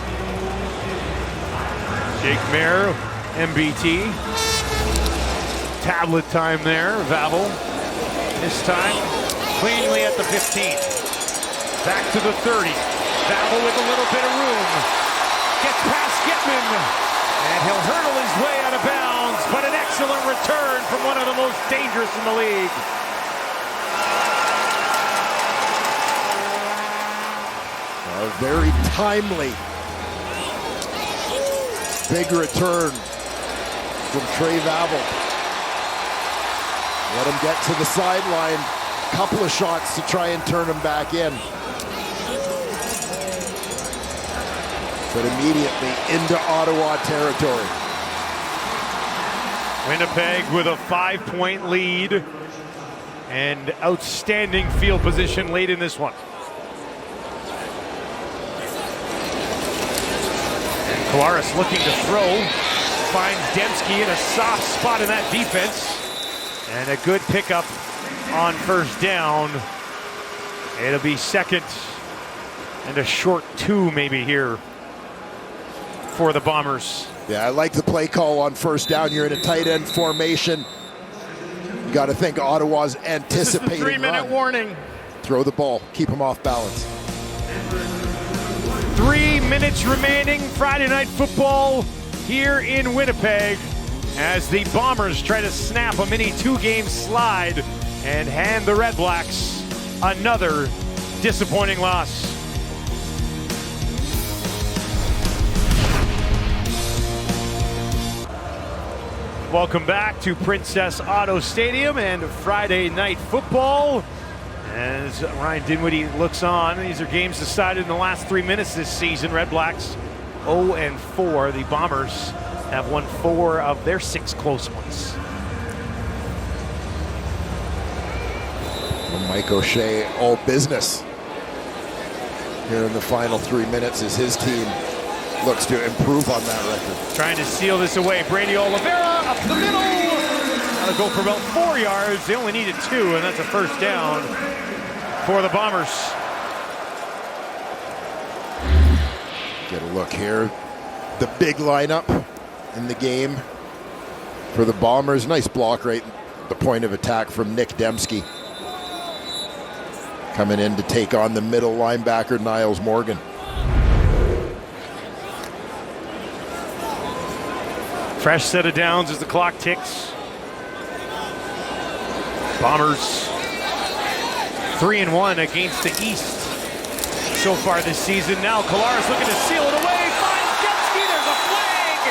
Jake Maier, MBT. Tablet time there, Vavel. This time, cleanly at the 15. Back to the 30. Vavel with a little bit of room. Gets past Getman. And he'll hurdle his way out of bounds, but an excellent return from one of the most dangerous in the league. A very timely big return from Trey Vavel. Let him get to the sideline. Couple of shots to try and turn him back in. But immediately into Ottawa territory. Winnipeg with a 5-point lead and outstanding field position late in this one. And Kolaris looking to throw, finds Dembski in a soft spot in that defense. And a good pickup on first down. It'll be second and a short 2 maybe here for the Bombers. Yeah, I like the play call on first down. You're in a tight end formation. You got to think Ottawa's anticipating. This is the 3-minute warning. Throw the ball, keep him off balance. 3 minutes remaining. Friday Night Football here in Winnipeg as the Bombers try to snap a mini 2-game slide and hand the Red Blacks another disappointing loss. Welcome back to Princess Auto Stadium and Friday Night Football. As Ryan Dinwiddie looks on, these are games decided in the last 3 minutes this season. Red Blacks 0-4. The Bombers have won 4 of their 6 close ones. Well, Mike O'Shea, all business here in the final 3 minutes as his team looks to improve on that record. Trying to seal this away. Brady Oliveira up the middle. That'll go for about 4 yards. They only needed 2, and that's a first down for the Bombers. Get a look here. The big lineup in the game for the Bombers. Nice block right at the point of attack from Nick Dembski. Coming in to take on the middle linebacker, Niles Morgan. Fresh set of downs as the clock ticks. Bombers 3-1 against the East so far this season. Now Kolaris looking to seal it away. Finds Dembski. There's a flag.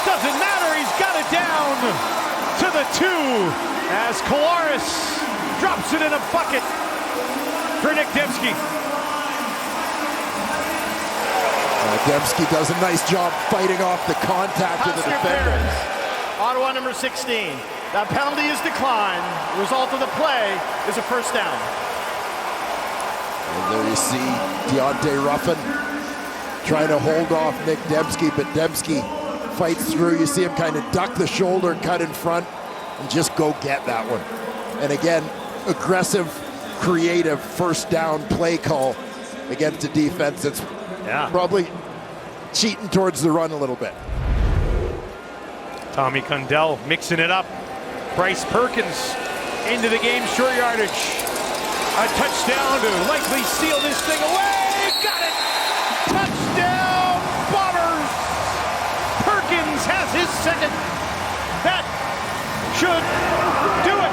Doesn't matter. He's got it down to the 2 as Kolaris drops it in a bucket for Nick Dembski. Dembski does a nice job fighting off the contact of the defender. Ottawa number 16. That penalty is declined. The result of the play is a first down. And there you see Deontay Ruffin trying to hold off Nick Dembski, but Dembski fights through. You see him kind of duck the shoulder, cut in front, and just go get that one. And again, aggressive, creative first down play call against a defense that's probably cheating towards the run a little bit. Tommy Condell mixing it up. Bryce Perkins into the game, short yardage. A touchdown to likely seal this thing away. Got it! Touchdown, Bombers! Perkins has his second. That should do it.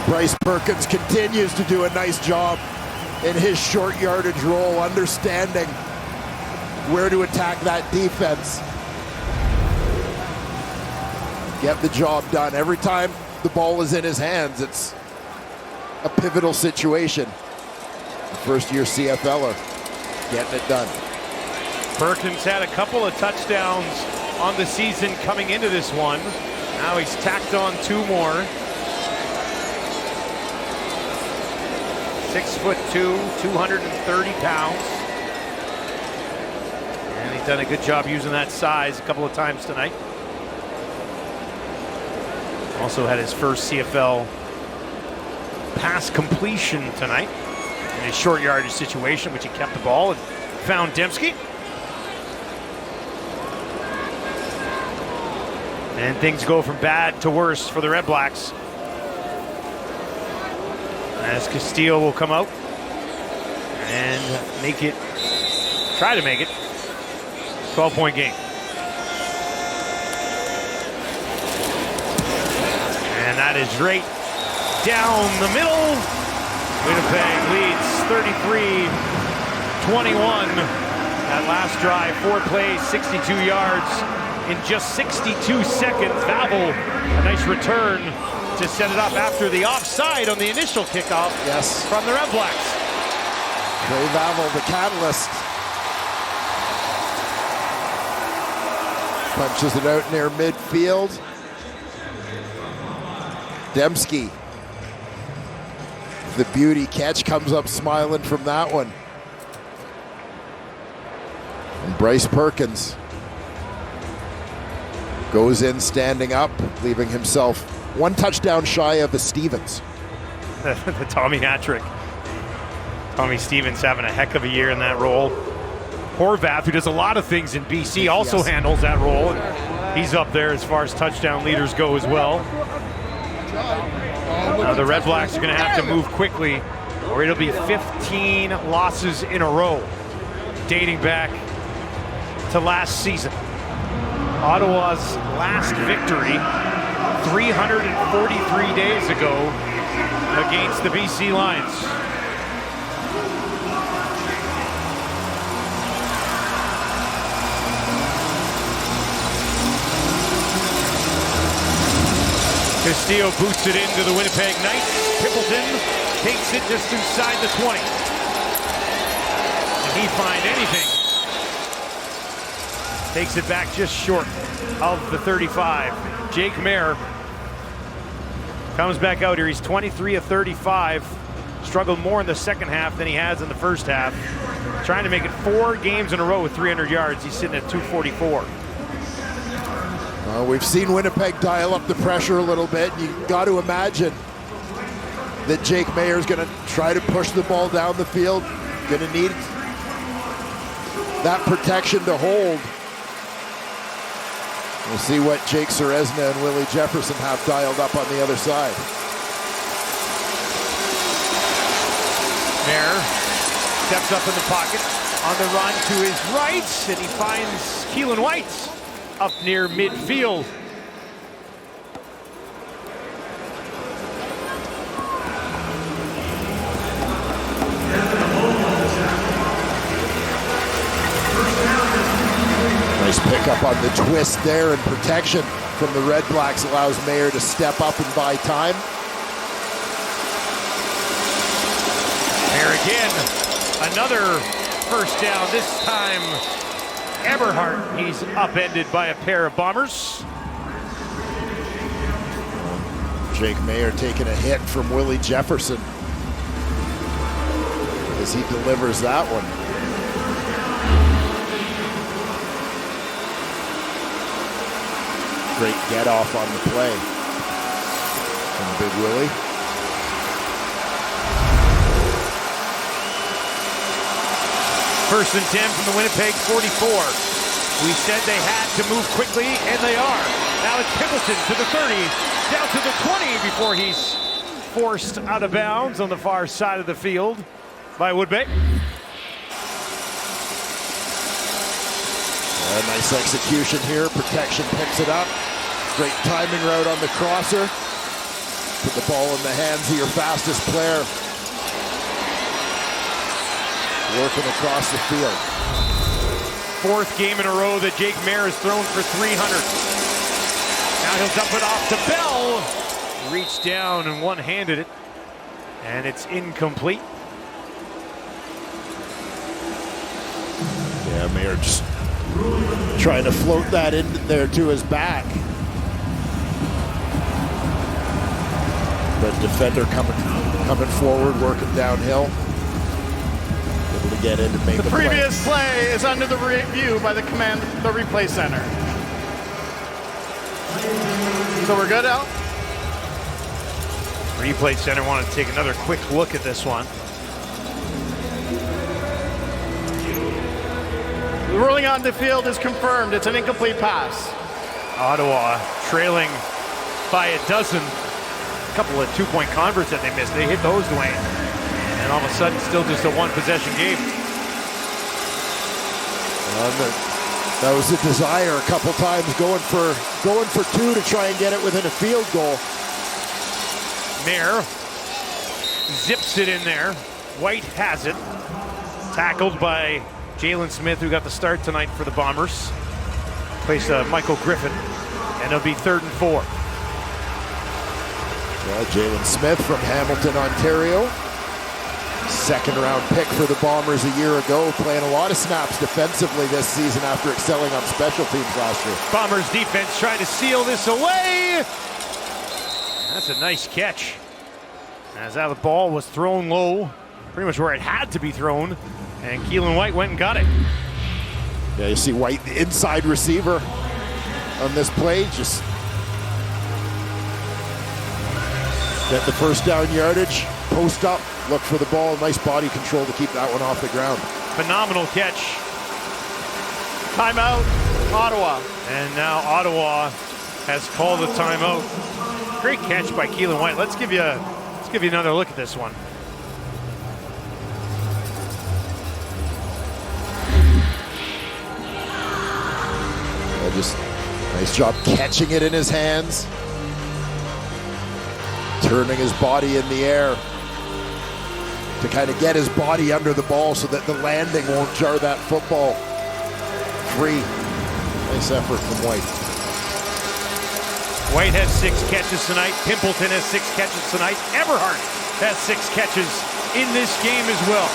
Bryce Perkins continues to do a nice job in his short yardage role, understanding where to attack that defense. Get the job done. Every time the ball is in his hands, it's a pivotal situation. The first-year CFLer getting it done. Perkins had a couple of touchdowns on the season coming into this one. Now he's tacked on 2 more. 6'2", 230 pounds. And he's done a good job using that size a couple of times tonight. Also had his first CFL pass completion tonight in a short yardage situation, which he kept the ball and found Dembski. And things go from bad to worse for the Red Blacks. As Castillo will come out and try to make it 12-point game. And that is right down the middle. Winnipeg leads 33-21. That last drive, 4 plays, 62 yards in just 62 seconds. Vavel, a nice return to set it up after the offside on the initial kickoff from the REDBLACKS. Trey Vavel, the catalyst. Punches it out near midfield. Dembski, the beauty catch, comes up smiling from that one. And Bryce Perkins goes in standing up, leaving himself 1 touchdown shy of the Stevens. The Tommy hat trick. Tommy Stevens having a heck of a year in that role. Horvath, who does a lot of things in BC, also handles that role. And he's up there as far as touchdown leaders go as well. Now the REDBLACKS are going to have to move quickly, or it'll be 15 losses in a row, dating back to last season. Ottawa's last victory 343 days ago against the BC Lions. Castillo boots it into the Winnipeg Knights. Pippleton takes it just inside the 20. Can he find anything? Takes it back just short of the 35. Jake Mayer comes back out here. He's 23 of 35. Struggled more in the second half than he has in the first half. Trying to make it 4 games in a row with 300 yards. He's sitting at 244. We've seen Winnipeg dial up the pressure a little bit. You got to imagine that Jake Mayer is going to try to push the ball down the field. Going to need that protection to hold. We'll see what Jake Serezna and Willie Jefferson have dialed up on the other side. Mayer steps up in the pocket on the run to his right, and he finds Keelan White up near midfield. Nice pickup on the twist there, and protection from the REDBLACKS allows Mayer to step up and buy time. There again, another first down, this time Eberhardt, he's upended by a pair of Bombers. Jake Mayer taking a hit from Willie Jefferson as he delivers that one. Great get off on the play from Big Willie. First and 10 from the Winnipeg 44. We said they had to move quickly, and they are. Now it's Pippleton to the 30, down to the 20 before he's forced out of bounds on the far side of the field by Woodbay. Nice execution here. Protection picks it up. Great timing route on the crosser. Put the ball in the hands of your fastest player. Working across the field. 4th game in a row that Jake Mayer has thrown for 300. Now he'll dump it off to Bell. Reached down and one-handed it. And it's incomplete. Yeah, Mayer just trying to float that in there to his back. But defender coming forward, working downhill. Able to get in to make the previous play is under the review by the replay center. So we're good, Al? Replay center wanted to take another quick look at this one. The ruling on the field is confirmed. It's an incomplete pass. Ottawa trailing by a dozen couple of two-point converts that they missed. They hit those, Dwayne. And all of a sudden, still just a one-possession game. That was the desire a couple times, going for two to try and get it within a field goal. Mayer zips it in there. White has it. Tackled by Jalen Smith, who got the start tonight for the Bombers. Plays Michael Griffin, and it'll be 3rd and 4. Well, Jalen Smith from Hamilton, Ontario. Second-round pick for the Bombers a year ago, playing a lot of snaps defensively this season after excelling on special teams last year. Bombers defense trying to seal this away. That's a nice catch. As that ball was thrown low, pretty much where it had to be thrown, and Keelan White went and got it. Yeah, you see White, the inside receiver on this play, just get the first down yardage, post up, look for the ball, nice body control to keep that one off the ground. Phenomenal catch. Timeout, Ottawa. And now Ottawa has called a timeout. Great catch by Keelan White. Let's give you another look at this one. Just nice job catching it in his hands, turning his body in the air to kind of get his body under the ball so that the landing won't jar that football free. Nice effort from White. White has 6 catches tonight. Pimpleton has 6 catches tonight. Everhart has 6 catches in this game as well.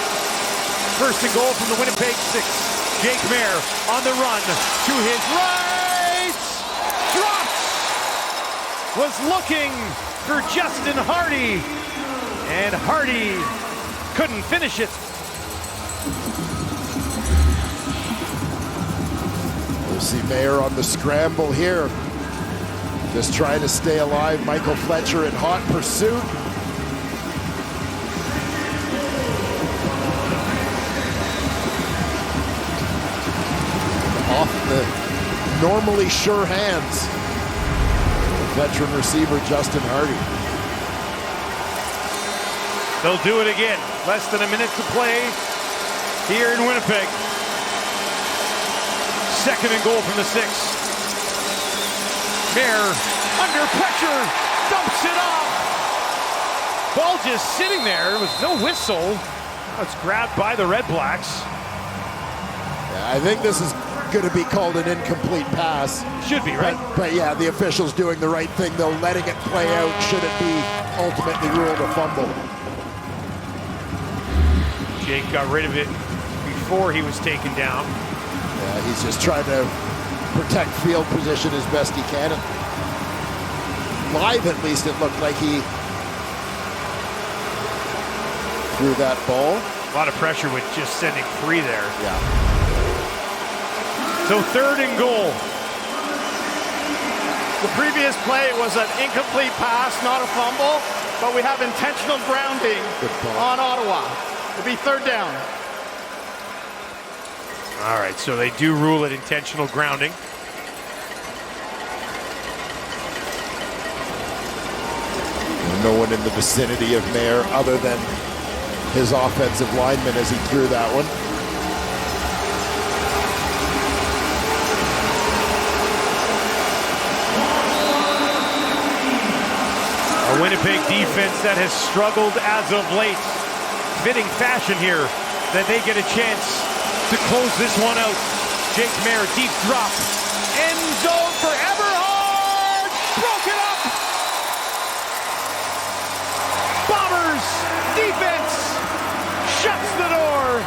1st and goal from the Winnipeg 6. Jake Mayer on the run to his right. Drops. Was looking for Justin Hardy. And Hardy couldn't finish it. We'll see Mayer on the scramble here. Just trying to stay alive. Michael Fletcher in hot pursuit. Off the normally sure hands of veteran receiver Justin Hardy. They'll do it again. Less than a minute to play here in Winnipeg. 2nd and goal from the 6. Mayer under pressure, dumps it off. Ball just sitting there with no whistle. It's grabbed by the REDBLACKS. Yeah, I think this is going to be called an incomplete pass. Should be, right? But yeah, the official's doing the right thing, though, letting it play out should it be ultimately ruled a fumble. Jake got rid of it before he was taken down. Yeah, he's just trying to protect field position as best he can. And live, at least, it looked like he threw that ball. A lot of pressure with just sending free there. Yeah. So 3rd and goal. The previous play was an incomplete pass, not a fumble, but we have intentional grounding on Ottawa. It'll be 3rd down. All right, so they do rule it intentional grounding. No one in the vicinity of Mayer other than his offensive lineman as he threw that one. A Winnipeg defense that has struggled as of late. Fitting fashion here that they get a chance to close this one out. Jake Mayer, deep drop. End zone for Everhart! Broken up! Bombers defense shuts the door.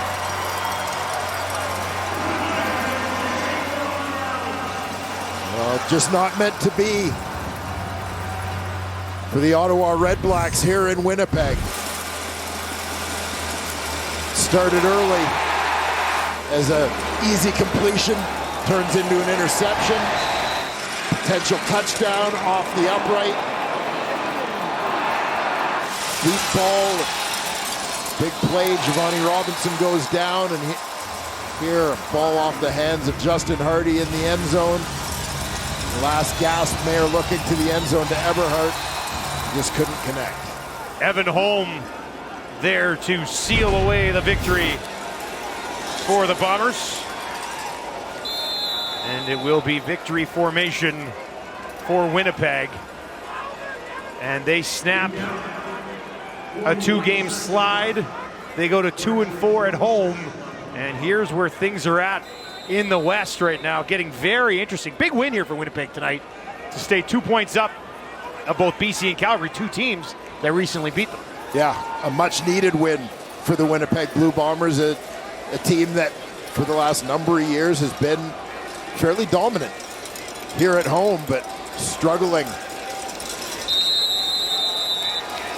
Well, just not meant to be for the Ottawa REDBLACKS here in Winnipeg. Started early as an easy completion, turns into an interception. Potential touchdown off the upright. Deep ball, big play, Giovanni Robinson goes down, and here a ball off the hands of Justin Hardy in the end zone. Last gasp, Mayer looking to the end zone to Everhart. just couldn't connect. Evan Holm there to seal away the victory for the Bombers. And it will be victory formation for Winnipeg. And they snap a 2-game slide. They go to 2-4 at home. And here's where things are at in the West right now, getting very interesting. Big win here for Winnipeg tonight to stay 2 points up of both BC and Calgary, two teams that recently beat them. Yeah, a much-needed win for the Winnipeg Blue Bombers, a team that for the last number of years has been fairly dominant here at home, but struggling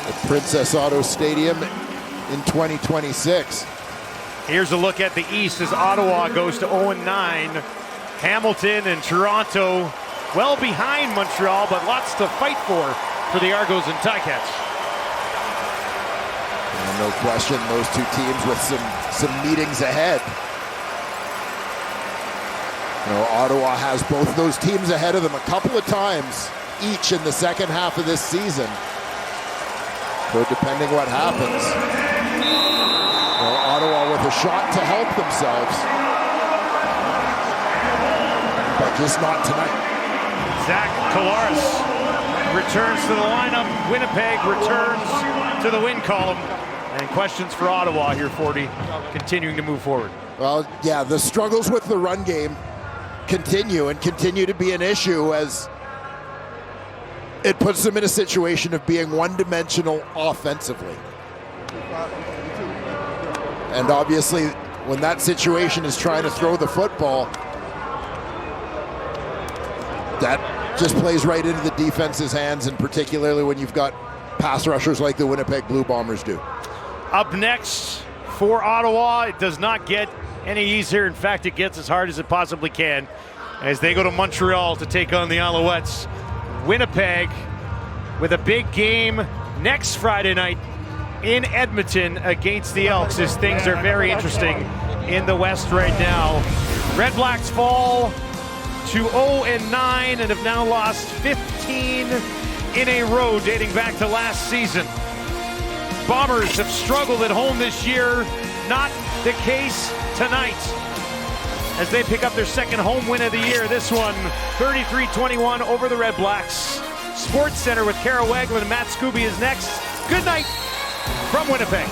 at Princess Auto Stadium in 2026. Here's a look at the East as Ottawa goes to 0-9. Hamilton and Toronto well behind Montreal, but lots to fight for the Argos and Ticats. And no question, those two teams with some meetings ahead. You know, Ottawa has both of those teams ahead of them a couple of times each in the second half of this season. So depending what happens, you know, Ottawa with a shot to help themselves, but just not tonight. Zach Collaros returns to the lineup. Winnipeg returns to the win column. And questions for Ottawa here, 40, continuing to move forward. Well, yeah, the struggles with the run game continue to be an issue as it puts them in a situation of being one-dimensional offensively. And obviously, when that situation is trying to throw the football, that just plays right into the defense's hands, and particularly when you've got pass rushers like the Winnipeg Blue Bombers do. Up next for Ottawa, it does not get any easier. In fact, it gets as hard as it possibly can as they go to Montreal to take on the Alouettes. Winnipeg with a big game next Friday night in Edmonton against the Elks, as things are very interesting in the West right now. Red Blacks fall to 0-9 and have now lost 15 in a row dating back to last season. Bombers have struggled at home this year. Not the case tonight as they pick up their second home win of the year. This one, 33-21 over the Red Blacks. Sports Center with Kara Wagler and Matt Scooby is next. Good night from Winnipeg.